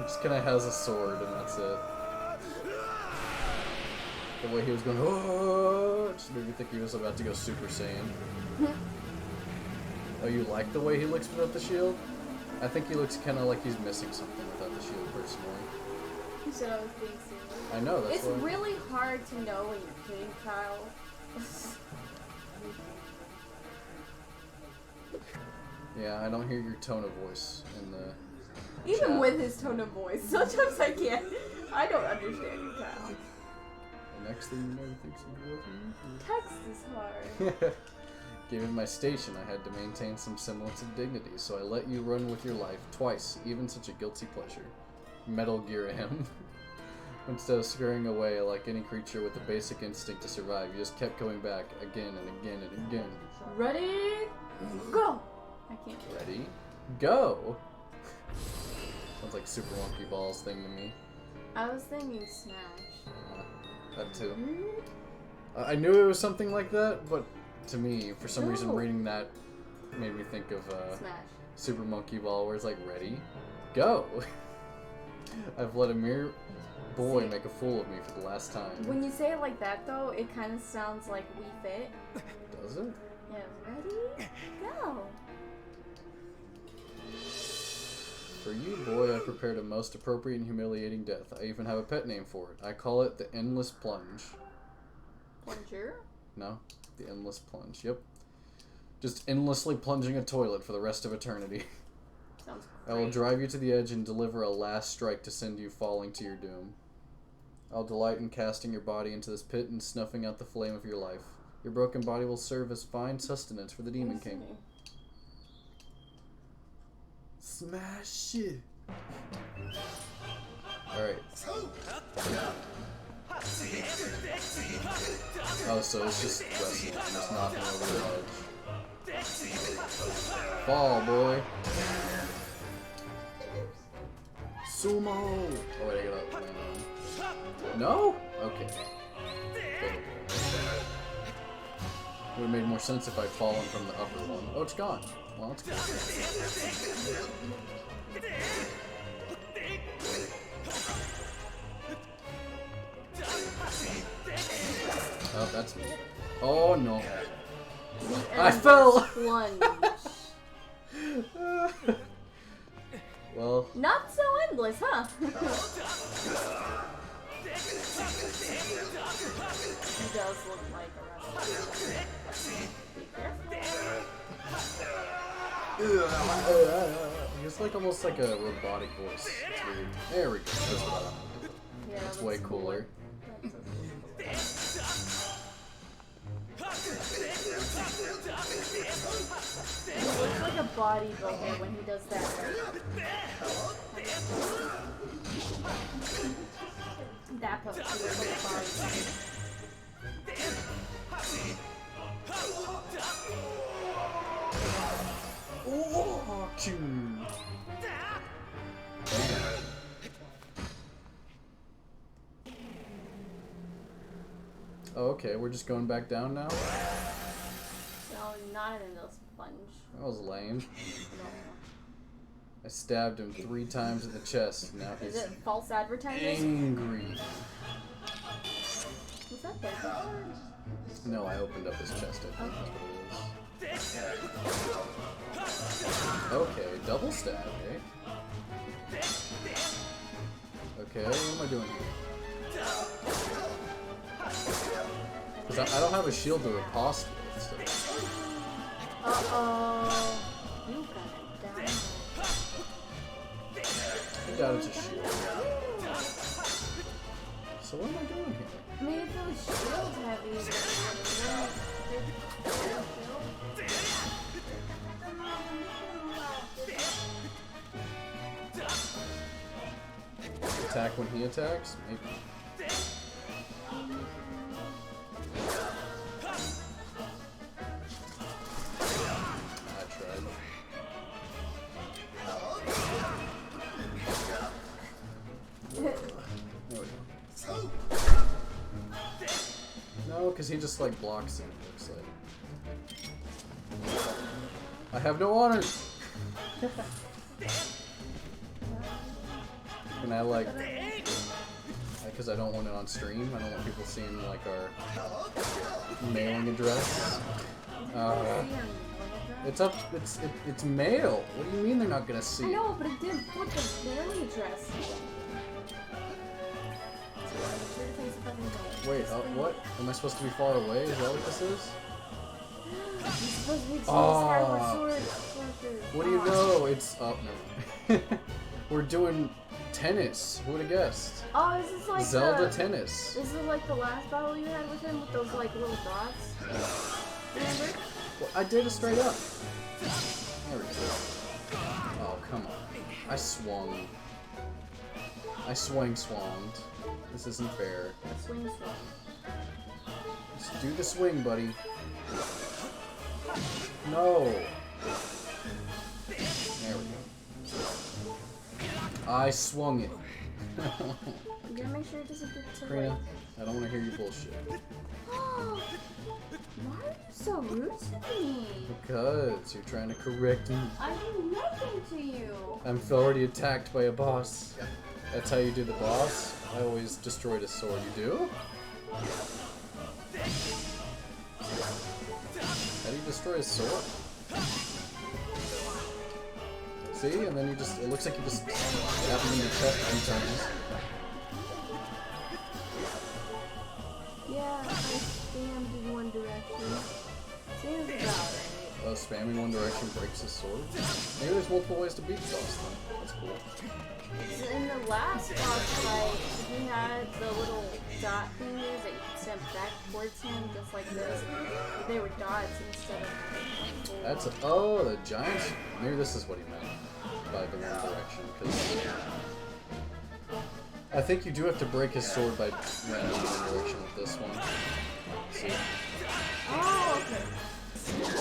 Just kinda has a sword and that's it. The way he was going, oh, just made me think he was about to go Super Saiyan. Oh, you like the way he looks without the shield? I think he looks kinda like he's missing something without the shield, personally. You said I was being serious. I know, that's It's why. really hard to know when you're kidding, Kyle. Yeah, I don't hear your tone of voice in the Even chat. with his tone of voice, sometimes I can't. I don't understand you, Kyle. The next thing you know, he thinks he's working. Text is hard. Given my station, I had to maintain some semblance of dignity, so I let you run with your life twice, even such a guilty pleasure. Metal Gear him. Instead of scurrying away like any creature with the basic instinct to survive, you just kept going back again and again and again. Ready? Go! I can't do it. Ready? Go! Sounds like Super Monkey Ball's thing to me. I was thinking Smash. That too. I knew it was something like that, but to me, for some reason, No. reading that made me think of Smash. Super Monkey Ball, where it's like, ready, go. I've let a mere boy make a fool of me for the last time. When you say it like that, though, it kind of sounds like We Fit. Does it? Yeah, ready? Go! For you, boy, I prepared a most appropriate and humiliating death. I even have a pet name for it. I call it the Endless Plunge. Plunger? No, the Endless Plunge. Yep. Just endlessly plunging a toilet for the rest of eternity. Sounds I great. will drive you to the edge and deliver a last strike to send you falling to your doom. I'll delight in casting your body into this pit and snuffing out the flame of your life. Your broken body will serve as fine sustenance for the Demon King. Smash it! Alright. Oh, so it's just wrestling. Just knocking over the edge. Fall, boy. Sumo! Oh, wait, I gotta land on. No? Okay. Would have made more sense if I'd fallen from the upper one. Oh, it's gone. Well, it's gone. Oh, that's me. Oh, no. I fell! Plunge. Well. Not so endless, huh? He does look like a wrestler. Be careful. It's like almost like a robotic voice. It's weird. There we go. That's what I want. Yeah, That's way cooler. He looks like a bodybuilder when he does that. That pose. He looks like a bodybuilder. Oh, oh, okay, we're just going back down now? No, not in this plunge. That was lame. No. I stabbed him 3 times in the chest. Now Is he's it false advertising? angry. Was that there? No, I opened up his chest, I think that's what it is. Okay, double stab, eh? Okay, what am I doing here? Because I don't have a shield to riposte with, so... Uh-oh. You got it down. I doubt it's a shield. So what am I doing here? I mean, if it was shield heavy, Attack when he attacks? Maybe. I tried. There we go. No, because he just like blocks it, looks like. I have no honor! Can I like... Because I don't want it on stream, I don't want people seeing like our mailing address. It's mail! What do you mean they're not gonna see I it? know, but it didn't put the mailing address. Wait, what? Am I supposed to be far away? Is that what this is? You're supposed to be Ah. Skyward Sword. What do you know? It's... Oh, no. We're doing tennis. Who would have guessed? Oh, is this like Zelda tennis. This is like the last battle you had with him with those like little dots? Remember? Well, I did it straight up. There we go. Oh, come on. I swung. I swanged. This isn't fair. Swing. Just do the swing, buddy. No. There we go. I swung it. You gotta make sure it doesn't get to Karina, like. I don't want to hear you bullshit. Why are you so rude to me? Because you're trying to correct me. I did nothing to you. I'm already attacked by a boss. That's how you do the boss? I always destroyed a sword. You do? How do you destroy a sword? See? And then you just, it looks like you just stab him in your chest 3 times. Yeah, I spammed in one direction. Seems about right. Oh, spamming one direction breaks his sword? Maybe there's multiple ways to beat the boss then. That's cool. In the last boss fight, he had the little dot fingers that you could step back towards him, just like this. They were dots instead of like, That's a, oh, the giants. Maybe this is what he meant by the one direction, because I think you do have to break his sword by running in one direction with this one. See? Oh, okay.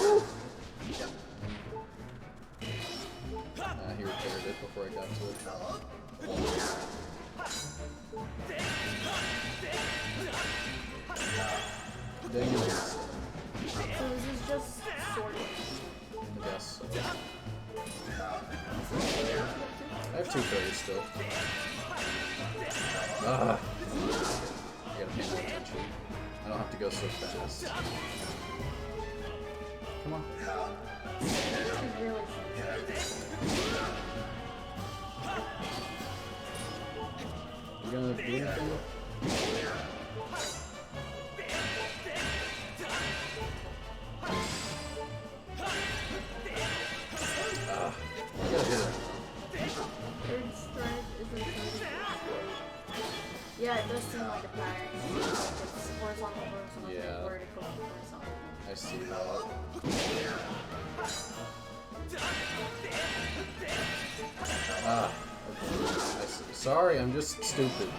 Ooh. He repaired it before I got to it. Dang it. So this is just sorting. I guess. I have 2 fairies still. Ah! I gotta pay more attention. I don't have to go so fast. Come on. He really You gonna do anything? Ah, I gotta hit it. Third strike isn't really yeah, it does seem like a pattern. It's horizontal, Yeah. vertical, horizontal. I see that. Ah, okay. I see. Sorry, I'm just stupid.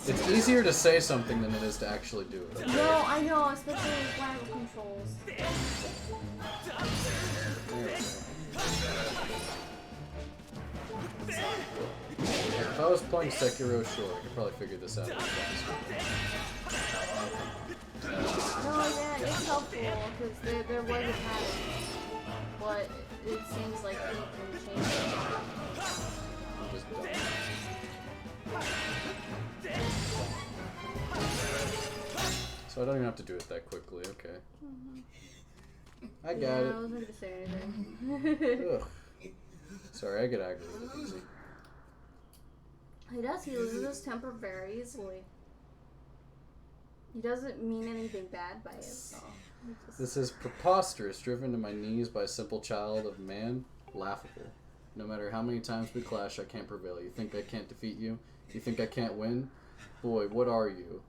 It's easier to say something than it is to actually do it. No, I know, especially with rival controls. If I was playing Sekiro, sure, I could probably figure this out. No, yeah, it's helpful because there was a pattern, but it seems like he can change it. I'm just dumb. So I don't even have to do it that quickly, okay. I got Yeah, it. I wasn't gonna say anything. Ugh. Sorry, I get aggravated easy. He does, he loses his temper very easily. He doesn't mean anything bad by it, so. This is preposterous, driven to my knees by a simple child of man. Laughable. No matter how many times we clash, I can't prevail. You think I can't defeat you? You think I can't win? Boy, what are you?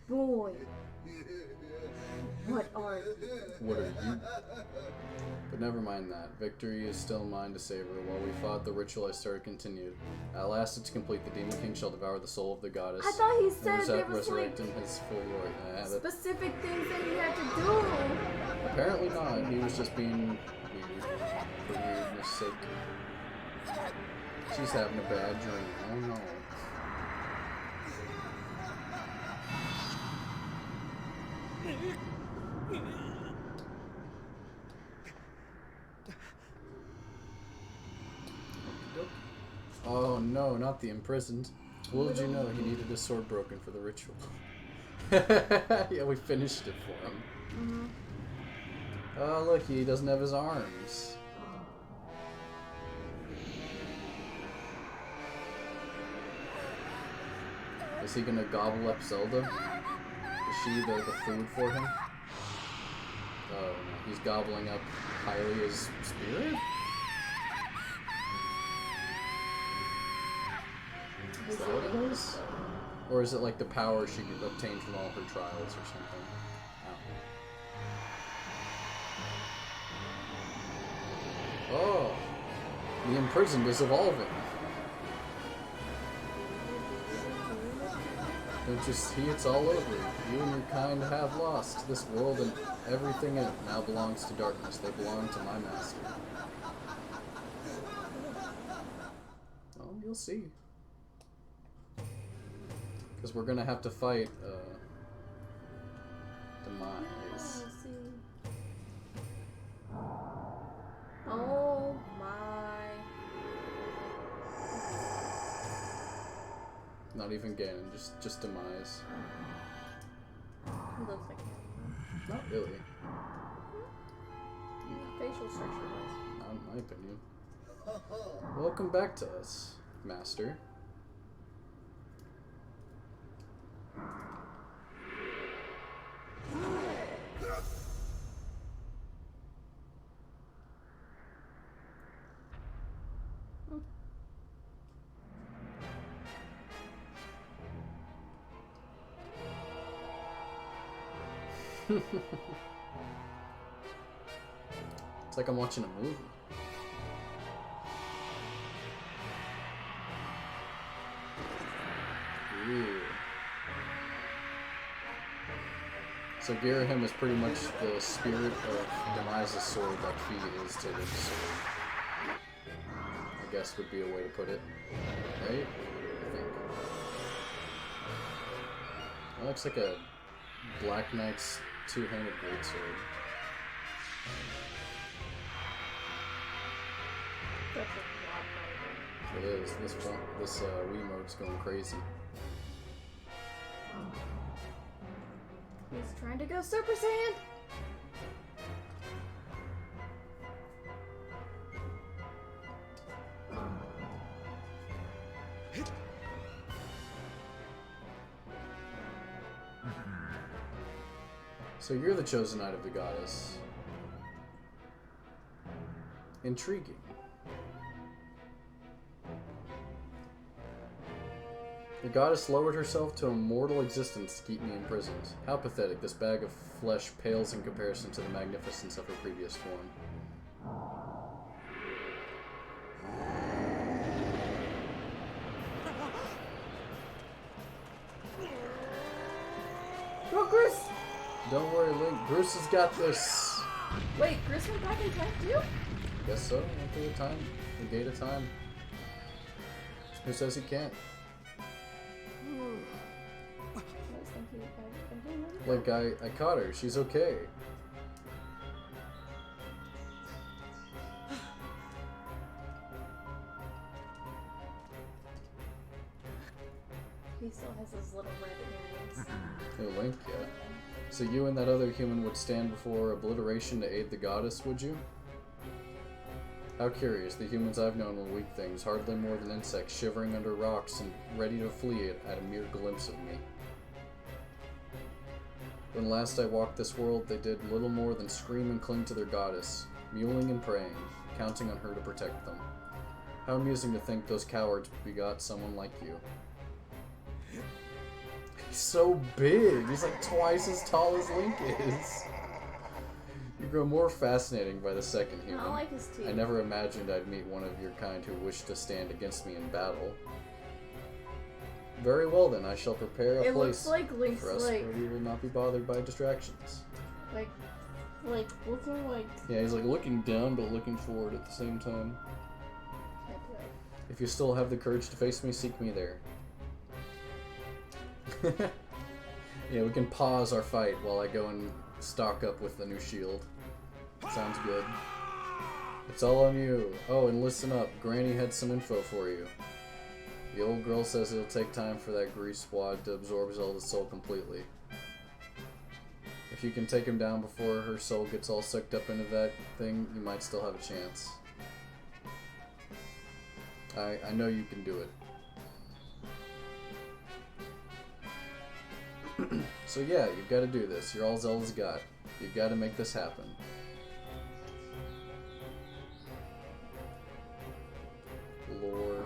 Boy. What are you? What are you? But never mind that. Victory is still mine to savor. While we fought, the ritual I started continued. At last, it's complete. The Demon King shall devour the soul of the goddess. I thought he and said there was like resurrect in his full glory. specific things that he had to do. Apparently not. He was just being weird for weirdness' sake. She's having a bad dream. Oh no. Oh no, not the imprisoned. Little did you know he needed his sword broken for the ritual. Yeah, we finished it for him. Oh look, he doesn't have his arms. Is he gonna gobble up Zelda? Is she the food for him? Oh no, he's gobbling up Hylia's spirit? Is that what it is? Or is it like the power she obtained from all her trials or something? Oh, the imprisoned is evolving. Don't you see it's all over? You and your kind have lost. This world and everything in it now belongs to darkness. They belong to my master. Well, you'll see. Because we're gonna have to fight Demise. Let's see. Oh my. Not even Ganon, just Demise. He looks like him. Not really, Facial structure wise. not in my opinion. Welcome back to us, Master. It's like I'm watching a movie. Ooh. So Girahim is pretty much the spirit of Demise's sword like Fi is to this sword. I guess would be a way to put it. Right? I think. That looks like a Black Knight's two-handed greatsword. That's a lot better. It is. This Wii mode's going crazy. He's trying to go Super Saiyan! So you're the chosen knight of the goddess. Intriguing. The goddess lowered herself to a mortal existence to keep me imprisoned. How pathetic. This bag of flesh pales in comparison to the magnificence of her previous form. Go, Chris! Don't worry, Link. Bruce has got this. Wait, Chris went back in time too? Guess so. Went through the time. The gate of time. Who says he can't? I was thinking about Link, I caught her. She's okay. He still has his little red earrings. Who, Link? Yeah. So you and that other human would stand before obliteration to aid the goddess, would you? How curious. The humans I've known were weak things, hardly more than insects, shivering under rocks and ready to flee at a mere glimpse of me. When last I walked this world, they did little more than scream and cling to their goddess, mewling and praying, counting on her to protect them. How amusing to think those cowards begot someone like you. He's so big. He's like twice as tall as Link is. You grow more fascinating by the second human. I don't like his teeth. I never imagined I'd meet one of your kind who wished to stand against me in battle. Very well then, I shall prepare a It place looks like Link's for us where we will not be bothered by distractions. like looking like. Yeah, he's like looking down but looking forward at the same time. If you still have the courage to face me, seek me there. Yeah, we can pause our fight while I go and stock up with the new shield. Sounds good. It's all on you. Oh, and listen up. Granny had some info for you. The old girl says it'll take time for that grease wad to absorb Zelda's soul completely. If you can take him down before her soul gets all sucked up into that thing, you might still have a chance. I know you can do it. So yeah, you've got to do this. You're all Zelda's got. You've got to make this happen. Lord.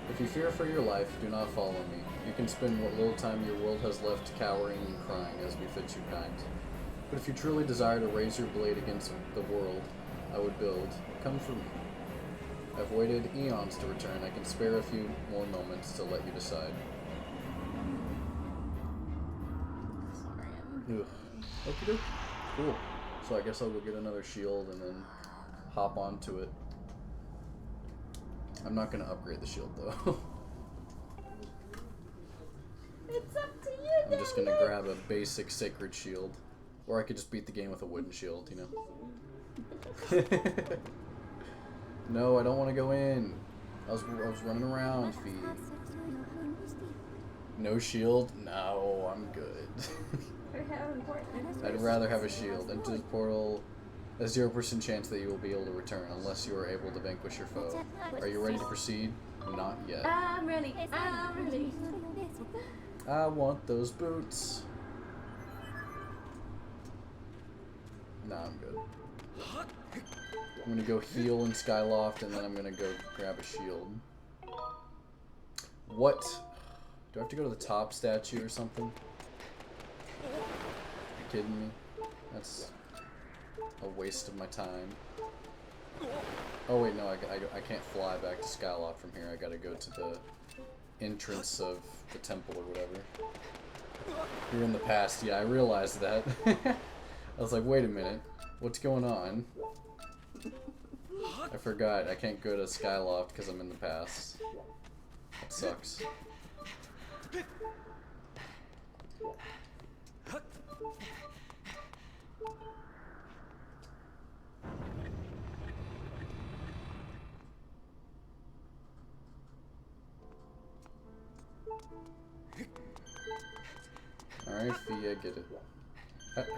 If you fear for your life, do not follow me. You can spend what little time your world has left cowering and crying as befits you kind. But if you truly desire to raise your blade against the world I would build, come for me. I've waited eons to return. I can spare a few more moments to let you decide. Ugh. Okie doke. Cool. So I guess I'll go get another shield and then hop onto it. I'm not gonna upgrade the shield though. It's up to you, I'm just gonna grab a basic sacred shield. Or I could just beat the game with a wooden shield, you know? No, I don't want to go in. I was running around, Fee. No shield? No, I'm good. I'd rather have a shield. Enter the portal. A 0% chance that you will be able to return unless you are able to vanquish your foe. Are you ready to proceed? Not yet. I'm ready. I'm ready. I want those boots. Nah, I'm good. I'm gonna go heal in Skyloft and then I'm gonna go grab a shield. What? Do I have to go to the top statue or something? Are you kidding me? That's a waste of my time. Oh wait, no, I can't fly back to Skyloft from here. I gotta go to the entrance of the temple or whatever. You're in the past, yeah, I realized that. I was like, wait a minute, what's going on? I forgot, I can't go to Skyloft because I'm in the past. That sucks. Alright, Fee, I get it.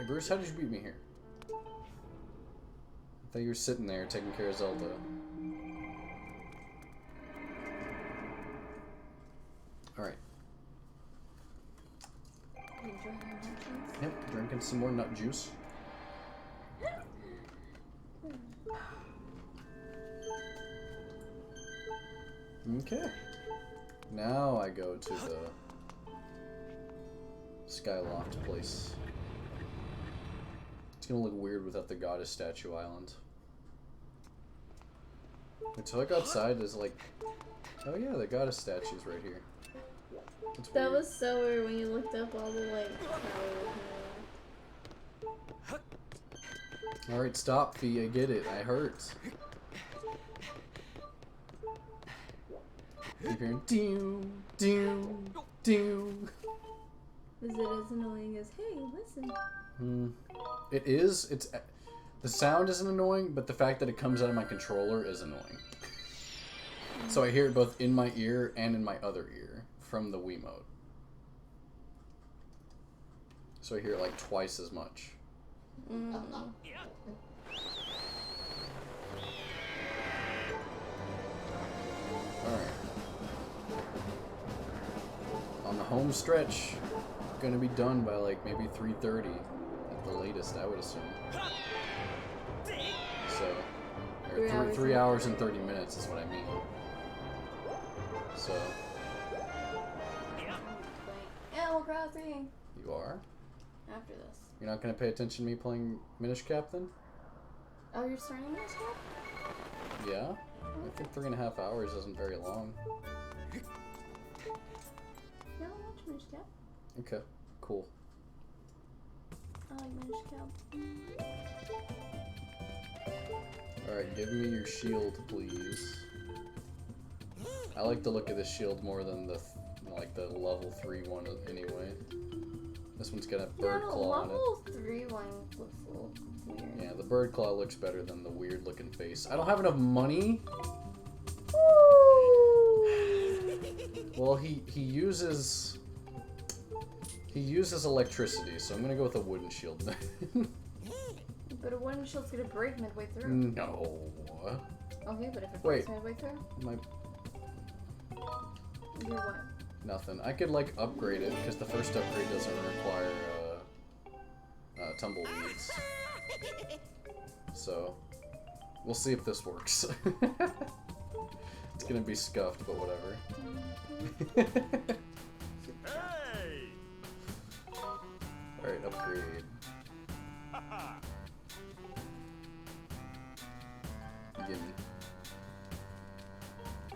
Bruce, how did you beat me here? I thought you were sitting there taking care of Zelda. Alright. Yep, drinking some more nut juice. Okay. Now I go to the Skyloft place. It's gonna look weird without the goddess statue island. Wait, so like outside is like... Oh yeah, the goddess statue's right here. That's That weird. was so weird when you looked up all the like towers. Alright, stop, Fee, I get it. I hurt. Keep hearing doo, doo, doo. Is it as annoying as, hey, listen? It is. It's the sound isn't annoying, but the fact that it comes out of my controller is annoying. So I hear it both in my ear and in my other ear from the Wiimote. So I hear it like twice as much. Alright. On the home stretch, gonna be done by like maybe 3:30 at the latest, I would assume. So, or 3 hours and 30 minutes is what I mean. So, Animal Crossing! you are? After this. You're not gonna pay attention to me playing Minish Cap then? Oh, you're starting this one? Yeah? I think 3.5 hours isn't very long. Yeah, I'll watch Minish Cap. Okay, cool. I like Minish Cap. Alright, give me your shield, please. I like the look of this shield more than the level 3 one anyway. This one's got a bird claw on it. Level 3 one looks a little weird. Yeah, the bird claw looks better than the weird looking face. I don't have enough money. Well, he uses electricity, so I'm gonna go with a wooden shield then. But a wooden shield's gonna break midway through. No. Okay, but if it Wait. breaks midway through, My you're what? nothing. I could like upgrade it because the first upgrade doesn't require tumbleweeds. So we'll see if this works. It's gonna be scuffed, but whatever. Hey! Alright, upgrade. Gimme.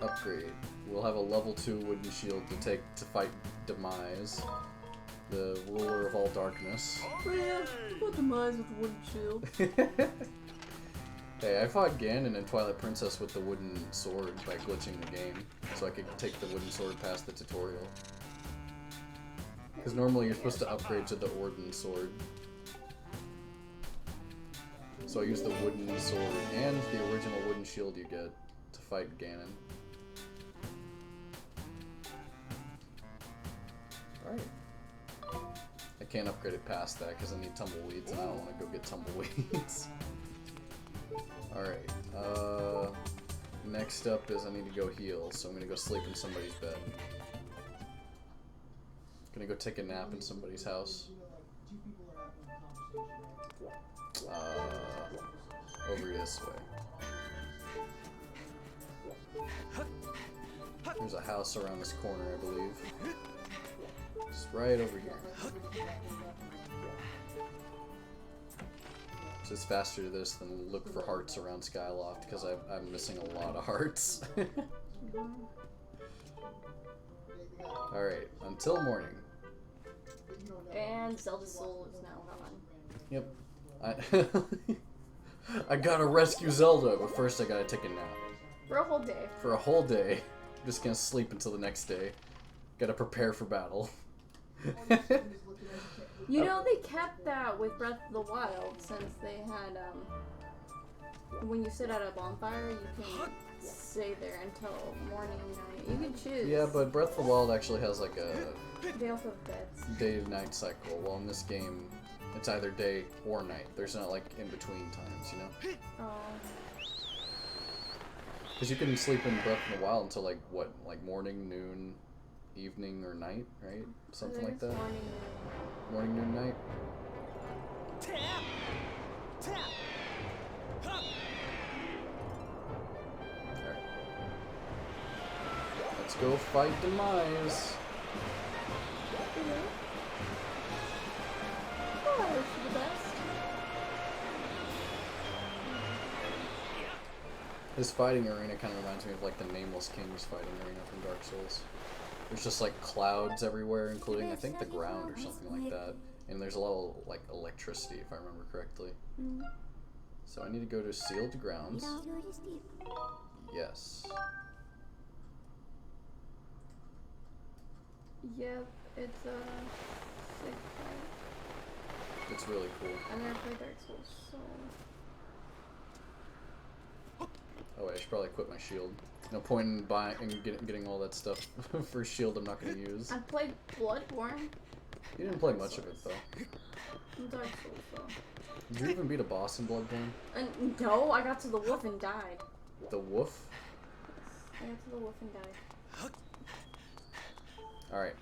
Upgrade. We'll have a level 2 wooden shield to fight Demise. the ruler of all darkness. Yeah, put the mines with the wooden shield. Hey, I fought Ganon and Twilight Princess with the wooden sword by glitching the game, so I could take the wooden sword past the tutorial. Because normally you're supposed to upgrade to the Orden sword. So I used the wooden sword and the original wooden shield you get to fight Ganon. Alright. I can't upgrade it past that because I need tumbleweeds and I don't want to go get tumbleweeds. Alright, next up is I need to go heal, so I'm gonna go sleep in somebody's bed. Gonna go take a nap in somebody's house. Over this way. There's a house around this corner, I believe. Just right over here. So it's faster to this than look for hearts around Skyloft because I'm missing a lot of hearts. Alright, until morning. And Zelda's soul is now gone. Yep. I gotta rescue Zelda, but first I gotta take a nap. For a whole day. For a whole day. I'm just gonna sleep until the next day. Gotta prepare for battle. You know, they kept that with Breath of the Wild since they had, when you sit at a bonfire, you can stay there until morning, night. You can choose. Yeah, but Breath of the Wild actually has like a They also have beds. day to night cycle, while in this game, it's either day or night. There's not like in between times, you know? Oh. Because you can sleep in Breath of the Wild until like, what, like morning, noon, evening, or night, right? Something like that? Morning. Morning, noon, night? Tap! Tap! Huh. Alright. Let's go fight Demise. Oh, for the best. This fighting arena kind of reminds me of like the Nameless King's fighting arena from Dark Souls. There's just like clouds everywhere, including I think the ground or something like that. And there's a lot of like electricity, if I remember correctly. So I need to go to Sealed Grounds. Yes. Yep, it's a sick fight. It's really cool. I've never played Dark Souls, so... Oh wait, I should probably equip my shield. No point in buying and getting all that stuff for a shield I'm not going to use. I played Bloodborne. You didn't play much of it though. Dark Souls, though. Did you even beat a boss in Bloodborne? No, I got to the wolf and died. The wolf? I got to the wolf and died. Alright.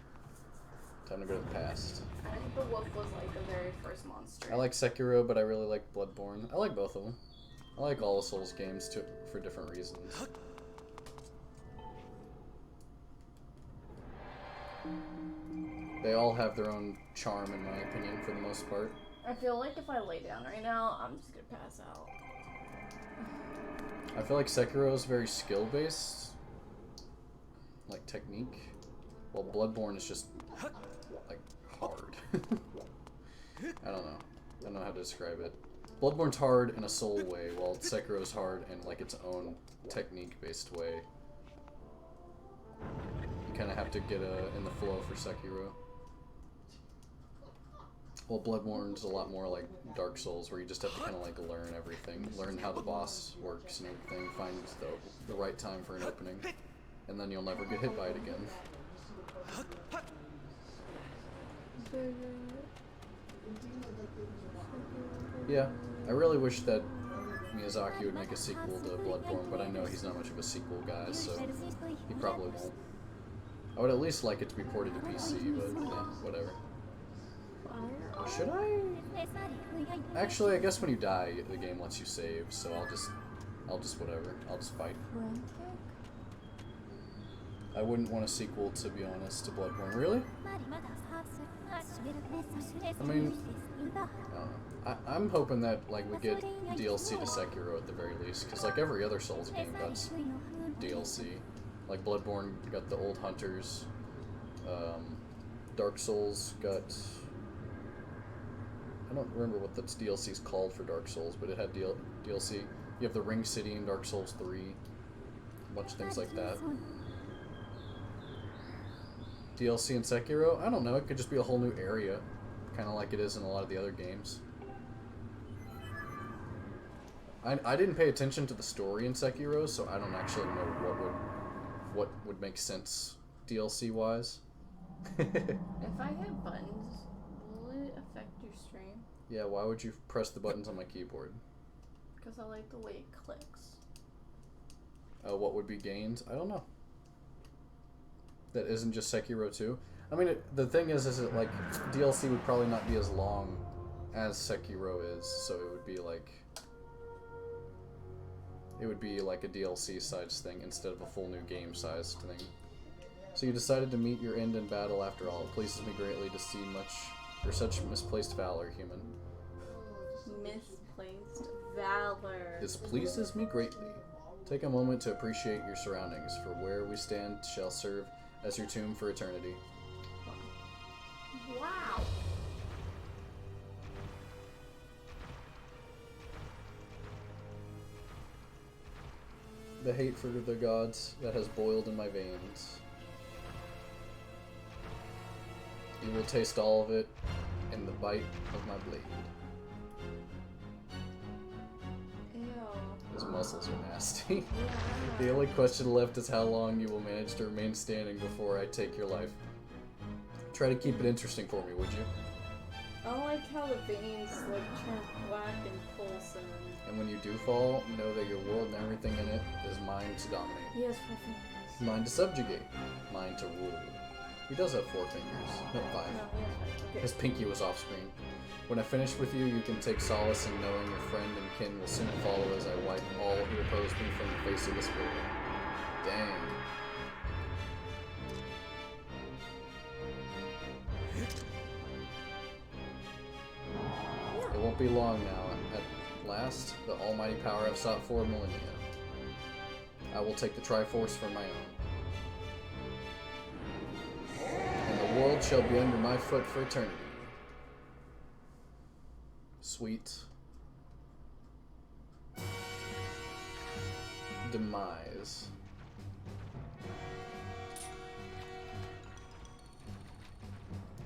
Time to go to the past. I think the wolf was like the very first monster. I like Sekiro, but I really like Bloodborne. I like both of them. I like all the Souls games too, for different reasons. They all have their own charm, in my opinion, for the most part. I feel like if I lay down right now, I'm just gonna pass out. I feel like Sekiro is very skill-based, like technique, while Bloodborne is just, like, hard. I don't know. I don't know how to describe it. Bloodborne's hard in a soul way, while Sekiro's hard in, like, its own technique-based way. You kind of have to get in the flow for Sekiro. Well, Bloodborne's a lot more like Dark Souls, where you just have to kind of like learn everything, learn how the boss works and everything, find the right time for an opening, and then you'll never get hit by it again. Yeah, I really wish that Miyazaki would make a sequel to Bloodborne, but I know he's not much of a sequel guy, so he probably won't. I would at least like it to be ported to PC, but yeah, whatever. Should I? Actually, I guess when you die, the game lets you save, so I'll just whatever. I'll just fight. I wouldn't want a sequel, to be honest, to Bloodborne. Really? I mean, I don't know. I'm hoping that, like, we get DLC to Sekiro at the very least, because, like, every other Souls game got DLC. Like, Bloodborne got the Old Hunters, Dark Souls got... I don't remember what the DLC is called for Dark Souls, but it had DLC. You have the Ring City in Dark Souls 3. A bunch of things like that. DLC in Sekiro? I don't know, it could just be a whole new area. Kind of like it is in a lot of the other games. I didn't pay attention to the story in Sekiro, so I don't actually know what would make sense DLC-wise. If I hit buttons, will it affect your stream? Yeah, why would you press the buttons on my keyboard? Because I like the way it clicks. What would be gained? I don't know. That isn't just Sekiro 2. I mean, the thing is it like DLC would probably not be as long as Sekiro is, so it would be like a DLC size thing instead of a full new game sized thing. So you decided to meet your end in battle after all. It pleases me greatly to see such misplaced valor, human. Misplaced valor. This pleases me greatly. Take a moment to appreciate your surroundings, for where we stand shall serve as your tomb for eternity. Wow. The hate for the gods that has boiled in my veins. You will taste all of it in the bite of my blade. Ew. His muscles are nasty. Yeah. The only question left is how long you will manage to remain standing before I take your life. Try to keep it interesting for me, would you? I like how the veins like turn black and pulse And when you do fall, know that your world and everything in it is mine to dominate. He has 4 fingers. Mine to subjugate. Mine to rule. He does have 4 fingers. No, 5. No, he has 5. Okay. His pinky was off screen. When I finish with you, you can take solace in knowing your friend and kin will soon follow as I wipe all who oppose me from the face of this world. Dang. It won't be long now. At last, the almighty power I've sought for millennia. I will take the Triforce for my own. And the world shall be under my foot for eternity. Sweet demise.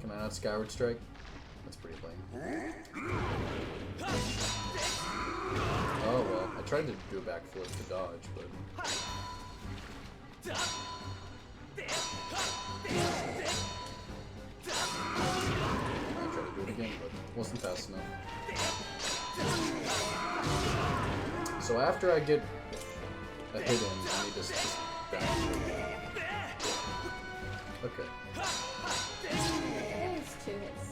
Can I not Skyward Strike? That's pretty lame. Oh well, I tried to do a backflip to dodge, but... I tried to do it again, but wasn't fast enough. So after I get a hit in, I need to just backflip. Okay. That is 2 hits.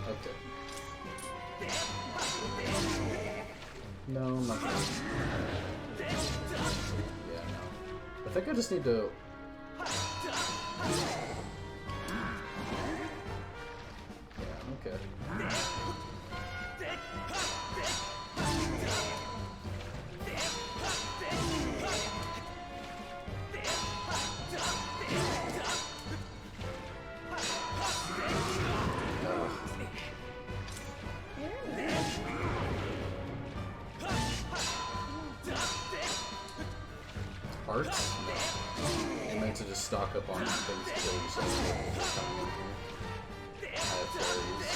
Okay. No, I'm not gonna. Yeah, no. I think I just need to. Yeah, okay. Hearts? No. I meant to just stock up on things to kill yourself before coming in here. I have fairies.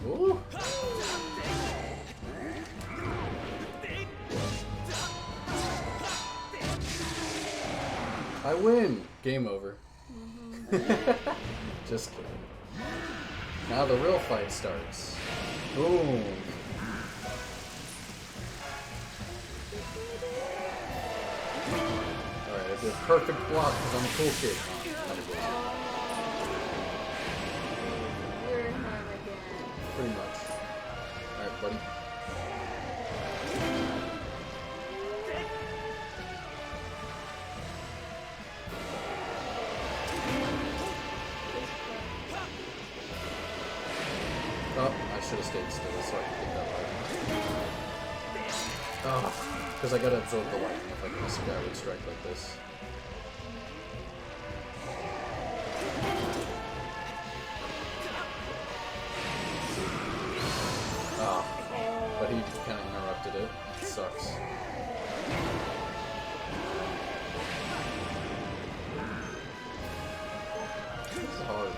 Ooh! I win! Game over. Just kidding. Now the real fight starts. Boom! Alright, I did a perfect block because I'm a cool kid. You're him again. Pretty much. Alright, buddy. should have stayed still so I could get that lightning. Oh, because I gotta absorb the lightning if I can Skyward strike like this. Oh, but he kind of interrupted it. It sucks. This is hard.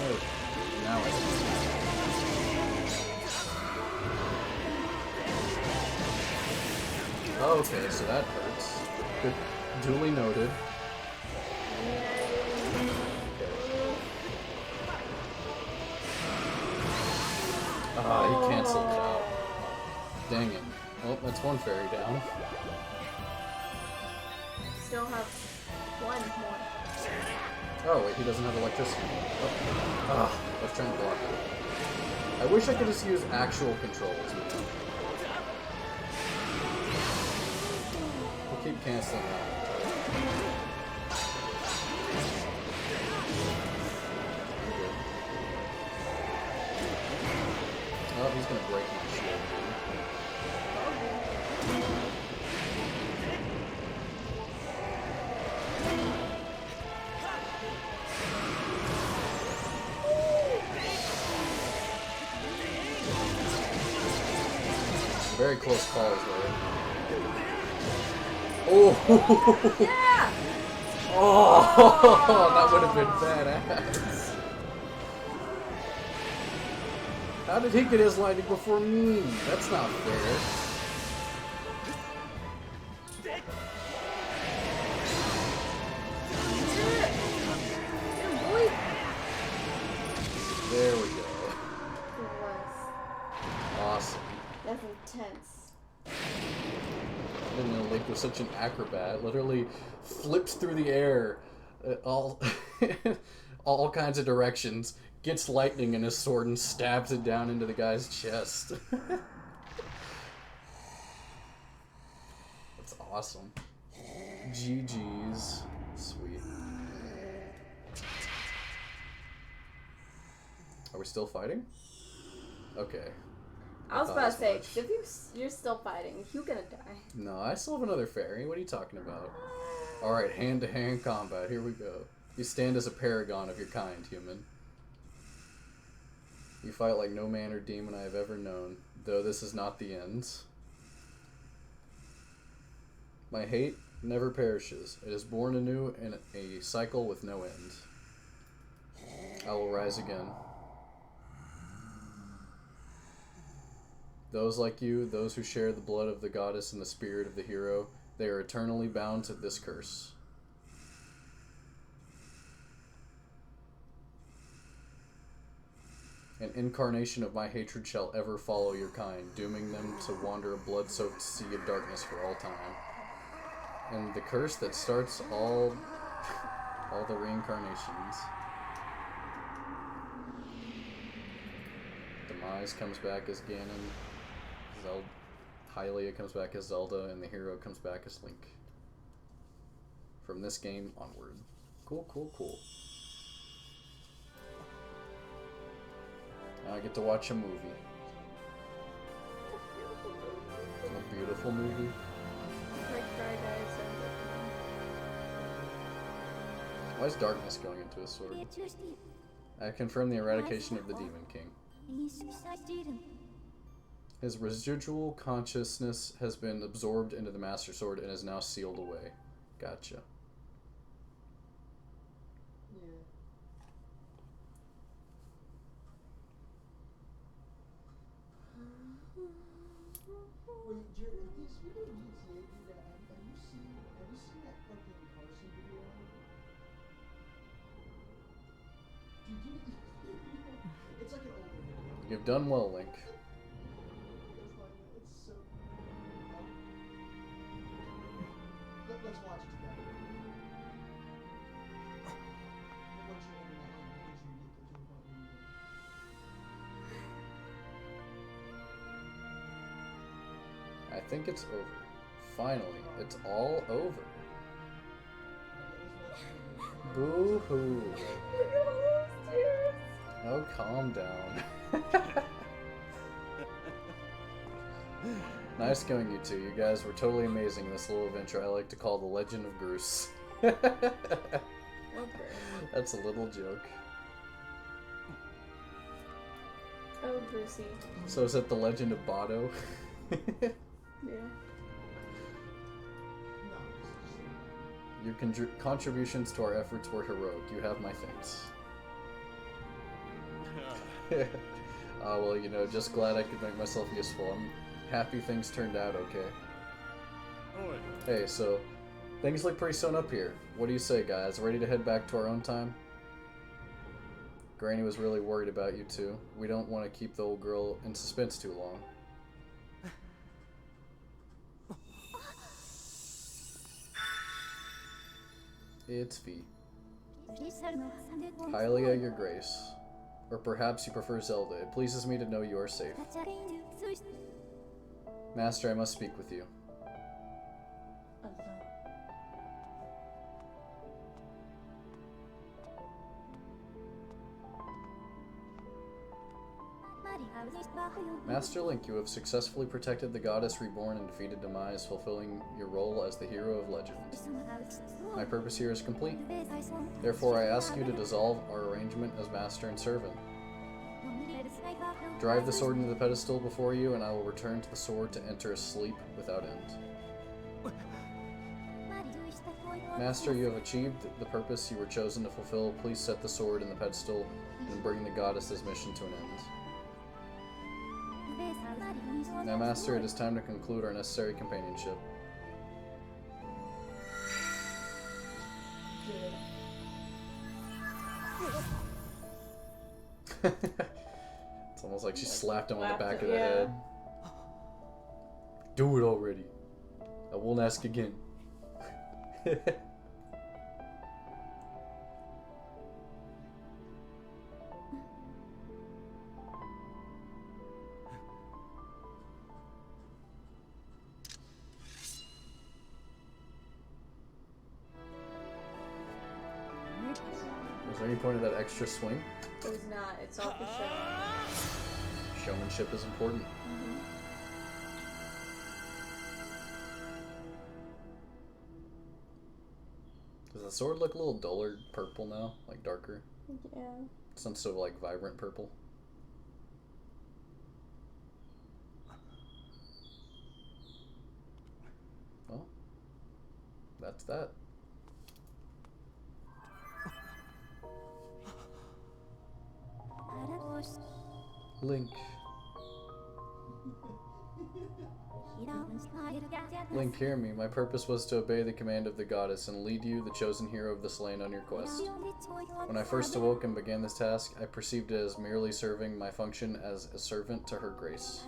Oh, now I see. Okay, so that hurts. Good. Duly noted. Ah, he canceled it out. Dang it. Well, that's one fairy down. Still have one more. Oh, wait, he doesn't have electricity. Oh. Ah, I was trying to block it. I wish I could just use actual controls. We'll keep canceling that. Oh, he's gonna break my shield. Very close calls, right? Oh! Yeah! Oh! That would have been badass. How did he get his lightning before me? That's not fair. There we go. Awesome. That's intense. And then Link was such an acrobat, literally flips through the air, all all kinds of directions, gets lightning in his sword and stabs it down into the guy's chest. That's awesome. GG's. Sweet. Are we still fighting? Okay. I was about to say, much. if you're still fighting, you're gonna die. No, I still have another fairy. What are you talking about? Alright, hand-to-hand combat. Here we go. You stand as a paragon of your kind, human. You fight like no man or demon I have ever known, though this is not the end. My hate never perishes. It is born anew in a cycle with no end. I will rise again. Those like you, those who share the blood of the goddess and the spirit of the hero, they are eternally bound to this curse. An incarnation of my hatred shall ever follow your kind, dooming them to wander a blood-soaked sea of darkness for all time. And the curse that starts all the reincarnations. Demise comes back as Ganon. Hylia comes back as Zelda, and the hero comes back as Link. From this game onward. Cool, cool, cool. Now I get to watch a movie. A beautiful movie. Why is darkness going into his sword? I confirm the eradication of the Demon King. His residual consciousness has been absorbed into the Master Sword and is now sealed away. Gotcha. Wait, Jared, this video GTA, dude, have you seen that fucking Carson video? Dude, it's like an older video. You've done well, Link. It's so. Let's watch it together. Once you're older now, because you get to a point where you I think it's over. Finally, it's all over. Boo hoo. Look at all those tears. Oh, calm down. Nice going, you two. You guys were totally amazing in this little adventure I like to call the Legend of Groose. Okay. That's a little joke. Oh, Brucey. So is it the Legend of Bado? Yeah. Your contributions to our efforts were heroic. You have my thanks. Well, you know, just glad I could make myself useful. I'm happy things turned out okay. Hey, so, things look pretty sewn up here. What do you say, guys? Ready to head back to our own time? Granny was really worried about you two. We don't want to keep the old girl in suspense too long. It's Fee. Hylia, your grace. Or perhaps you prefer Zelda. It pleases me to know you are safe. Master, I must speak with you. Master Link, you have successfully protected the goddess reborn and defeated Demise, fulfilling your role as the hero of legend. My purpose here is complete. Therefore, I ask you to dissolve our arrangement as master and servant. Drive the sword into the pedestal before you, and I will return to the sword to enter a sleep without end. Master, you have achieved the purpose you were chosen to fulfill. Please set the sword in the pedestal and bring the goddess's mission to an end. Now, Master, it is time to conclude our necessary companionship. It's almost like she slapped him on the back of the head. Do it already. I won't ask again. Was there any point of that extra swing? It was not. It's all for show. Showmanship is important. Does the sword look a little duller purple now? Like darker? Yeah. It's not so like vibrant purple. Well, that's that. Link. Link, hear me. My purpose was to obey the command of the goddess and lead you, the chosen hero of this land, on your quest. When I first awoke and began this task, I perceived it as merely serving my function as a servant to her grace.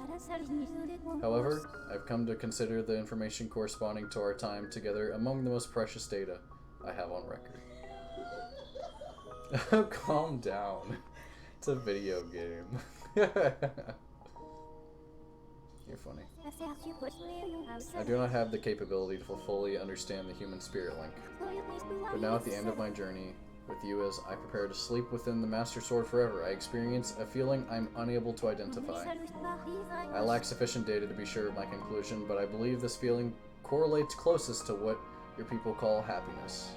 However, I've come to consider the information corresponding to our time together among the most precious data I have on record. Calm down. It's a video game. You're funny. I do not have the capability to fully understand the human spirit, Link. But now at the end of my journey with you as I prepare to sleep within the Master Sword forever, I experience a feeling I'm unable to identify. I lack sufficient data to be sure of my conclusion, but I believe this feeling correlates closest to what your people call happiness.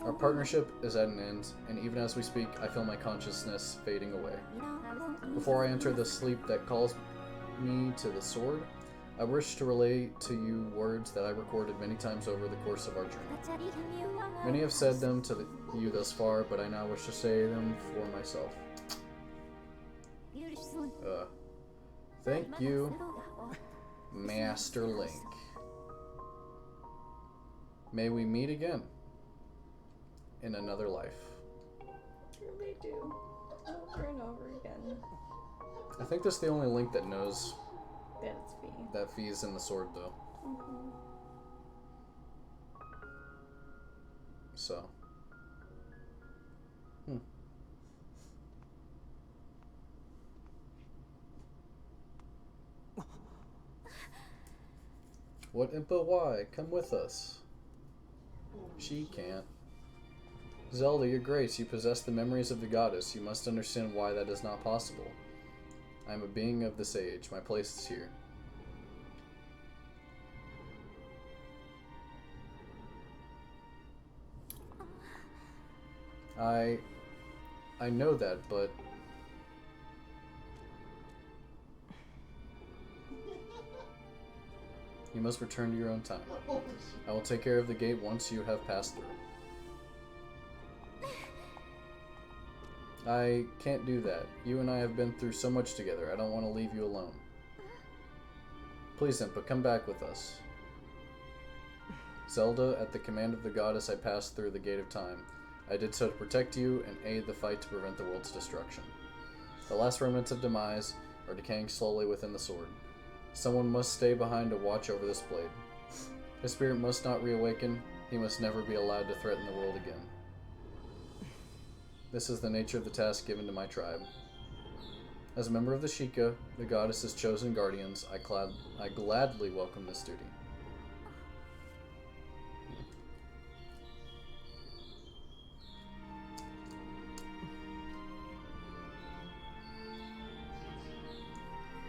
Our partnership is at an end, and even as we speak, I feel my consciousness fading away. Before I enter the sleep that calls me to the sword, I wish to relay to you words that I recorded many times over the course of our journey. Many have said them to you thus far, but I now wish to say them for myself. Thank you, Master Link. May we meet again in another life. They do. Over and over again. I think that's the only Link that knows That it's Fee. that Fee's in the sword, though. So. What Impa? Why? Come with us. She can't. Zelda, your grace, you possess the memories of the goddess. You must understand why that is not possible. I am a being of this age. My place is here. I know that, but you must return to your own time. I will take care of the gate once you have passed through. I can't do that. You and I have been through so much together. I don't want to leave you alone. Please, Impa, come back with us. Zelda, at the command of the goddess, I passed through the Gate of Time. I did so to protect you and aid the fight to prevent the world's destruction. The last remnants of demise are decaying slowly within the sword. Someone must stay behind to watch over this blade. His spirit must not reawaken. He must never be allowed to threaten the world again. This is the nature of the task given to my tribe. As a member of the Sheikah, the goddess's chosen guardians, I gladly welcome this duty.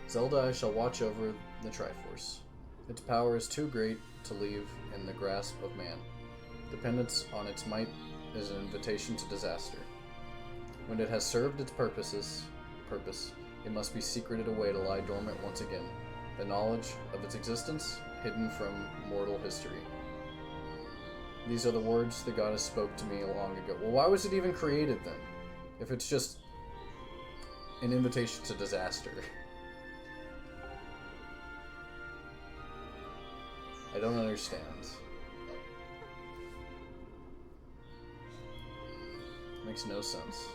Zelda, I shall watch over the Triforce. Its power is too great to leave in the grasp of man. Dependence on its might is an invitation to disaster. When it has served its purpose, it must be secreted away to lie dormant once again, the knowledge of its existence hidden from mortal history. These are the words the goddess spoke to me long ago. Well, why was it even created then? If it's just an invitation to disaster. I don't understand. Makes no sense.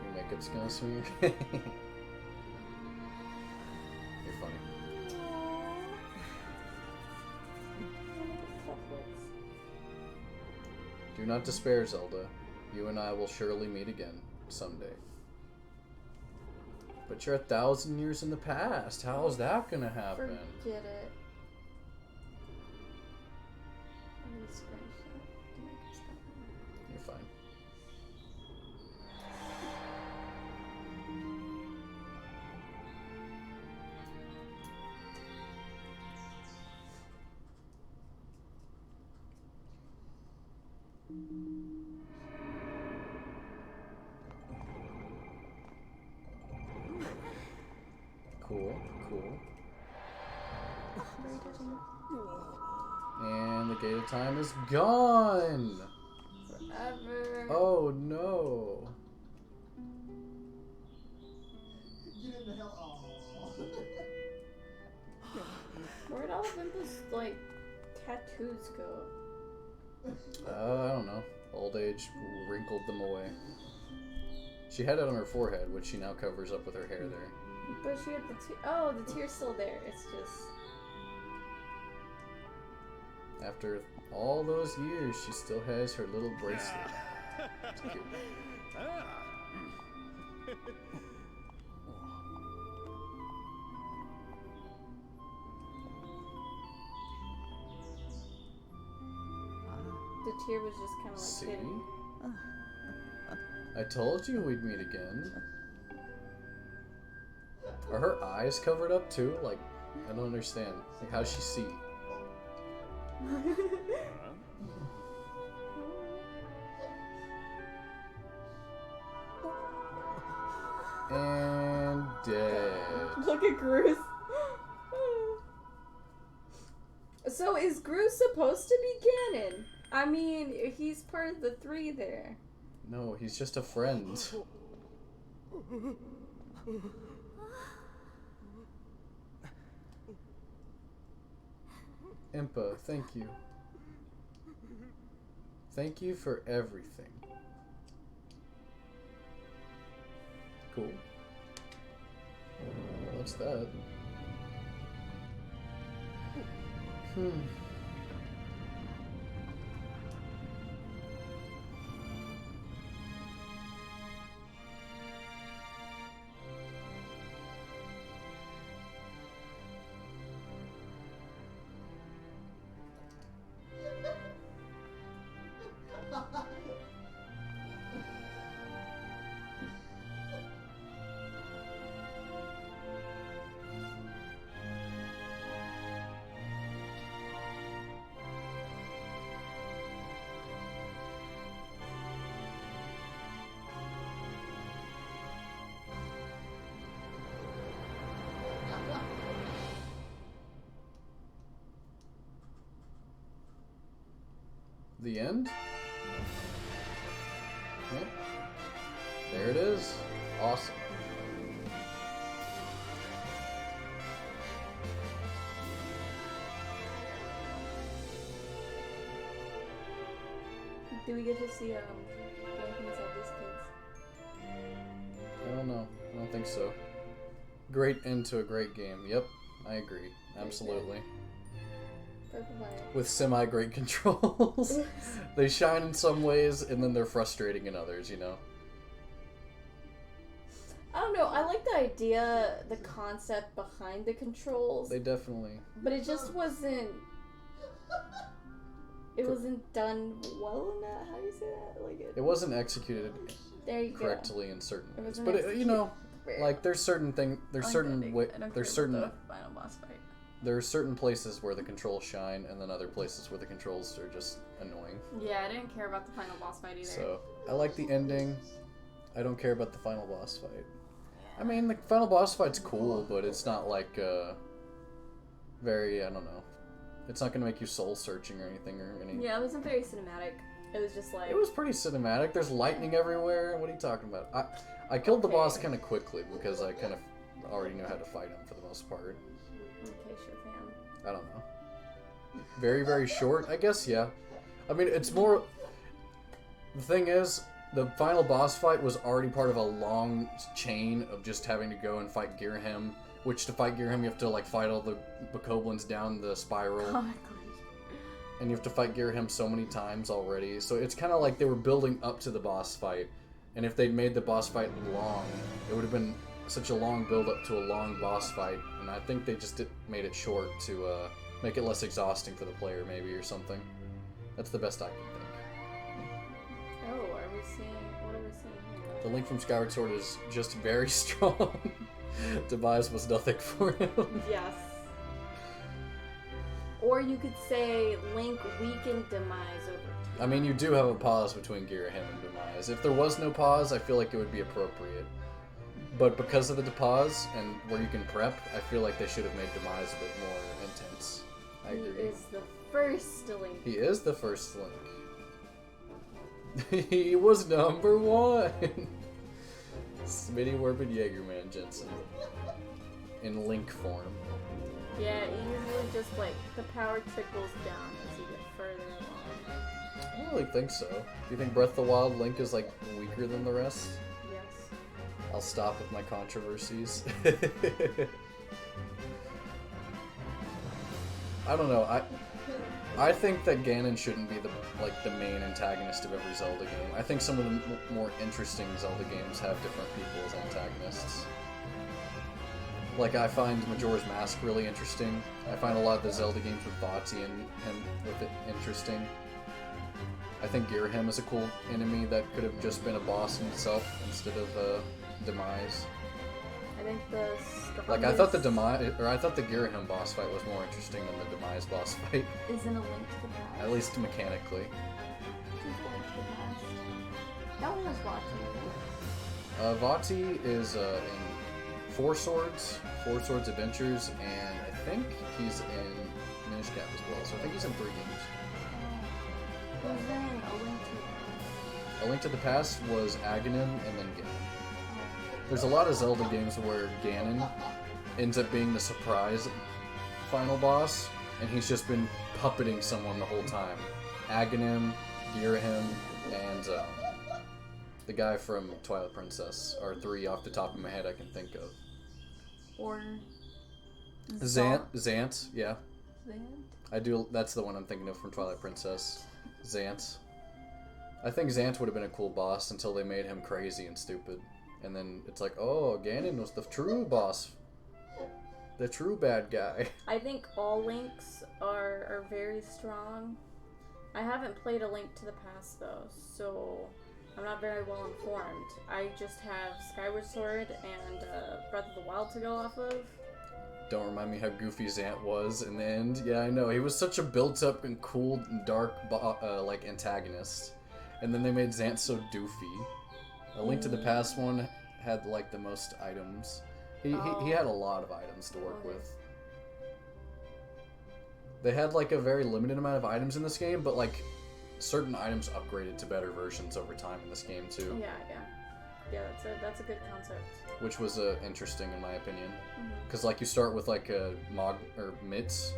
Your makeup's gonna smear. You're funny. Do not despair, Zelda. You and I will surely meet again someday. But you're 1,000 years in the past. How is that gonna happen? Forget it. I'm gonna scratch that to make it stop. You're fine. Cool, cool. And the Gate of Time is gone! Forever. Oh no! Get in the hell. Aww. Where'd all of Impa's, like, tattoos go? I don't know. Old age wrinkled them away. She had it on her forehead, which she now covers up with her hair there. But she had the tear. Oh, the tear's still there. It's just. After all those years, she still has her little bracelet. It's cute. The tear was just kind of like See? hidden. I told you we'd meet again. Are her eyes covered up too? Like, I don't understand. Like, how's she see? And dead. Look at Groose. So is Groose supposed to be canon? I mean, he's part of the three there. No, he's just a friend. Impa, thank you. Thank you for everything. Cool. What's that? the end? Yeah. There it is. Awesome. Do we get to see Link and Zelda's kids? I don't know. I don't think so. Great end to a great game. Yep, I agree. Absolutely. With semi-great controls. They shine in some ways, and then they're frustrating in others, you know? I don't know, I like the idea, the concept behind the controls. They definitely... But it just wasn't... It wasn't done well enough. How do you say that? Like it wasn't executed there you correctly in certain ways. It But you know, like there's certain thing, there's I certain don't way, care there's about certain the final boss fight. there are certain places where the controls shine, and then other places where the controls are just annoying. Yeah, I didn't care about the final boss fight either. So I like the ending. I don't care about the final boss fight. I mean, the final boss fight's cool, but it's not like very, I don't know. It's not gonna make you soul searching or anything or any. Yeah, it wasn't very cinematic. It was just like. It was pretty cinematic. There's lightning everywhere. What are you talking about? I killed the boss kind of quickly because I kind of already knew how to fight him for the most part. Okay, sure, fam. I don't know. Very, very short, I guess. Yeah. I mean, it's more. The thing is, the final boss fight was already part of a long chain of just having to go and fight Girahim. Which to fight Girahim, you have to like fight all the bokoblins down the spiral. Oh my god. And you have to fight Girahim so many times already. So it's kind of like they were building up to the boss fight. And if they'd made the boss fight long, it would have been such a long build up to a long boss fight. And I think they just made it short to make it less exhausting for the player, maybe, or something. That's the best I can think. Oh, are we seeing? What are we seeing here? The Link from Skyward Sword is just very strong. Demise was nothing for him. Yes. Or you could say Link weakened Demise over time. I mean, you do have a pause between Girahim and Demise. If there was no pause, I feel like it would be appropriate. But because of the pause and where you can prep, I feel like they should have made Demise a bit more intense. I agree. He is the first Link. He is the first Link. He was number 1. Smitty Warped Jaegerman Jensen. In Link form. Yeah, it usually just like the power trickles down as you get further along. I don't really think so. Do you think Breath of the Wild Link is like weaker than the rest? Yes. I'll stop with my controversies. I don't know. I think that Ganon shouldn't be the main antagonist of every Zelda game. I think some of the more interesting Zelda games have different people as antagonists. Like, I find Majora's Mask really interesting. I find a lot of the Zelda games with Vaati and him with it interesting. I think Girahim is a cool enemy that could have just been a boss in itself instead of Demise. I think the strongest Like, I thought the Girahim boss fight was more interesting than the Demise boss fight. isn't a Link to the Past. At least mechanically. Who's a Link to the Past? That one was watching. Vaati is in Four Swords Adventures, and I think he's in Minish Cap as well, so I think he's in 3 games. Who's in A Link to the Past? A Link to the Past was Aghanim and then Ganon. There's a lot of Zelda games where Ganon ends up being the surprise final boss, and he's just been puppeting someone the whole time. Aghanim, Girahim, and the guy from Twilight Princess are 3 off the top of my head I can think of. Or Zant, yeah. Zant? That's the one I'm thinking of from Twilight Princess. Zant. I think Zant would have been a cool boss until they made him crazy and stupid. And then it's like, oh, Ganon was the true boss. The true bad guy. I think all Links are very strong. I haven't played A Link to the Past though, so I'm not very well informed. I just have Skyward Sword and Breath of the Wild to go off of. Don't remind me how goofy Zant was in the end. Yeah, I know. He was such a built-up and cool and dark like antagonist. And then they made Zant so doofy. A Link to the Past one had like the most items. He had a lot of items to work with. They had like a very limited amount of items in this game, but like certain items upgraded to better versions over time in this game too, Yeah, that's a good concept. which was interesting in my opinion. Mhm. Because like you start with like a mitts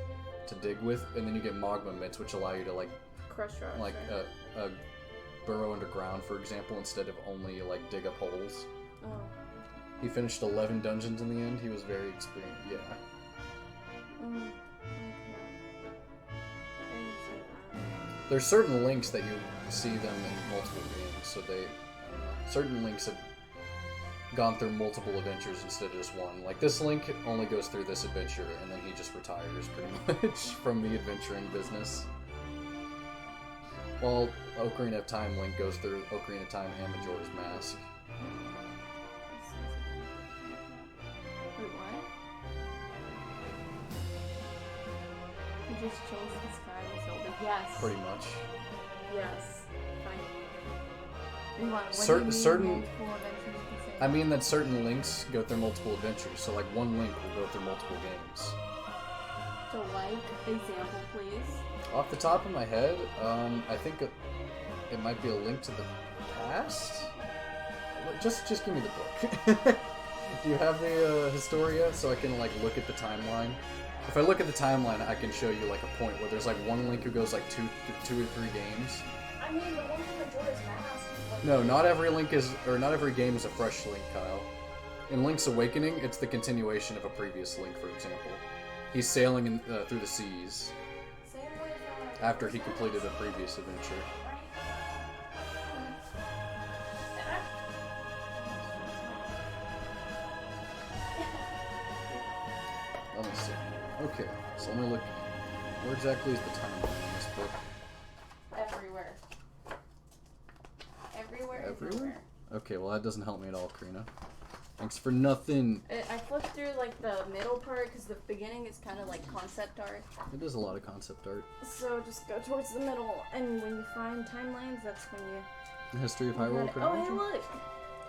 to dig with, and then you get magma mitts, which allow you to like Crush rocks. Right? burrow underground, for example, instead of only like dig up holes. Oh. He finished 11 dungeons in the end. He was very experienced. Yeah. Mm. Okay. I didn't see that. There's certain links that you see them in multiple games, so they, I don't know, certain links have gone through multiple adventures instead of just one. Like this Link only goes through this adventure, and then he just retires pretty much from the adventuring business. While Ocarina of Time Link goes through Ocarina of Time and Majora's Mask. Wait, what? He just chose the sky and Zelda. Yes. Pretty much. Yes. Fine. What Certain- do you mean certain- multiple adventures at the same I mean that certain links go through multiple adventures, so like one link will go through multiple games. So, like, example, please. Off the top of my head, I think it might be a Link to the Past? Just give me the book. Do you have the Historia so I can like look at the timeline? If I look at the timeline, I can show you like a point where there's like one Link who goes like two or three games. I mean, the one from Majora's Mask. No, not every Link is, or not every game is a fresh Link, Kyle. In Link's Awakening, it's the continuation of a previous Link, for example. He's sailing through the seas Same with, after he completed a previous adventure. Let me see. Okay, so let me look. Where exactly is the timeline in this book? Everywhere. Everywhere. Everywhere? Okay, well that doesn't help me at all, Karina. Thanks for nothing. I flipped through like the middle part because the beginning is kind of like concept art. It is a lot of concept art. So just go towards the middle, and when you find timelines, that's when you. The history of Hyrule Oh, hey, chronology? look!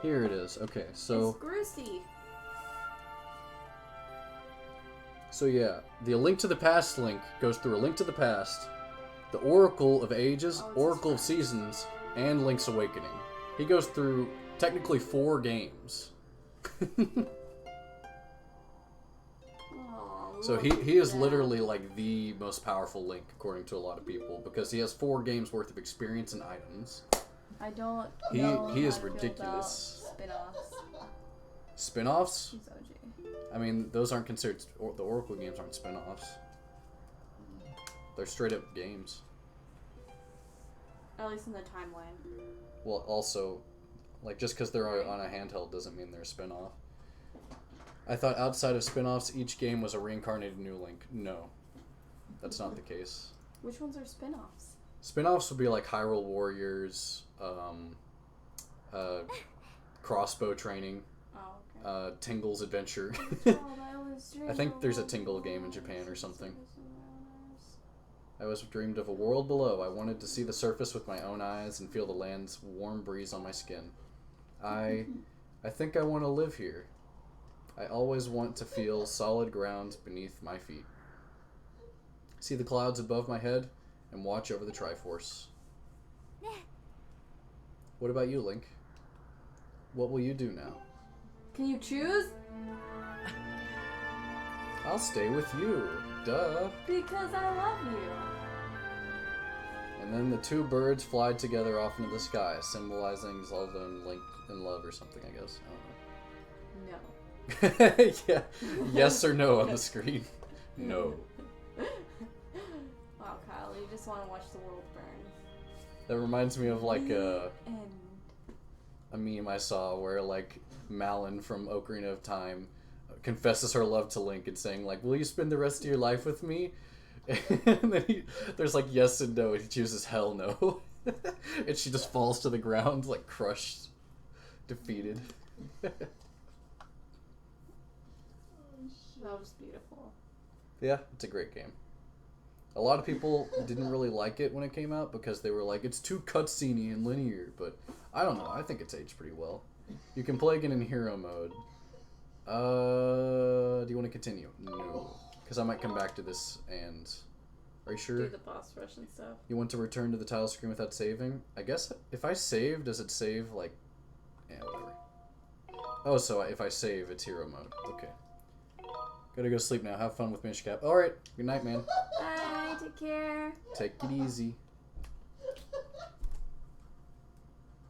Here it is. Okay, so It's Groosey. so yeah, the Link to the Past Link goes through A Link to the Past, the Oracle of Ages, Oh, it's Oracle of his Seasons, and Link's Awakening. He goes through technically 4 games. Aw, So look he is at literally like the most powerful Link according to a lot of people because he has 4 games worth of experience and items. that. I don't. He know is how I feel ridiculous. about Spin-offs. Spin-offs? He's OG. I mean, those aren't considered, the Oracle games aren't spin-offs. They're straight up games. At least in the timeline. Well, also, like, just because they're on a handheld doesn't mean they're a spin-off. I thought outside of spin-offs, each game was a reincarnated new Link. No. That's not the case. Which ones are spin-offs? Spin-offs would be like Hyrule Warriors, Crossbow Training, Oh, okay. Tingle's Adventure. I think there's a Tingle game in Japan or something. I was dreamed of a world below. I wanted to see the surface with my own eyes and feel the land's warm breeze on my skin. I think I want to live here. I always want to feel solid ground beneath my feet. See the clouds above my head and watch over the Triforce. What about you, Link? What will you do now? Can you choose? I'll stay with you. Duh. Because I love you. And then the 2 birds fly together off into the sky, symbolizing Zelda and Link in love or something, I guess. No. I don't know. Yeah. Yes or no on the screen. No. Wow, Kyle, you just want to watch the world burn. That reminds me of like And a meme I saw where like Malin from Ocarina of Time confesses her love to Link and saying like, "Will you spend the rest of your life with me?" And then there's like yes and no, and he chooses hell no, and she just falls to the ground like crushed, defeated. that was beautiful. Yeah, it's a great game. A lot of people didn't really like it when it came out because they were like, it's too cutscene-y and linear, but I don't know, I think it's aged pretty well. You can play again in hero mode. Do you want to continue? No. Because I might come back to this and Are you do sure? the boss rush and stuff. You want to return to the title screen without saving? I guess if I save, does it save like... Yeah, whatever. Oh, so if I save, it's hero mode. Okay. Gotta go sleep now. Have fun with Mishcap. Alright. Good night, man. Bye. Take care. Take it easy.